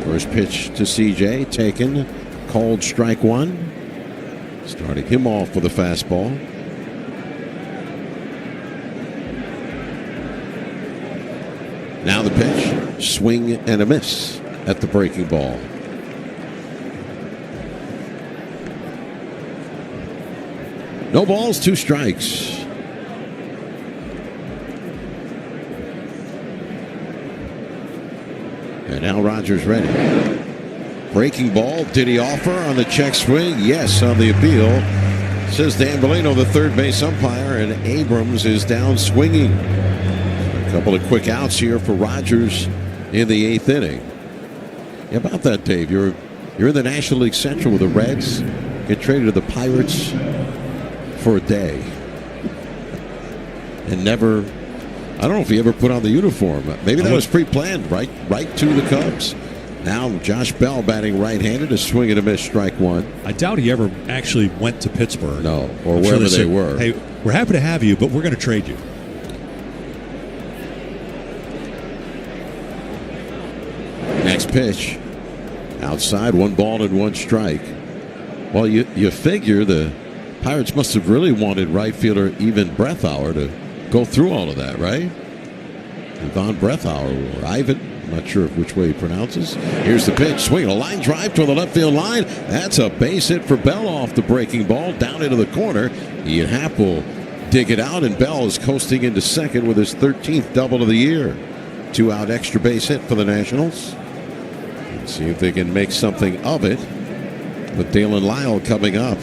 First pitch to CJ taken, called strike 1. Starting him off with a fastball. Now the pitch, swing and a miss at the breaking ball. No balls, 2 strikes. And now Rogers ready. Breaking ball. Did he offer on the check swing? Yes, on the appeal. Says Dan Bellino, the third base umpire, and Abrams is down swinging. A couple of quick outs here for Rogers in the 8th inning. Yeah, about that, Dave. You're in the National League Central with the Reds. Get traded to the Pirates for a day. And never... I don't know if he ever put on the uniform. Maybe that was pre-planned, right to the Cubs. Now Josh Bell batting right-handed, a swing and a miss, strike 1. I doubt he ever actually went to Pittsburgh. No, or wherever they were. Hey, we're happy to have you, but we're going to trade you. Next pitch. Outside, 1 ball and 1 strike. Well, you figure the Pirates must have really wanted right fielder Ivan Breathauer to go through all of that, right? Ivan Breathauer or Ivan, I'm not sure which way he pronounces. Here's the pitch, swing, a line drive toward the left field line. That's a base hit for Bell off the breaking ball, down into the corner. Ian Happ will dig it out, and Bell is coasting into second with his 13th double of the year. 2-out extra base hit for the Nationals. Let's see if they can make something of it with Dalen Lyle coming up.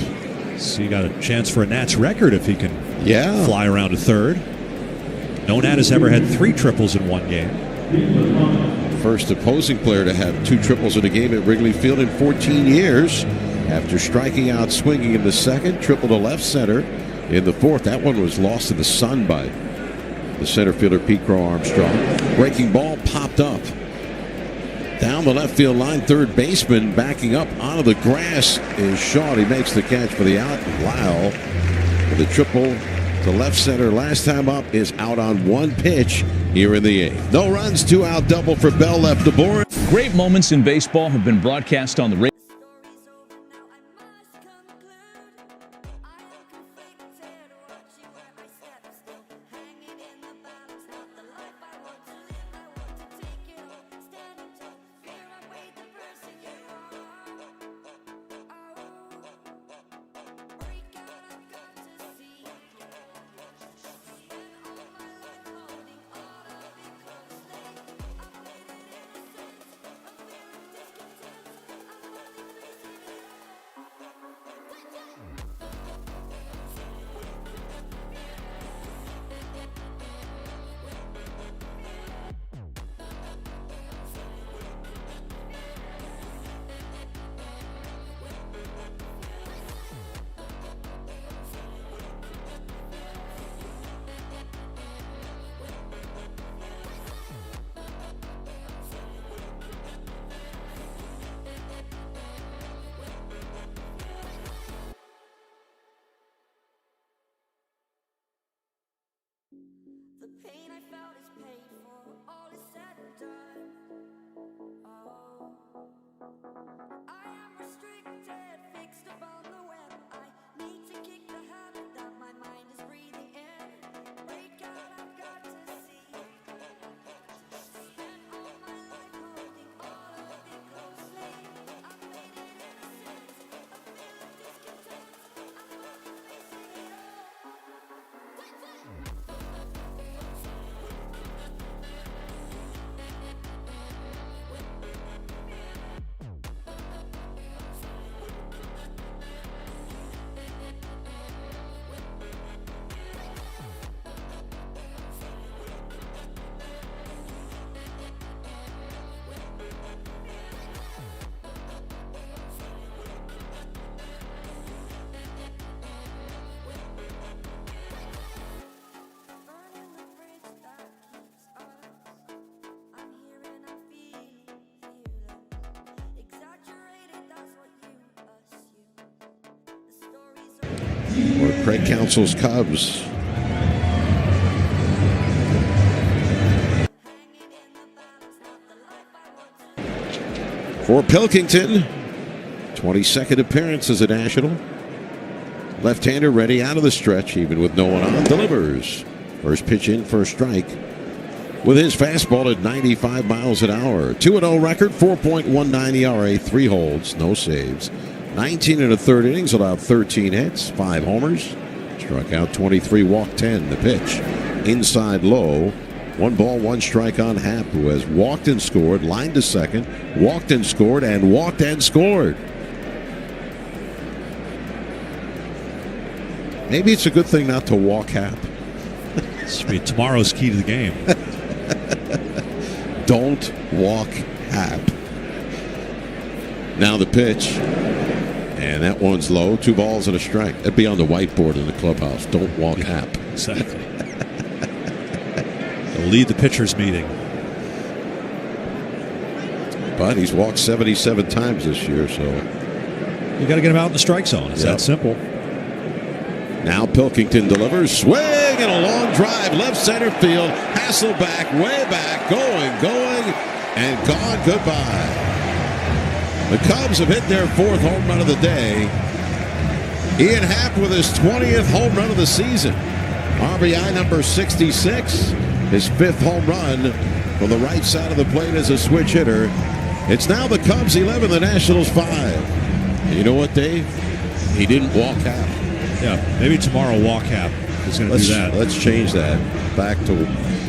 So you got a chance for a Nats record if he can fly around to third. No Nat has ever had 3 triples in one game. First opposing player to have 2 triples in a game at Wrigley Field in 14 years. After striking out swinging in the second, triple to left center in the fourth. That one was lost to the sun by the center fielder Pete Crow Armstrong. Breaking ball popped up. Down the left field line, third baseman backing up onto the grass is Shaw. He makes the catch for the out. Lyle with the triple to left center last time up is out on 1 pitch here in the 8th. No runs, 2-out double for Bell left aboard. Great moments in baseball have been broadcast on the radio. for Craig Counsell's Cubs. For Pilkington, 22nd appearance as a National. Left-hander ready out of the stretch, even with no one on. Delivers. First pitch in for a strike. With his fastball at 95 miles an hour. 2-0 record, 4.19 ERA, 3 holds, no saves. 19 and a third innings, allowed 13 hits, 5 homers. Struck out 23, walked 10. The pitch inside low. 1 ball, 1 strike on Happ, who has walked and scored, lined to second, walked and scored, and walked and scored. Maybe it's a good thing not to walk Happ. This will be tomorrow's key to the game. Don't walk Happ. Now the pitch. And that one's low. 2 balls and a strike. That'd be on the whiteboard in the clubhouse. Don't walk Happ. Exactly. They'll lead the pitchers' meeting. But he's walked 77 times this year, so. You got to get him out in the strike zone. It's that simple. Now Pilkington delivers. Swing and a long drive. Left center field. Hasselback way back. Going, and gone. Goodbye. The Cubs have hit their 4th home run of the day. Ian Happ with his 20th home run of the season. RBI number 66. His 5th home run from the right side of the plate as a switch hitter. It's now the Cubs 11, the Nationals 5. And you know what, Dave? He didn't walk Happ. Yeah, maybe tomorrow walk Happ is going to do that. Let's change that back to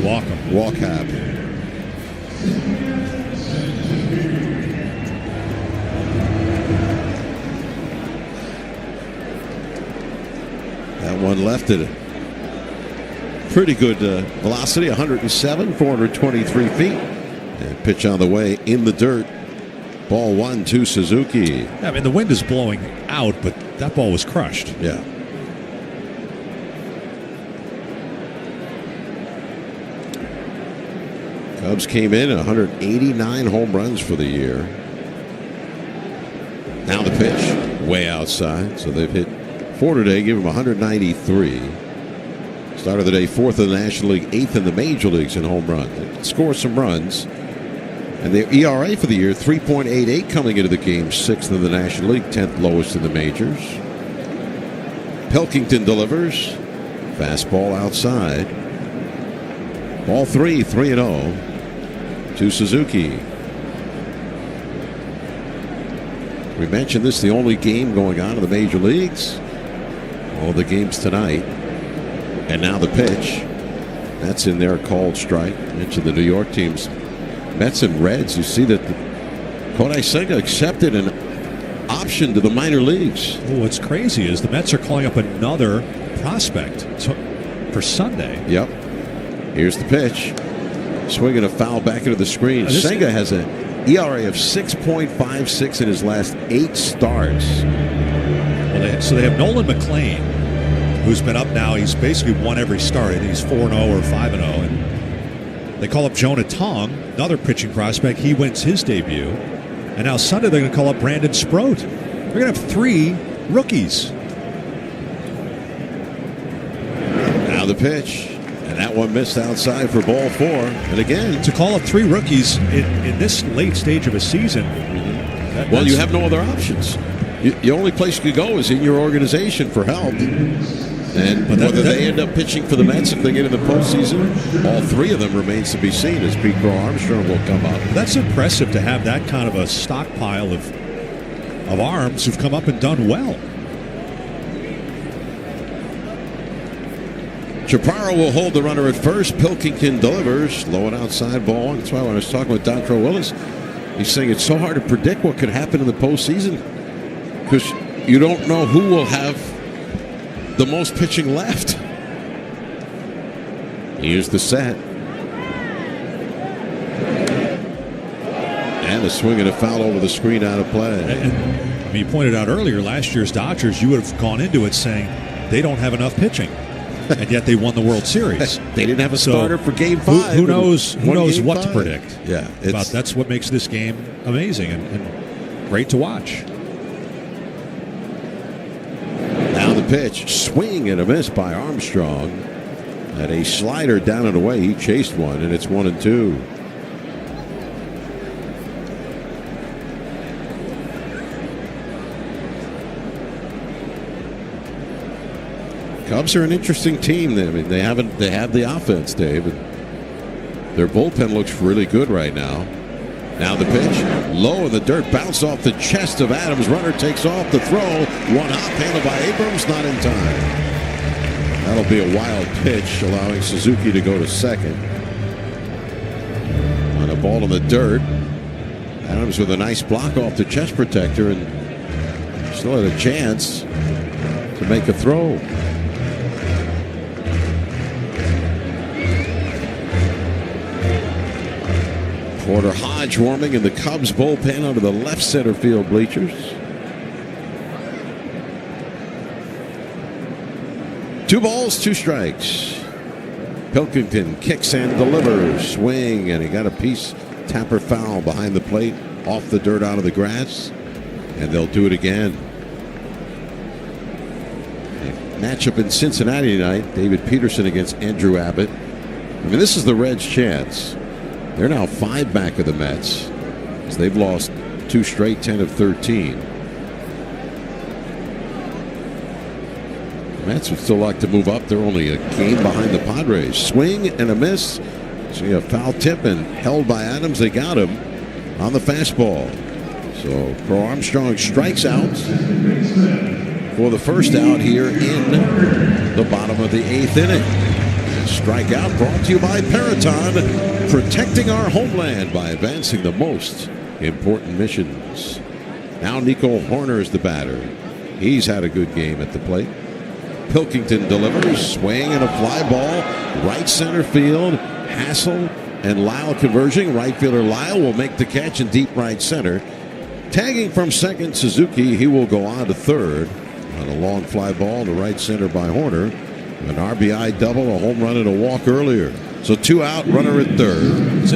walk him. Walk Happ. That one left it pretty good velocity, 107, 423 feet. And pitch on the way in the dirt. Ball 1 to Suzuki. Yeah, I mean, the wind is blowing out, but that ball was crushed. Yeah. Cubs came in 189 home runs for the year. Now the pitch, way outside. So they've hit 4 today, give them 193. Start of the day, 4th in the National League, 8th in the Major Leagues in home runs. They can score some runs. And their ERA for the year, 3.88 coming into the game, 6th in the National League, 10th lowest in the majors. Pilkington delivers. Fastball outside. Ball 3-0 to Suzuki. We mentioned this, the only game going on in the major leagues. All the games tonight. And now the pitch. That's in there, called strike. Mentioned the New York teams. Mets and Reds, you see that Kodai Senga accepted an option to the minor leagues. Well, what's crazy is the Mets are calling up another prospect for Sunday. Yep. Here's the pitch. Swinging a foul back into the screen. Senga has an ERA of 6.56 in his last 8 starts. Well, so they have Nolan McLean, who's been up now. He's basically won every start. I think he's 4-0 or 5-0. And they call up Jonah Tong, another pitching prospect. He wins his debut. And now Sunday they're going to call up Brandon Sproat. They're going to have 3 rookies. Now the pitch. And that one missed outside for ball 4. And again, to call up 3 rookies in this late stage of a season. Well, you have no other options. The only place you could go is in your organization for help. And whether they end up pitching for the Mets if they get in the postseason, all 3 of them remains to be seen as Pete Crow Armstrong will come up. That's impressive to have that kind of a stockpile of arms who've come up and done well. Chaparro will hold the runner at first. Pilkington delivers. Low and outside, ball 1. That's why when I was talking with Dontrell Willis, he's saying it's so hard to predict what could happen in the postseason because you don't know who will have the most pitching left. Here's the set. And the swing and a foul over the screen, out of play. And, I mean, you pointed out earlier, last year's Dodgers, you would have gone into it saying they don't have enough pitching. And yet they won the World Series. They didn't have a starter for Game 5. Who knows what to predict? Yeah, but that's what makes this game amazing and great to watch. Now the pitch, swing and a miss by Armstrong. And a slider down and away. He chased one, and it's 1-2. Cubs are an interesting team. I mean, they have the offense, Dave. And their bullpen looks really good right now. Now the pitch, low in the dirt, bounced off the chest of Adams. Runner takes off the throw. One hop, handled by Abrams, not in time. That'll be a wild pitch, allowing Suzuki to go to second. On a ball in the dirt, Adams with a nice block off the chest protector and still had a chance to make a throw. Porter Hodge warming in the Cubs bullpen under the left center field bleachers. 2 balls, 2 strikes. Pilkington kicks and delivers. Swing, and he got a piece. Tapper foul behind the plate, off the dirt, out of the grass. And they'll do it again. A matchup in Cincinnati tonight. David Peterson against Andrew Abbott. I mean, this is the Reds' chance. They're now 5 back of the Mets, as they've lost 2 straight, 10 of 13. The Mets would still like to move up. They're only a game behind the Padres. Swing and a miss. So a foul tip and held by Adams. They got him on the fastball. So Pro Armstrong strikes out for the first out here in the bottom of the 8th inning. Strikeout brought to you by Peraton, protecting our homeland by advancing the most important missions. Now Nico Horner is the batter. He's had a good game at the plate. Pilkington delivers, swing and a fly ball, right center field. Hassel and Lyle converging. Right fielder Lyle will make the catch in deep right center. Tagging from second, Suzuki. He will go on to third on a long fly ball to right center by Horner. An RBI double, a home run, and a walk earlier. So 2 out, runner at third.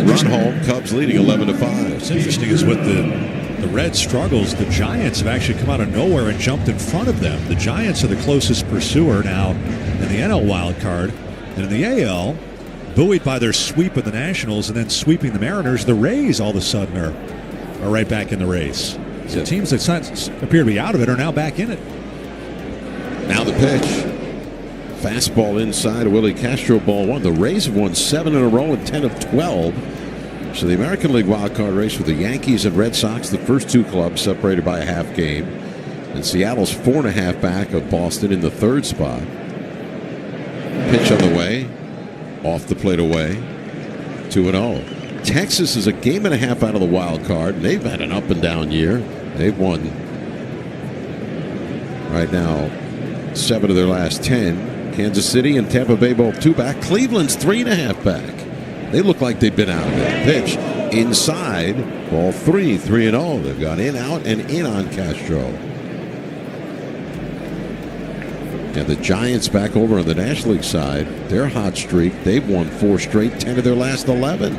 Run home, Cubs leading 11-5. What's interesting is with the Reds' struggles, the Giants have actually come out of nowhere and jumped in front of them. The Giants are the closest pursuer now in the NL wild card. And in the AL, buoyed by their sweep of the Nationals and then sweeping the Mariners, the Rays all of a sudden are right back in the race. So teams that appear to be out of it are now back in it. Now the pitch. Fastball inside, Willie Castro, ball 1. The Rays have won 7 in a row and 10 of 12. So the American League wildcard race with the Yankees and Red Sox, the first 2 clubs separated by a half game. And Seattle's 4.5 back of Boston in the 3rd spot. Pitch on the way, off the plate away, 2-0. Texas is a game and a half out of the wild card, and they've had an up and down year. They've won right now 7 of their last 10. Kansas City and Tampa Bay both 2 back. Cleveland's 3.5 back. They look like they've been out of it. Pitch inside, ball 3, 3-0. They've gone in, out, and in on Castro. And the Giants back over on the National League side. Their hot streak, they've won 4 straight, 10 of their last 11.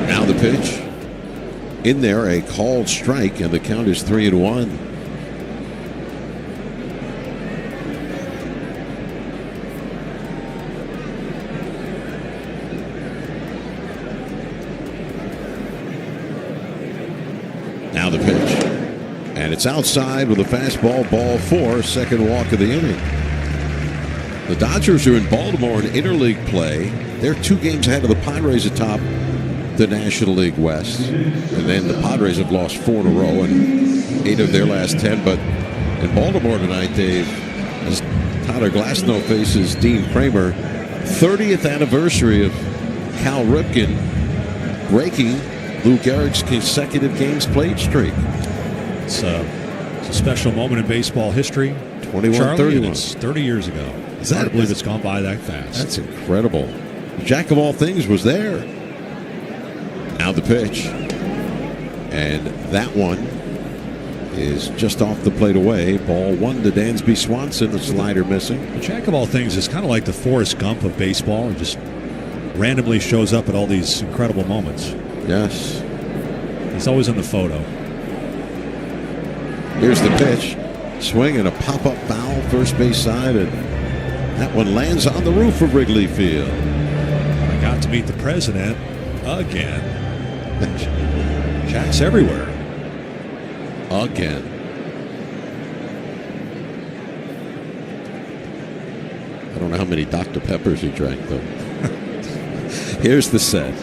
Now the pitch. In there, a called strike, and the count is 3-1. Now the pitch. And it's outside with a fastball, ball 4, second walk of the inning. The Dodgers are in Baltimore in interleague play. They're 2 games ahead of the Padres atop the National League West. And then the Padres have lost 4 in a row and 8 of their last 10. But in Baltimore tonight, Dave, as Tyler Glasnow faces Dean Kramer, 30th anniversary of Cal Ripken breaking Lou Gehrig's consecutive games played streak. It's a special moment in baseball history. 21-31. It's 30 years ago. It's hard to believe it's gone by that fast. That's incredible. Jack of all things was there. Now the pitch, and that one is just off the plate away. Ball 1 to Dansby Swanson, the slider missing. The Jack of all things is kind of like the Forrest Gump of baseball. It just randomly shows up at all these incredible moments. Yes. He's always in the photo. Here's the pitch. Swing and a pop-up foul, first base side, and that one lands on the roof of Wrigley Field. I got to meet the president again. Jack's everywhere. Again. I don't know how many Dr. Peppers he drank, though. Here's the set.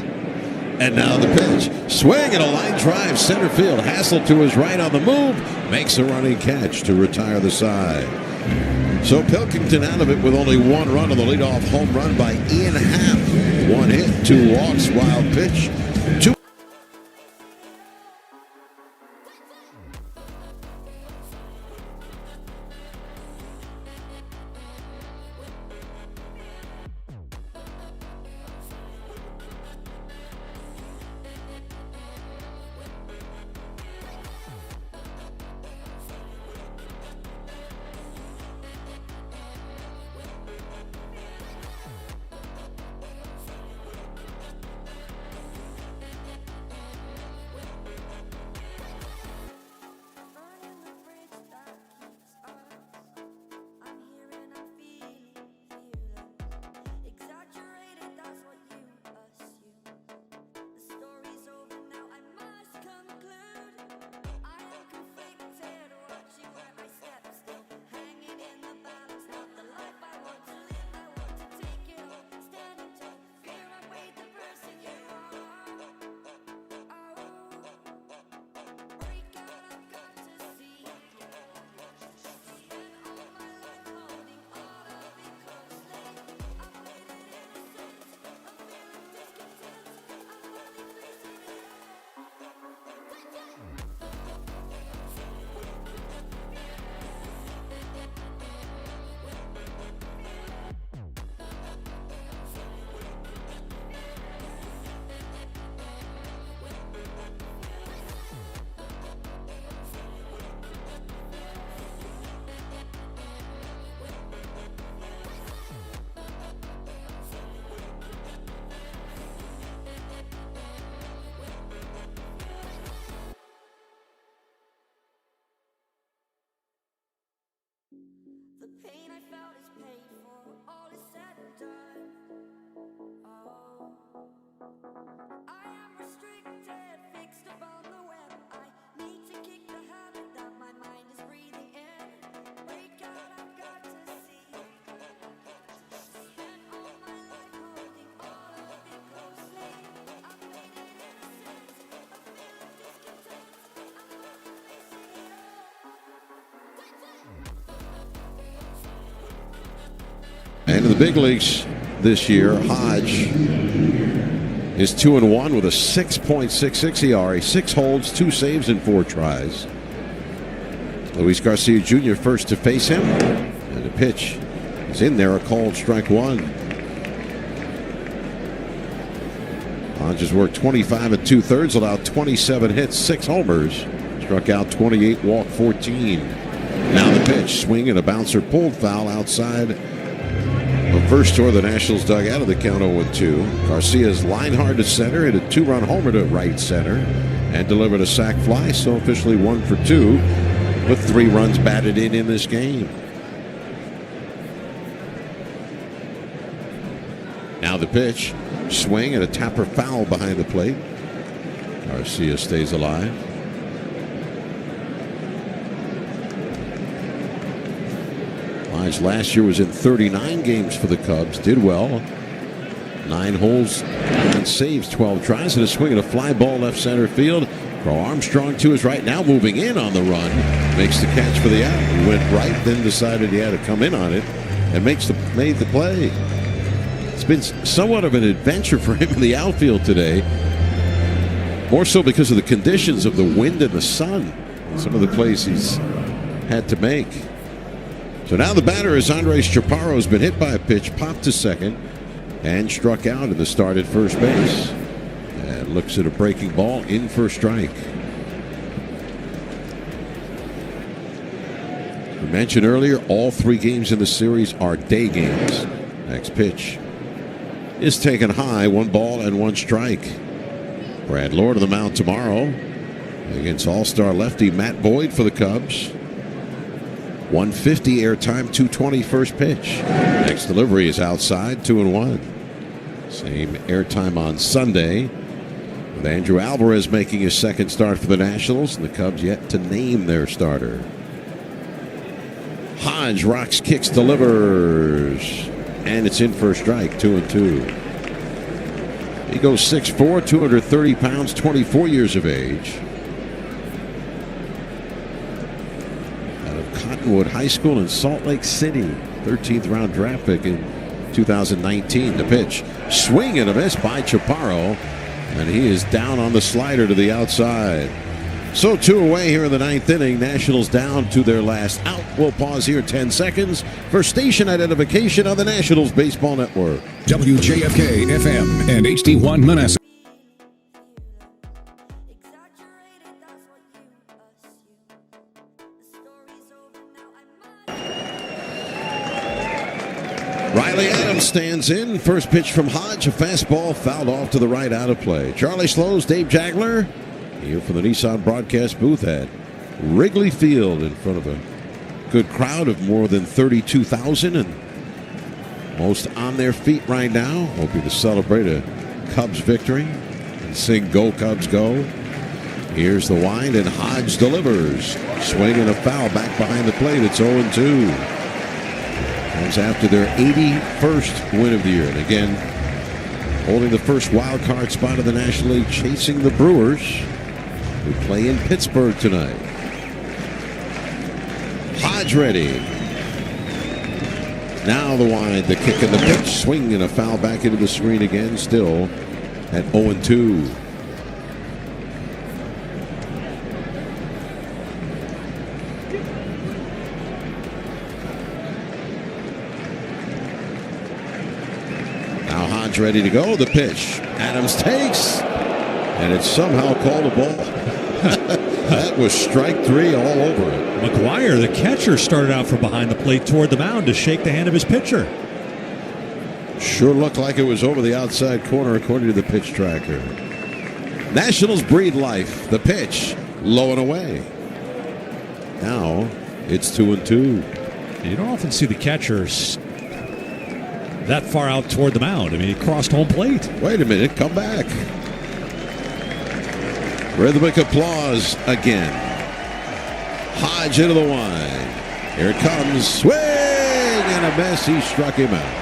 And now the pitch. Swing and a line drive, center field. Hassel to his right on the move. Makes a running catch to retire the side. So Pilkington out of it with only one run on the leadoff home run by Ian Happ. One hit, 2 walks, wild pitch. 2. Burning the bridge that keeps us. I'm here and I'm feeling fearless. Exaggerated, that's what you assume. The story's over now, I must conclude. I am conflicted, watching where I step still. Hanging in the balance, not the life I want to live. I want to take it all, standing tall. Fear I weighed the person you are. Break out, I've got to see. Spent all my life holding all of it closely. I've waited innocence, I'm feeling discontent. I'm finally facing it The pain I felt is paid for, all is said and done. Oh, I am restricted, fixed upon the web. I need to kick the habit that my mind is breathing in. Break out, I've got to see. Spent all my life holding all of it closely. I've made it innocent, I'm feeling discontent. I'm finally facing it all. And in the big leagues this year, Hodge is 2-1 with a 6.66 ERA, 6 holds, 2 saves, and 4 tries. Luis Garcia Jr. first to face him, and the pitch is in there, a called strike 1. Hodge has worked 25 2/3, allowed 27 hits, 6 homers, struck out 28, walked 14. Now the pitch, swing and a bouncer pulled foul outside. The first toward the Nationals dug out of the count 0-2. Garcia's line hard to center, hit a 2-run homer to right center, and delivered a sac fly, so officially 1 for 2, with 3 runs batted in this game. Now the pitch, swing and a tapper foul behind the plate. Garcia stays alive. Last year was in 39 games for the Cubs. Did well. 9 holes, 9 saves, 12 tries, and a swing and a fly ball left center field. Crow Armstrong to his right, now moving in on the run. Makes the catch for the out. He went right, then decided he had to come in on it, and made the play. It's been somewhat of an adventure for him in the outfield today. More so because of the conditions of the wind and the sun. Some of the plays he's had to make. So now the batter is Andres Chaparro, has been hit by a pitch, popped to second, and struck out at the start at first base. And looks at a breaking ball in for a strike. We mentioned earlier, all 3 games in the series are day games. Next pitch is taken high, 1 ball and 1 strike. Brad Lord on the mound tomorrow. against all-star lefty Matt Boyd for the Cubs. 150 airtime, 220 first pitch. Next delivery is outside, 2-1. Same airtime on Sunday, with Andrew Alvarez making his second start for the Nationals, and the Cubs yet to name their starter. Hodge rocks, kicks, delivers, and it's in for a strike, 2-2. He goes 6'4", 230 pounds, 24 years of age. Out of Cottonwood High School in Salt Lake City. 13th round draft pick in 2019. The pitch, swing and a miss by Chaparro, and he is down on the slider to the outside. So 2 away here in the 9th inning. Nationals down to their last out. We'll pause here 10 seconds for station identification on the Nationals Baseball Network. WJFK FM and HD1 Manassas. Exaggerated, that's what you assume. The story's over now, I might. Riley Adams stands in. First pitch from Hodge, a fastball fouled off to the right, out of play. Charlie Slows, Dave Jagler, here from the Nissan broadcast booth at Wrigley Field in front of a good crowd of more than 32,000, and most on their feet right now, hoping to celebrate a Cubs victory and sing "Go Cubs Go." Here's the wind, and Hodge delivers. Swing and a foul back behind the plate. It's 0-2. Comes after their 81st win of the year. And again, holding the first wild card spot in the National League, chasing the Brewers, who play in Pittsburgh tonight. Hodge ready. Now the wind, the kick and the pitch. Swing and a foul back into the screen again, still at 0-2. Now Hodge ready to go. The pitch. Adams takes, and it's somehow called a ball. That was strike 3 all over it. McGuire, the catcher, started out from behind the plate toward the mound to shake the hand of his pitcher. Sure looked like it was over the outside corner, according to the pitch tracker. Nationals breathe life. The pitch, low and away. Now it's 2-2. You don't often see the catchers that far out toward the mound. I mean, he crossed home plate. Wait a minute, come back. Rhythmic applause again. Hodge into the wind. Here it comes. Swing and a miss. He struck him out.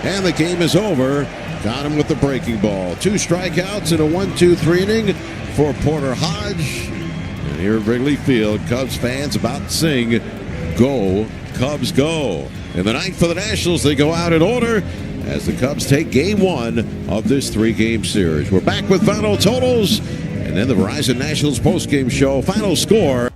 And the game is over. Got him with the breaking ball. 2 strikeouts in a 1-2-3 inning for Porter Hodge. And here at Wrigley Field, Cubs fans about to sing "Go Cubs Go." In the 9th for the Nationals, they go out in order as the Cubs take game 1 of this 3-game series. We're back with final totals and then the Verizon Nationals postgame show. Final score